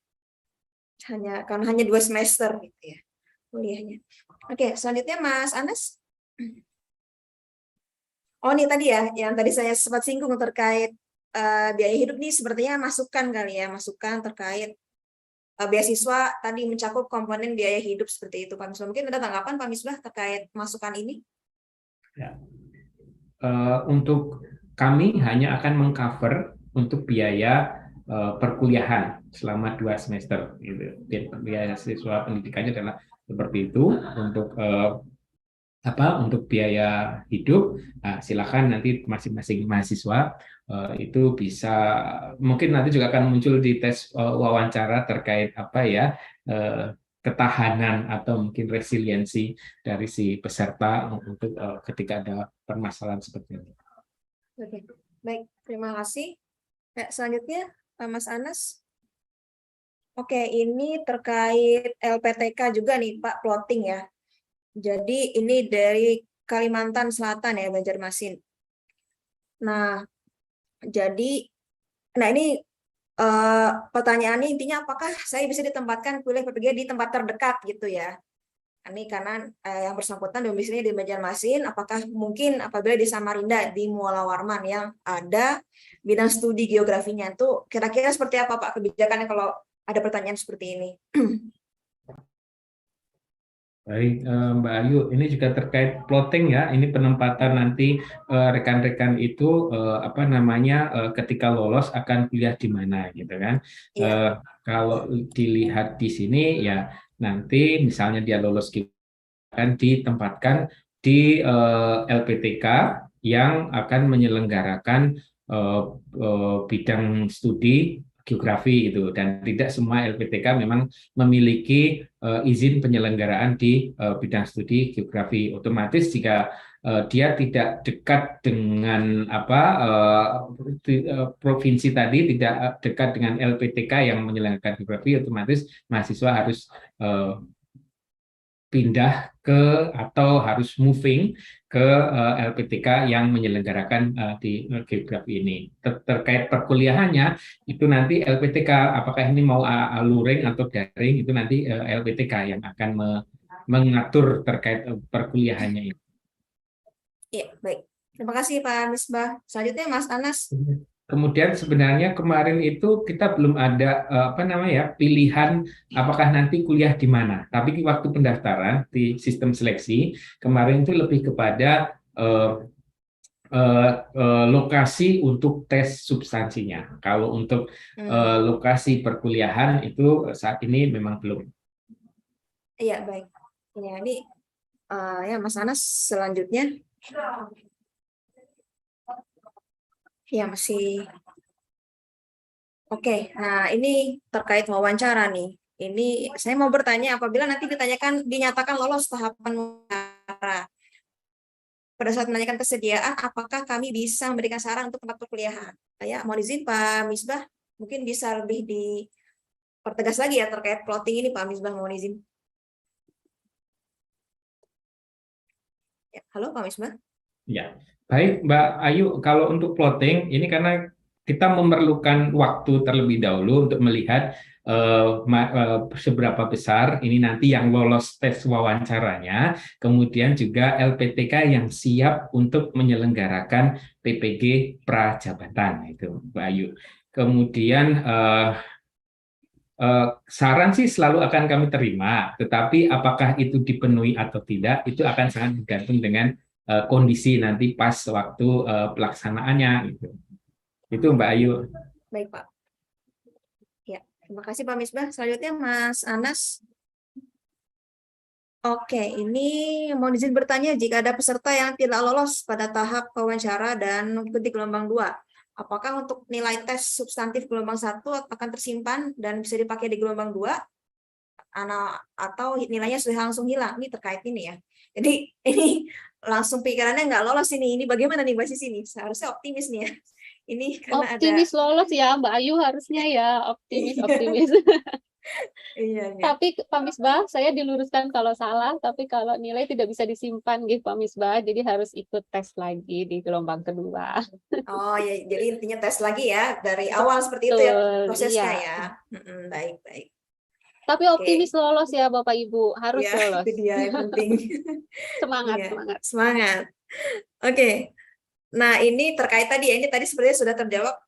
Karena hanya 2 semester gitu ya kuliahnya. Oke, selanjutnya Mas Anas. Oh ini tadi ya, yang tadi saya sempat singgung terkait biaya hidup nih sepertinya masukan kali ya, masukan terkait beasiswa tadi mencakup komponen biaya hidup seperti itu Pak Misbah. Mungkin ada tanggapan Pak Misbah terkait masukan ini? Ya. Untuk kami hanya akan mengcover untuk biaya perkuliahan selama 2 semester. Gitu. Biaya siswa pendidikannya adalah seperti itu untuk untuk biaya hidup. Nah, silakan nanti masing-masing mahasiswa itu bisa mungkin nanti juga akan muncul di tes wawancara terkait apa ya ketahanan atau mungkin resiliensi dari si peserta untuk ketika ada permasalahan seperti ini. Oke, baik, terima kasih. Selanjutnya Mas Anas. Oke, ini terkait LPTK juga nih Pak, plotting ya. Jadi ini dari Kalimantan Selatan ya, Banjarmasin. Nah, ini pertanyaannya intinya apakah saya bisa ditempatkan kuliah PPG di tempat terdekat gitu ya? Ini karena yang bersangkutan domisilinya di Banjarmasin, apakah mungkin apabila di Samarinda, di Muala Warman yang ada bidang studi geografinya itu kira-kira seperti apa Pak kebijakannya kalau ada pertanyaan seperti ini? Baik, Mbak Ayu, ini juga terkait plotting ya. Ini penempatan nanti rekan-rekan itu apa namanya ketika lolos akan kuliah di mana gitu kan. Iya. Kalau dilihat di sini ya nanti misalnya dia lolos akan ditempatkan di LPTK yang akan menyelenggarakan bidang studi geografi itu, dan tidak semua LPTK memang memiliki izin penyelenggaraan di bidang studi geografi. Otomatis jika dia tidak dekat dengan provinsi tadi, tidak dekat dengan LPTK yang menyelenggarakan geografi, otomatis mahasiswa harus pindah ke atau harus moving ke LPTK yang menyelenggarakan di geografi ini. Terkait perkuliahannya itu nanti LPTK apakah ini mau luring atau daring itu nanti LPTK yang akan mengatur terkait perkuliahannya ini. Iya, baik. Terima kasih Pak Misbah. Selanjutnya Mas Anas. Kemudian sebenarnya kemarin itu kita belum ada pilihan apakah nanti kuliah di mana. Tapi waktu pendaftaran di sistem seleksi kemarin itu lebih kepada lokasi untuk tes substansinya. Kalau untuk lokasi perkuliahan itu saat ini memang belum. Iya, baik. Ya, ini ya Mas Anas selanjutnya. Ya, masih. Oke, nah ini terkait wawancara nih. Ini saya mau bertanya, apabila nanti dinyatakan lolos tahapan wawancara, pada saat menanyakan kesediaan, apakah kami bisa memberikan saran untuk tempat perkuliahan? Ya, mohon izin Pak Misbah, mungkin bisa lebih dipertegas lagi ya terkait plotting ini Pak Misbah, mohon izin. Ya, halo Pak Misbah. Ya, baik Mbak Ayu, kalau untuk plotting ini karena kita memerlukan waktu terlebih dahulu untuk melihat seberapa besar ini nanti yang lolos tes wawancaranya, kemudian juga LPTK yang siap untuk menyelenggarakan PPG prajabatan itu Mbak Ayu. Kemudian saran sih selalu akan kami terima, tetapi apakah itu dipenuhi atau tidak itu akan sangat bergantung dengan kondisi nanti pas waktu pelaksanaannya gitu. Itu Mbak Ayu. Baik Pak. Ya, terima kasih Pak Misbah. Selanjutnya Mas Anas. Oke, ini mohon izin bertanya, jika ada peserta yang tidak lolos pada tahap wawancara dan mengikuti gelombang 2, apakah untuk nilai tes substantif gelombang 1 akan tersimpan dan bisa dipakai di gelombang 2? Atau nilainya sudah langsung hilang? Ini terkait ini ya. Jadi ini langsung pikirannya nggak lolos ini bagaimana nih Mbak Sisi ini? Seharusnya optimis nih ya. Ini karena Optimis lolos ya Mbak Ayu, harusnya ya optimis. Iya. Tapi Pak Misbah, saya diluruskan kalau salah, tapi kalau nilai tidak bisa disimpan gitu Pak Misbah, jadi harus ikut tes lagi di gelombang kedua. Oh ya, jadi intinya tes lagi ya dari awal seperti itu ya prosesnya iya. ya. Baik. Tapi optimis lolos ya Bapak Ibu, harus Ya, lolos. itu dia yang penting. Semangat, Iya, semangat. semangat. Oke. Nah, ini terkait tadi ya, ini tadi sebenarnya sudah terjawab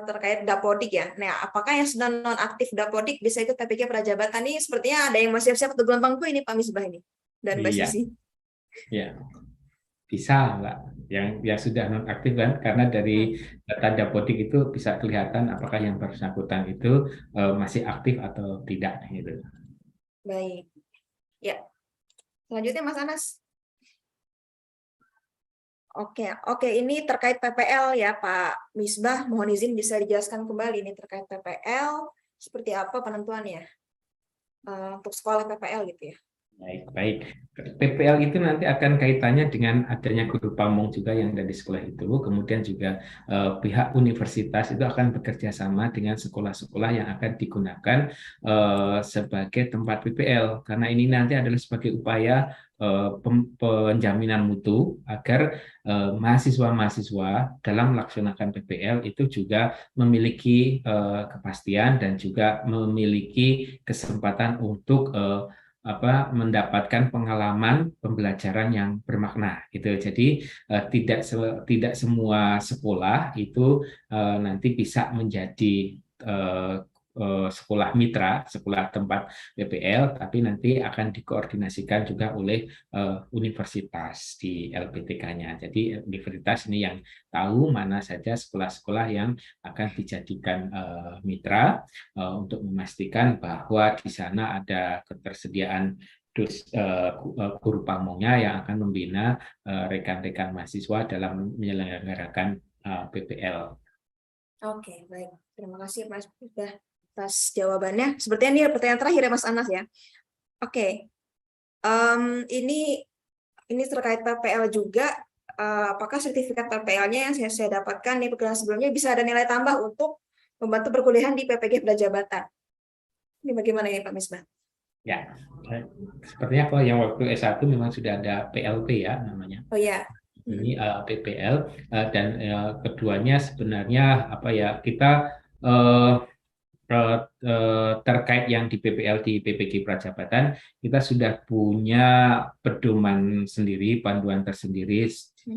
terkait Dapodik ya. Nah, apakah yang sudah nonaktif Dapodik bisa ikut PPG Prajabatan ini? Sepertinya ada yang masih siap-siap untuk gelombang tuh ini Pak Misbah ini dan Mbak Iya. Sisi. Ya, bisa Mbak. Yang sudah nonaktif kan, karena dari data Dapodik itu bisa kelihatan apakah yang bersangkutan itu masih aktif atau tidak gitu. Baik. Ya. Selanjutnya Mas Anas. Oke, ini terkait PPL ya Pak Misbah, mohon izin bisa dijelaskan kembali ini terkait PPL, seperti apa penentuannya untuk sekolah PPL gitu ya. Baik. PPL itu nanti akan kaitannya dengan adanya guru pamong juga yang ada di sekolah itu, kemudian juga pihak universitas itu akan bekerja sama dengan sekolah-sekolah yang akan digunakan sebagai tempat PPL, karena ini nanti adalah sebagai upaya penjaminan mutu agar mahasiswa-mahasiswa dalam melaksanakan PPL itu juga memiliki kepastian dan juga memiliki kesempatan untuk mendapatkan pengalaman pembelajaran yang bermakna gitu. Jadi tidak semua sekolah itu nanti bisa menjadi sekolah mitra, sekolah tempat PPL, tapi nanti akan dikoordinasikan juga oleh universitas di LPTK-nya. Jadi universitas ini yang tahu mana saja sekolah-sekolah yang akan dijadikan mitra untuk memastikan bahwa di sana ada ketersediaan guru pamongnya yang akan membina rekan-rekan mahasiswa dalam menyelenggarakan PPL. Oke, baik. Terima kasih Mas sudah atas jawabannya. Sepertinya ini pertanyaan terakhir ya Mas Anas ya. Oke. Ini terkait PPL juga. Apakah sertifikat PPL-nya yang saya dapatkan di perkuliahan sebelumnya bisa ada nilai tambah untuk membantu perkuliahan di PPG Prajabatan? Ini bagaimana ya Pak Misbah? Ya, sepertinya kalau yang waktu S1 memang sudah ada PLP ya namanya. Oh ya. Ini PPL dan keduanya sebenarnya apa ya, kita terkait yang di PPL di PPG Prajabatan kita sudah punya pedoman sendiri, panduan tersendiri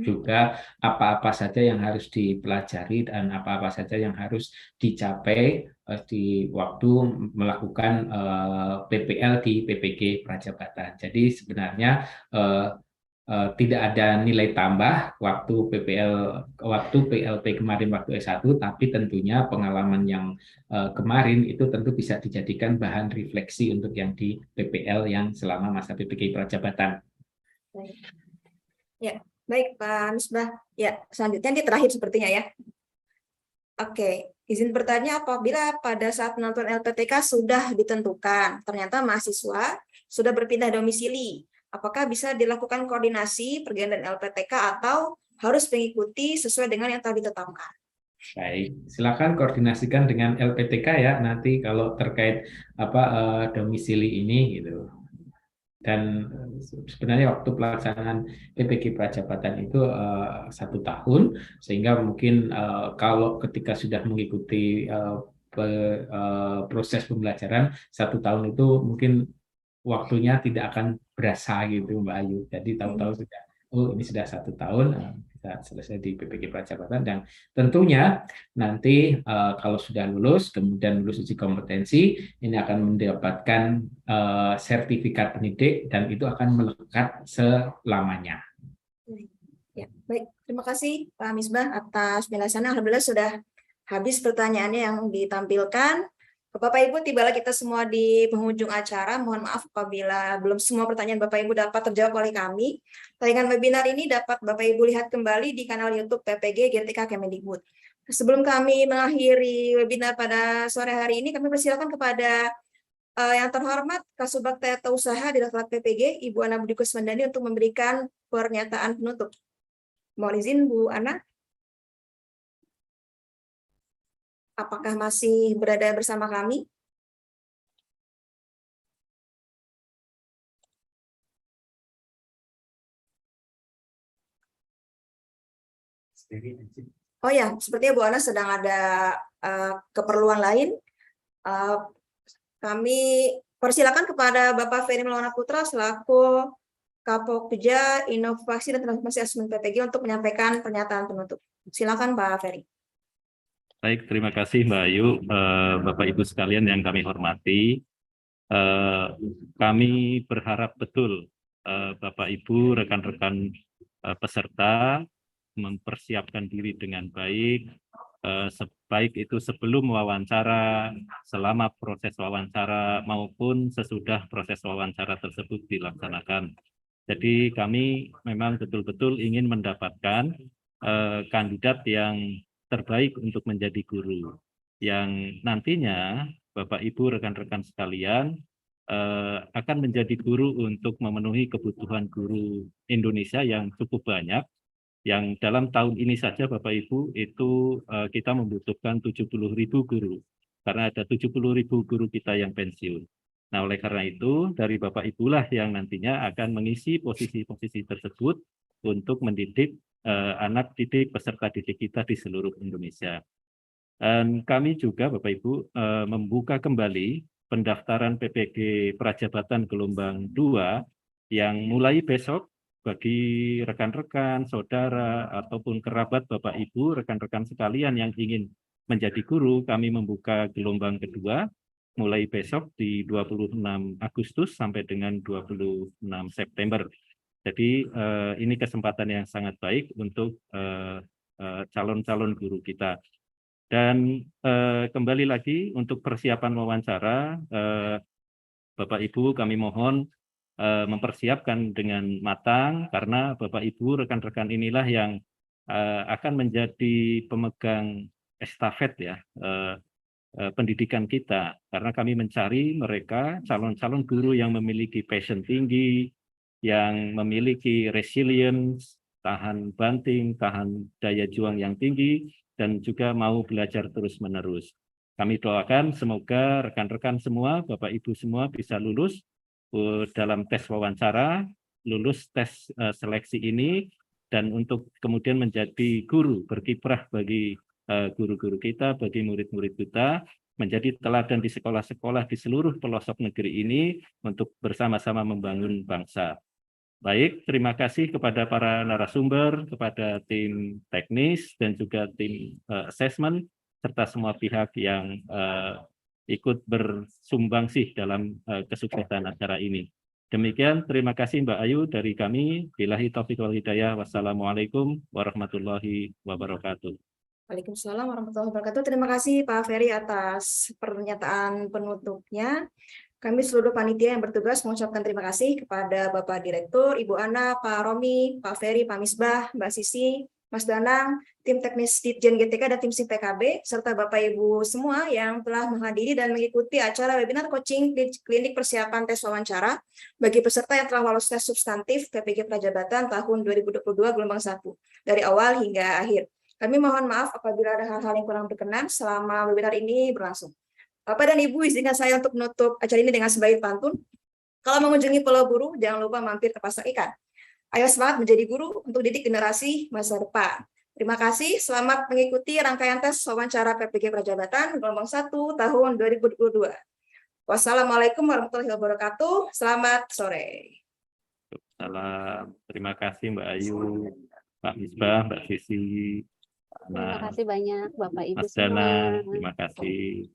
juga apa-apa saja yang harus dipelajari dan apa-apa saja yang harus dicapai di waktu melakukan PPL di PPG Prajabatan. Jadi sebenarnya tidak ada nilai tambah waktu PLP kemarin waktu S1, tapi tentunya pengalaman yang kemarin itu tentu bisa dijadikan bahan refleksi untuk yang di PPL yang selama masa PPG Prajabatan. Baik. Ya, baik Pak Misbah. Ya, selanjutnya di terakhir sepertinya ya. Oke, izin bertanya, apabila pada saat penentuan LPTK sudah ditentukan, ternyata mahasiswa sudah berpindah domisili, apakah bisa dilakukan koordinasi pergantian LPTK atau harus mengikuti sesuai dengan yang telah ditetapkan? Baik, silakan koordinasikan dengan LPTK ya nanti kalau terkait domisili ini gitu. Dan sebenarnya waktu pelaksanaan PPG Prajabatan itu 1 tahun, sehingga mungkin kalau ketika sudah mengikuti proses pembelajaran 1 tahun itu mungkin waktunya tidak akan berasa gitu Mbak Ayu. Jadi tahu-tahu sudah, ini sudah 1 tahun bisa selesai di PPG Prajabatan, dan tentunya nanti kalau sudah lulus kemudian lulus uji kompetensi ini akan mendapatkan sertifikat pendidik dan itu akan melekat selamanya. Ya, baik. Terima kasih Pak Misbah atas penjelasannya. Alhamdulillah sudah habis pertanyaannya yang ditampilkan. Bapak Ibu, tibalah kita semua di penghujung acara. Mohon maaf apabila belum semua pertanyaan Bapak Ibu dapat terjawab oleh kami. Tayangan webinar ini dapat Bapak Ibu lihat kembali di kanal YouTube PPG GTK Kemendikbud. Sebelum kami mengakhiri webinar pada sore hari ini, kami persilakan kepada yang terhormat Kasubag Tata Usaha Direktorat PPG, Ibu Ana Budi Kusmandani untuk memberikan pernyataan penutup. Mohon izin Bu Ana. Apakah masih berada bersama kami? Oh ya, sepertinya Bu Ana sedang ada keperluan lain. Kami persilakan kepada Bapak Ferry Maulana Putra selaku Kapokja Inovasi dan Transformasi Asesmen PPG untuk menyampaikan pernyataan penutup. Silakan Pak Ferry. Baik, terima kasih Mbak Ayu, Bapak Ibu sekalian yang kami hormati. Kami berharap betul Bapak Ibu, rekan-rekan peserta mempersiapkan diri dengan baik, sebaik itu sebelum wawancara, selama proses wawancara maupun sesudah proses wawancara tersebut dilaksanakan. Jadi kami memang betul-betul ingin mendapatkan kandidat yang terbaik untuk menjadi guru, yang nantinya Bapak Ibu rekan-rekan sekalian akan menjadi guru untuk memenuhi kebutuhan guru Indonesia yang cukup banyak, yang dalam tahun ini saja Bapak Ibu itu kita membutuhkan 70.000 guru, karena ada 70.000 guru kita yang pensiun. Nah, oleh karena itu dari Bapak Ibulah yang nantinya akan mengisi posisi-posisi tersebut untuk mendidik anak didik peserta didik kita di seluruh Indonesia. Dan kami juga Bapak Ibu membuka kembali pendaftaran PPG Prajabatan gelombang 2 yang mulai besok bagi rekan-rekan, saudara ataupun kerabat Bapak Ibu, rekan-rekan sekalian yang ingin menjadi guru, kami membuka gelombang kedua mulai besok di 26 Agustus sampai dengan 26 September. Jadi ini kesempatan yang sangat baik untuk calon-calon guru kita. Dan kembali lagi untuk persiapan wawancara, Bapak Ibu kami mohon mempersiapkan dengan matang, karena Bapak Ibu rekan-rekan inilah yang akan menjadi pemegang estafet ya pendidikan kita, karena kami mencari mereka calon-calon guru yang memiliki passion tinggi, yang memiliki resilience, tahan banting, tahan daya juang yang tinggi, dan juga mau belajar terus-menerus. Kami doakan semoga rekan-rekan semua, Bapak Ibu semua bisa lulus dalam tes wawancara, lulus tes seleksi ini, dan untuk kemudian menjadi guru, berkiprah bagi guru-guru kita, bagi murid-murid kita, menjadi teladan di sekolah-sekolah di seluruh pelosok negeri ini untuk bersama-sama membangun bangsa. Baik, terima kasih kepada para narasumber, kepada tim teknis dan juga tim assessment, serta semua pihak yang ikut bersumbangsi dalam kesuksesan acara ini. Demikian, terima kasih Mbak Ayu dari kami. Billahi taufiq wal hidayah. Wassalamualaikum warahmatullahi wabarakatuh. Waalaikumsalam warahmatullahi wabarakatuh. Terima kasih Pak Ferry atas pernyataan penutupnya. Kami seluruh panitia yang bertugas mengucapkan terima kasih kepada Bapak Direktur, Ibu Ana, Pak Romi, Pak Ferry, Pak Misbah, Mbak Sisi, Mas Danang, tim teknis Ditjen GTK dan tim SIM PKB, serta Bapak Ibu semua yang telah menghadiri dan mengikuti acara webinar coaching klinik persiapan tes wawancara bagi peserta yang telah lolos tes substantif PPG Prajabatan tahun 2022 gelombang 1 dari awal hingga akhir. Kami mohon maaf apabila ada hal-hal yang kurang berkenan selama webinar ini berlangsung. Bapak dan Ibu, izinkan saya untuk menutup acara ini dengan sebaik pantun. Kalau mengunjungi Pulau Buru, jangan lupa mampir ke Pasar Ikan. Ayo semangat menjadi guru untuk didik generasi masa depan. Terima kasih, selamat mengikuti rangkaian tes wawancara PPG Prajabatan gelombang 1 tahun 2022. Wassalamualaikum warahmatullahi wabarakatuh. Selamat sore. Salam. Terima kasih Mbak Ayu, Pak Misbah, Mbak Sisi. Terima kasih banyak Bapak Ibu Mas semua. Dana, terima kasih.